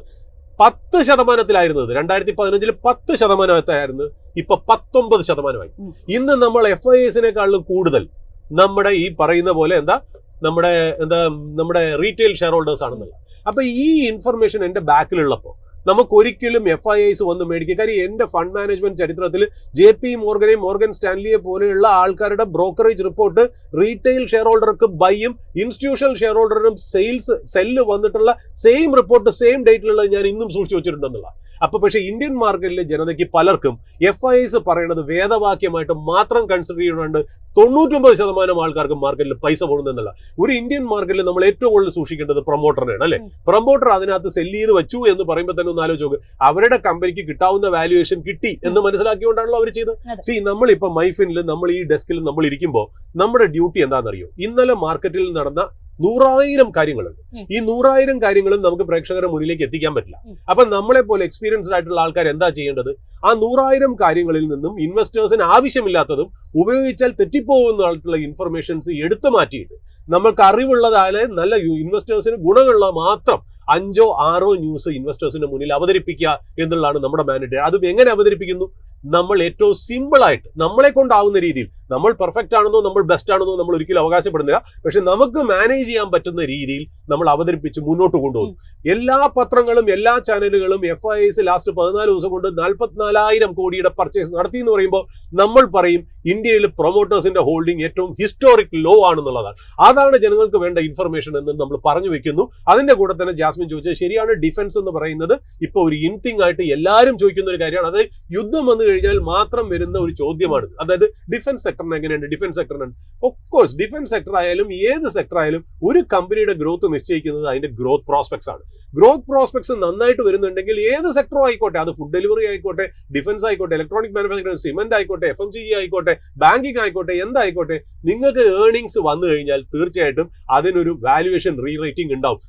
10%. 2015 10% ഇപ്പൊ 19%. ഇന്ന് നമ്മൾ FISനേക്കാളും കൂടുതൽ നമ്മുടെ ഈ പറയുന്ന പോലെ നമ്മുടെ റീറ്റെയിൽ ഷെയർ ഹോൾഡേഴ്സ് ആണെന്നുള്ള. അപ്പൊ ഈ ഇൻഫർമേഷൻ എന്റെ ബാക്കിലുള്ളപ്പോൾ നമുക്കൊരിക്കലും FIIs വന്ന് മേടിക്കുക. കാര്യം എൻ്റെ ഫണ്ട് മാനേജ്മെന്റ് ചരിത്രത്തിൽ JP മോർഗനെയും മോർഗൻ സ്റ്റാൻലിയെ പോലെയുള്ള ആൾക്കാരുടെ ബ്രോക്കറേജ് റിപ്പോർട്ട് റീറ്റെയിൽ ഷെയർ ഹോൾഡർക്ക് ബൈയും ഇൻസ്റ്റിറ്റ്യൂഷണൽ ഷെയർ ഹോൾഡറിനും സെല്ല് വന്നിട്ടുള്ള സെയിം റിപ്പോർട്ട് സെയിം ഡേറ്റിലുള്ളത് ഞാൻ ഇന്നും സൂക്ഷിച്ചു വെച്ചിട്ടുണ്ടെന്നുള്ള. അപ്പൊ പക്ഷേ ഇന്ത്യൻ മാർക്കറ്റിലെ ജനതയ്ക്ക് പലർക്കും FIIs പറയുന്നത് വേദവാക്യമായിട്ട് മാത്രം കൺസിഡർ ചെയ്യുന്നുണ്ട്. 99% ആൾക്കാർക്ക് മാർക്കറ്റിൽ പൈസ പോകുന്നെന്നുള്ള. ഒരു ഇന്ത്യൻ മാർക്കറ്റിൽ നമ്മൾ ഏറ്റവും കൂടുതൽ സൂക്ഷിക്കേണ്ടത് പ്രൊമോട്ടറിനെയാണ്, അല്ലെ? പ്രൊമോട്ടർ അതിനകത്ത് സെല്ല് ചെയ്ത് വെച്ചു എന്ന് പറയുമ്പോൾ തന്നെ ഒന്ന് ആലോചിച്ച് നോക്ക്. അവരുടെ കമ്പനിക്ക് കിട്ടാവുന്ന വാല്യുവേഷൻ കിട്ടി എന്ന് മനസ്സിലാക്കിക്കൊണ്ടാണല്ലോ അവർ ചെയ്തത്. നമ്മളിപ്പോ മൈഫിനിൽ നമ്മൾ ഈ ഡെസ്കിൽ നമ്മൾ ഇരിക്കുമ്പോൾ നമ്മുടെ ഡ്യൂട്ടി എന്താണെന്നറിയോ? ഇന്നലെ മാർക്കറ്റിൽ നടന്ന 100,000 കാര്യങ്ങളുണ്ട്. ഈ 100,000 കാര്യങ്ങളും നമുക്ക് പ്രേക്ഷകരുടെ മുന്നിലേക്ക് എത്തിക്കാൻ പറ്റില്ല. അപ്പൊ നമ്മളെ പോലെ എക്സ്പീരിയൻസ്ഡ് ആയിട്ടുള്ള ആൾക്കാർ എന്താ ചെയ്യേണ്ടത്? ആ 100,000 കാര്യങ്ങളിൽ നിന്നും ഇൻവെസ്റ്റേഴ്സിന് ആവശ്യമില്ലാത്തതും ഉപയോഗിച്ചാൽ തെറ്റിപ്പോകുന്നതായിട്ടുള്ള ഇൻഫർമേഷൻസ് എടുത്തു മാറ്റിയിട്ട് നമ്മൾക്ക് അറിവുള്ളതായ നല്ല ഇൻവെസ്റ്റേഴ്സിന് ഗുണമുള്ള മാത്രം 5 or 6 ന്യൂസ് ഇൻവെസ്റ്റേഴ്സിന്റെ മുന്നിൽ അവതരിപ്പിക്കുക എന്നുള്ളതാണ് നമ്മുടെ മാൻഡേറ്റ്. അതും എങ്ങനെ അവതരിപ്പിക്കുന്നു? നമ്മൾ ഏറ്റവും സിമ്പിൾ ആയിട്ട് നമ്മളെ കൊണ്ടാവുന്ന രീതിയിൽ. നമ്മൾ പെർഫെക്റ്റ് ആണെന്നോ നമ്മൾ ബെസ്റ്റ് ആണെന്നോ നമ്മൾ ഒരിക്കലും അവകാശപ്പെടുന്നില്ല. പക്ഷെ നമുക്ക് മാനേജ് ചെയ്യാൻ പറ്റുന്ന രീതിയിൽ നമ്മൾ അവതരിപ്പിച്ച് മുന്നോട്ട് കൊണ്ടുപോകും. എല്ലാ പത്രങ്ങളും എല്ലാ ചാനലുകളും FIS ലാസ്റ്റ് 14 ദിവസം കൊണ്ട് 44,000 കോടിയുടെ പർച്ചേസ് നടത്തി എന്ന് പറയുമ്പോൾ നമ്മൾ പറയും ഇന്ത്യയിൽ പ്രൊമോട്ടേഴ്സിന്റെ ഹോൾഡിംഗ് ഏറ്റവും ഹിസ്റ്റോറിക് ലോ ആണെന്നുള്ളതാണ്. അതാണ് ജനങ്ങൾക്ക് വേണ്ട ഇൻഫർമേഷൻ എന്ന് നമ്മൾ പറഞ്ഞു വെക്കുന്നു. അതിന്റെ കൂടെ തന്നെ ജാസ്മിൻ ചോദിച്ചത് ശരിയാണ്. ഡിഫൻസ് എന്ന് പറയുന്നത് ഇപ്പൊ ഒരു ഇൻതിങ് ആയിട്ട് എല്ലാവരും ചോദിക്കുന്ന ഒരു കാര്യമാണ്. അത് യുദ്ധം വന്നു കഴിഞ്ഞാൽ മാത്രം വരുന്ന ഒരു ചോദ്യമാണ്. അതായത് ഡിഫൻസ് സെക്ടറിന് എങ്ങനെയുണ്ട്? ഡിഫൻസ് സെക്ടറിന് ഓഫ് കോഴ്സ് ഡിഫൻസ് സെക്ടർ ആയാലും ഏത് സെക്ടർ ആയാലും ഒരു കമ്പനിയുടെ ഗ്രോത്ത് നിശ്ചയിക്കുന്നത് അതിന്റെ ഗ്രോത്ത് പ്രോസ്പെക്ട്സ് ആണ്. ഗ്രോത്ത് പ്രോസ്പെക്ട്സ് നന്നായിട്ട് വരുന്നുണ്ടെങ്കിൽ ഏത് സെക്ടറും ആയിക്കോട്ടെ, അത് ഫുഡ് ഡെലിവറി ആയിക്കോട്ടെ, ഡിഫൻസ് ആയിക്കോട്ടെ, ഇലക്ട്രോണിക് മാനുഫാക്ചറിംഗ്, സിമെന്റ് ആയിക്കോട്ടെ, FMCG ആയിക്കോട്ടെ, ബാങ്കിങ് ആയിക്കോട്ടെ, എന്തായിക്കോട്ടെ, നിങ്ങൾക്ക് ഏർണിങ്സ് വന്നു കഴിഞ്ഞാൽ തീർച്ചയായിട്ടും അതിനൊരു വാല്യുവേഷൻ റീറേറ്റിംഗ് ഉണ്ടാവും.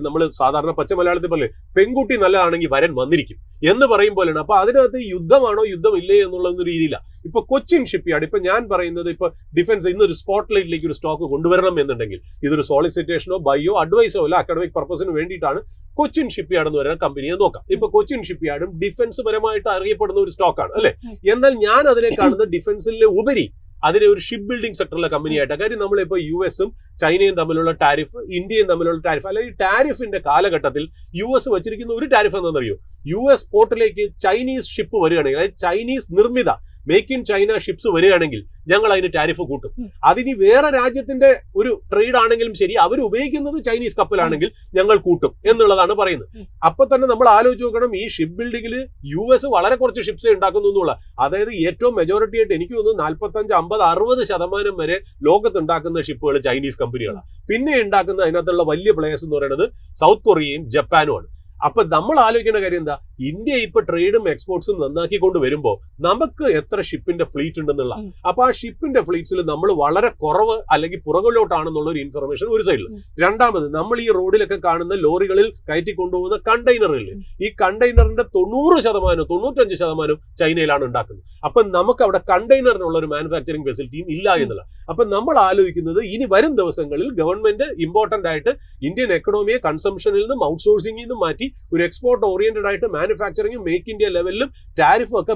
നമ്മൾ സാധാരണ പച്ച മലയാളത്തിൽ പറയും പെൺകുട്ടി നല്ലതാണെങ്കിൽ വരൻ വന്നിരിക്കും എന്ന് പറയും പോലെയാണ്. അപ്പൊ അതിനകത്ത് യുദ്ധമാണോ യുദ്ധം ഇല്ലേ എന്നുള്ളൊന്നും രീതിയില്ല. ഇപ്പൊ കൊച്ചിൻ ഷിപ്പ്യാർഡ്, ഇപ്പൊ ഞാൻ പറയുന്നത് ഇപ്പൊ ഡിഫൻസ് ഇന്നൊരു സ്പോട്ട് ലൈറ്റിലേക്ക് ഒരു സ്റ്റോക്ക് കൊണ്ടുവരണം എന്നുണ്ടെങ്കിൽ ഇതൊരു സോളിസിറ്റേഷനോ ബൈയോ അഡ്വൈസോ അല്ല, അക്കാഡമിക് പർപ്പസിന് വേണ്ടിയിട്ടാണ് കൊച്ചിൻ ഷിപ്പ്യാർഡ് എന്ന് പറയുന്ന കമ്പനിയെ നോക്കാം. ഇപ്പൊ കൊച്ചിൻ ഷിപ്പ്യാർഡും ഡിഫൻസ് പരമായിട്ട് അറിയപ്പെടുന്ന ഒരു സ്റ്റോക്കാണ് അല്ലെ. എന്നാൽ ഞാൻ അതിനെ കാണുന്നത് ഡിഫൻസിലെ ഉപരി അതിനെ ഒരു ഷിപ്പ് ബിൽഡിംഗ് സെക്ടറിലെ കമ്പനിയായിട്ടാണ്. കാര്യം നമ്മളിപ്പോൾ US-ഉം ചൈനയും തമ്മിലുള്ള ടാരിഫ്, ഇന്ത്യയും തമ്മിലുള്ള ടാരിഫ്, അല്ലെങ്കിൽ ടാരിഫിന്റെ കാലഘട്ടത്തിൽ US വച്ചിരിക്കുന്ന ഒരു ടാരിഫ് എന്താണെന്നറിയോ? US പോർട്ടിലേക്ക് ചൈനീസ് ഷിപ്പ് വരികയാണെങ്കിൽ, അതായത് ചൈനീസ് നിർമ്മിത മേക്ക് ഇൻ ചൈന ഷിപ്സ് വരികയാണെങ്കിൽ ഞങ്ങൾ അതിന് ടാരിഫ് കൂട്ടും. അതിനി വേറെ രാജ്യത്തിന്റെ ഒരു ട്രേഡ് ആണെങ്കിലും ശരി, അവർ ഉപയോഗിക്കുന്നത് ചൈനീസ് കപ്പലാണെങ്കിൽ ഞങ്ങൾ കൂട്ടും എന്നുള്ളതാണ് പറയുന്നത്. അപ്പൊ തന്നെ നമ്മൾ ആലോചിച്ച് നോക്കണം, ഈ ഷിപ്പ് ബിൽഡിംഗിൽ US വളരെ കുറച്ച് ഷിപ്സേ ഉണ്ടാക്കുന്നു എന്നുള്ള. അതായത് ഏറ്റവും മെജോറിറ്റി ആയിട്ട് എനിക്ക് തോന്നുന്നു 45, 50, 60% വരെ ലോകത്ത് ഉണ്ടാക്കുന്ന ഷിപ്പുകൾ ചൈനീസ് കമ്പനികളാണ്. പിന്നെ ഉണ്ടാക്കുന്ന അതിനകത്തുള്ള വലിയ പ്ലേയേഴ്സ് എന്ന് പറയുന്നത് സൗത്ത് കൊറിയയും ജപ്പാനുമാണ്. അപ്പൊ നമ്മൾ ആലോചിക്കേണ്ട കാര്യം എന്താ? ഇന്ത്യ ഇപ്പൊ ട്രേഡും എക്സ്പോർട്സും നന്നാക്കിക്കൊണ്ട് വരുമ്പോൾ നമുക്ക് എത്ര ഷിപ്പിന്റെ ഫ്ലീറ്റ് ഉണ്ടെന്നുള്ള. അപ്പൊ ആ ഷിപ്പിന്റെ ഫ്ലീറ്റ്സിൽ നമ്മൾ വളരെ കുറവ് അല്ലെങ്കിൽ പുറകിലോട്ടാണെന്നുള്ള ഒരു ഇൻഫർമേഷൻ ഒരു സൈഡിൽ. രണ്ടാമത്, നമ്മൾ ഈ റോഡിലൊക്കെ കാണുന്ന ലോറികളിൽ കയറ്റി കൊണ്ടുപോകുന്ന കണ്ടെയ്നറുകളിൽ ഈ കണ്ടെയ്നറിന്റെ 90%, 95% ചൈനയിലാണ് ഉണ്ടാക്കുന്നത്. അപ്പൊ നമുക്ക് അവിടെ കണ്ടെയ്നറിനുള്ള ഒരു മാനുഫാക്ചറിംഗ് ഫെസിലിറ്റിയും ഇല്ല എന്നുള്ള. അപ്പൊ നമ്മൾ ആലോചിക്കുന്നത് ഇനി വരും ദിവസങ്ങളിൽ ഗവൺമെന്റ് ഇമ്പോർട്ടന്റ് ആയിട്ട് ഇന്ത്യൻ എക്കണോമിയെ കൺസംഷനിൽ നിന്നും ഔട്ട്സോഴ്സിംഗിൽ നിന്നും മാറ്റി ഒരു എക്സ്പോർട്ട് ഓറിയന്റഡ് ആയിട്ട് മാനുഫാക്ചറിംഗും മേക്ക് ഇന്ത്യ ലെവലിലും ടാരിഫും ഒക്കെ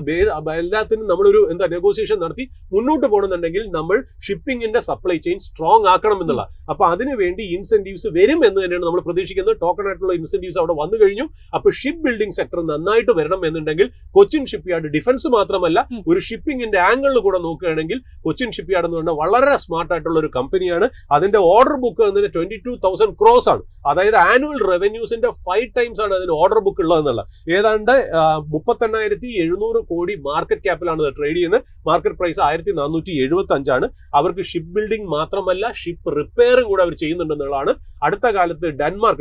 എല്ലാത്തിനും നമ്മളൊരു നെഗോസിയേഷൻ നടത്തി മുന്നോട്ട് പോകണമെന്നുണ്ടെങ്കിൽ നമ്മൾ ഷിപ്പിംഗിന്റെ സപ്ലൈ ചെയിൻ സ്ട്രോങ് ആക്കണം എന്നുള്ള. അപ്പൊ അതിനുവേണ്ടി ഇൻസെന്റീവ്സ് വരും എന്ന് തന്നെയാണ് നമ്മൾ പ്രതീക്ഷിക്കുന്നത്. ടോക്കൺ ആയിട്ടുള്ള ഇൻസെന്റീവ്സ് അവിടെ വന്നു കഴിഞ്ഞു. അപ്പൊ ഷിപ്പ് ബിൽഡിംഗ് സെക്ടർ നന്നായിട്ട് വരണം എന്നുണ്ടെങ്കിൽ കൊച്ചിൻ ഷിപ്പ്യാർഡ് ഡിഫൻസ് മാത്രമല്ല ഒരു ഷിപ്പിംഗിന്റെ ആംഗിളിൽ കൂടെ നോക്കുകയാണെങ്കിൽ കൊച്ചിൻ ഷിപ്പ്യാർഡ് എന്ന് പറഞ്ഞാൽ വളരെ സ്മാർട്ട് ആയിട്ടുള്ള ഒരു കമ്പനിയാണ്. അതിന്റെ ഓർഡർ ബുക്ക് എന്നതിന് 22,000 crores ആണ്. അതായത് ആനുവൽ റവന്യൂസിന്റെ 5 times ആണ് അതിന് ഓർഡർ ബുക്ക് ഉള്ളതെന്നുള്ള. ഏതാണ്ട് 38,700 കോടി മാർക്കറ്റ് ക്യാപ്പിലാണ് അത് ട്രേഡ് ചെയ്യുന്നത്. മാർക്കറ്റ് പ്രൈസ് 1,475 ആണ്. അവർക്ക് ഷിപ്പ് ബിൽഡിംഗ് മാത്രമല്ല ഷിപ്പ് റിപ്പയറും കൂടെ അവർ ചെയ്യുന്നുണ്ടെന്നുള്ളതാണ്. അടുത്ത കാലത്ത്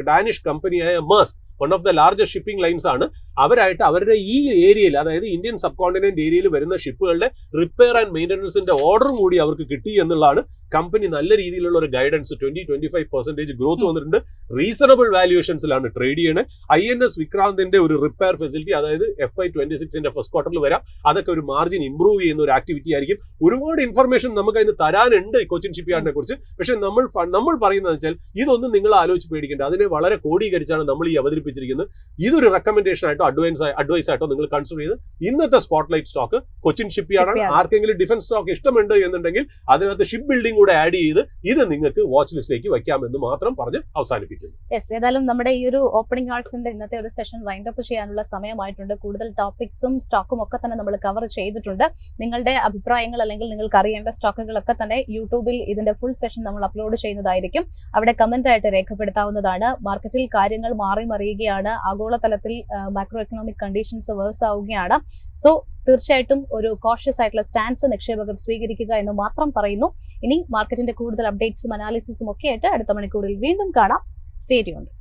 ഡാനിഷ് കമ്പനിയായ Musk, one of the largest shipping lines ആണ്, അവരായിട്ട് അവരുടെ ഈ ഏരിയയിൽ, അതായത് ഇന്ത്യൻ സബ് കോണ്ടിനെന്റ് ഏരിയയിൽ വരുന്ന ഷിപ്പുകളുടെ റിപ്പയർ ആൻഡ് മെയിൻ്റനൻസിന്റെ ഓർഡറും കൂടി അവർക്ക് കിട്ടി എന്നുള്ളതാണ്. കമ്പനി നല്ല രീതിയിലുള്ള ഒരു ഗൈഡൻസ് 20-25% ഗ്രോത്ത് വന്നിട്ടുണ്ട്. റീസണബിൾ വാല്യുവേഷൻസിലാണ് ട്രേഡ് ചെയ്യുന്നത്. INS വിക്രാന്തിന്റെ ഒരു റിപ്പയർ ഫെസിലിറ്റി, അതായത് FY26 ഫസ്റ്റ് ക്വാർട്ടറിൽ വരാം. അതൊക്കെ ഒരു മാർജിൻ ഇംപ്രൂവ് ചെയ്യുന്ന ഒരു ആക്ടിവിറ്റി ആയിരിക്കും. ഒരുപാട് ഇൻഫർമേഷൻ നമുക്ക് അതിന് തരാനുണ്ട് കൊച്ചിൻ ഷിപ്പ്യാർഡിനെ കുറിച്ച്. പക്ഷെ നമ്മൾ പറയുന്നത് വെച്ചാൽ ഇതൊന്നും നിങ്ങൾ ആലോചിച്ച് പേടിക്കേണ്ട. അതിനെ വളരെ കോടീകരിച്ചാണ് നമ്മൾ ഈ അവതരിപ്പിച്ചിരിക്കുന്നത്. ഇതൊരു റെക്കമെൻഡേഷൻ ആയിട്ടോ അഡ്വൈസ് ആയിട്ടോ നിങ്ങൾ കൺസിഡർ ചെയ്ത് ഇന്നത്തെ സ്പോട്ട്ലൈറ്റ് സ്റ്റോക്ക് കൊച്ചിൻ ഷിപ്പ്യാർഡാണ്. ആർക്കെങ്കിലും ഡിഫൻസ് സ്റ്റോക്ക് ഇഷ്ടമുണ്ട് എന്നുണ്ടെങ്കിൽ അതിനകത്ത് ഷിപ്പ് ബിൽഡിംഗ് കൂടെ ആഡ് ചെയ്ത് ഇത് നിങ്ങൾക്ക് വാച്ച് ലിസ്റ്റിലേക്ക് വയ്ക്കാമെന്ന് മാത്രം പറഞ്ഞ് അവസാനിപ്പിക്കുന്നു. ഏതായാലും നമ്മുടെ ഈ ഒരു ഓപ്പണിംഗ് ആർട്സിന്റെ ഇന്നത്തെ ഒരു സെഷൻ വൈൻഡ് അപ്പ് ചെയ്യാനുള്ള സമയമായിട്ടുണ്ട്. കൂടുതൽ ടോപ്പിക്സും സ്റ്റോക്കും ഒക്കെ തന്നെ നമ്മൾ കവർ ചെയ്തിട്ടുണ്ട്. നിങ്ങളുടെ അഭിപ്രായങ്ങൾ അല്ലെങ്കിൽ നിങ്ങൾക്ക് അറിയേണ്ട സ്റ്റോക്കുകളൊക്കെ തന്നെ യൂട്യൂബിൽ ഇതിന്റെ ഫുൾ സെഷൻ നമ്മൾ അപ്ലോഡ് ചെയ്യുന്നതായിരിക്കും. അവിടെ കമന്റ് ആയിട്ട് രേഖപ്പെടുത്താവുന്നതാണ്. മാർക്കറ്റിൽ കാര്യങ്ങൾ മാറി മറിയുകയാണ്. ആഗോളതലത്തിൽ മാക്രോ എക്കണോമിക് കണ്ടീഷൻസ് വേഴ്സ് ആവുകയാണ്. സോ തീർച്ചയായിട്ടും ഒരു കോഷ്യസ് ആയിട്ടുള്ള സ്റ്റാൻസ് നിക്ഷേപകർ സ്വീകരിക്കുക എന്ന് മാത്രം പറയുന്നു. ഇനി മാർക്കറ്റിന്റെ കൂടുതൽ അപ്ഡേറ്റ്സും അനാലിസിസും ഒക്കെ ആയിട്ട് അടുത്ത മണിക്കൂറിൽ വീണ്ടും കാണാം. Stay tuned.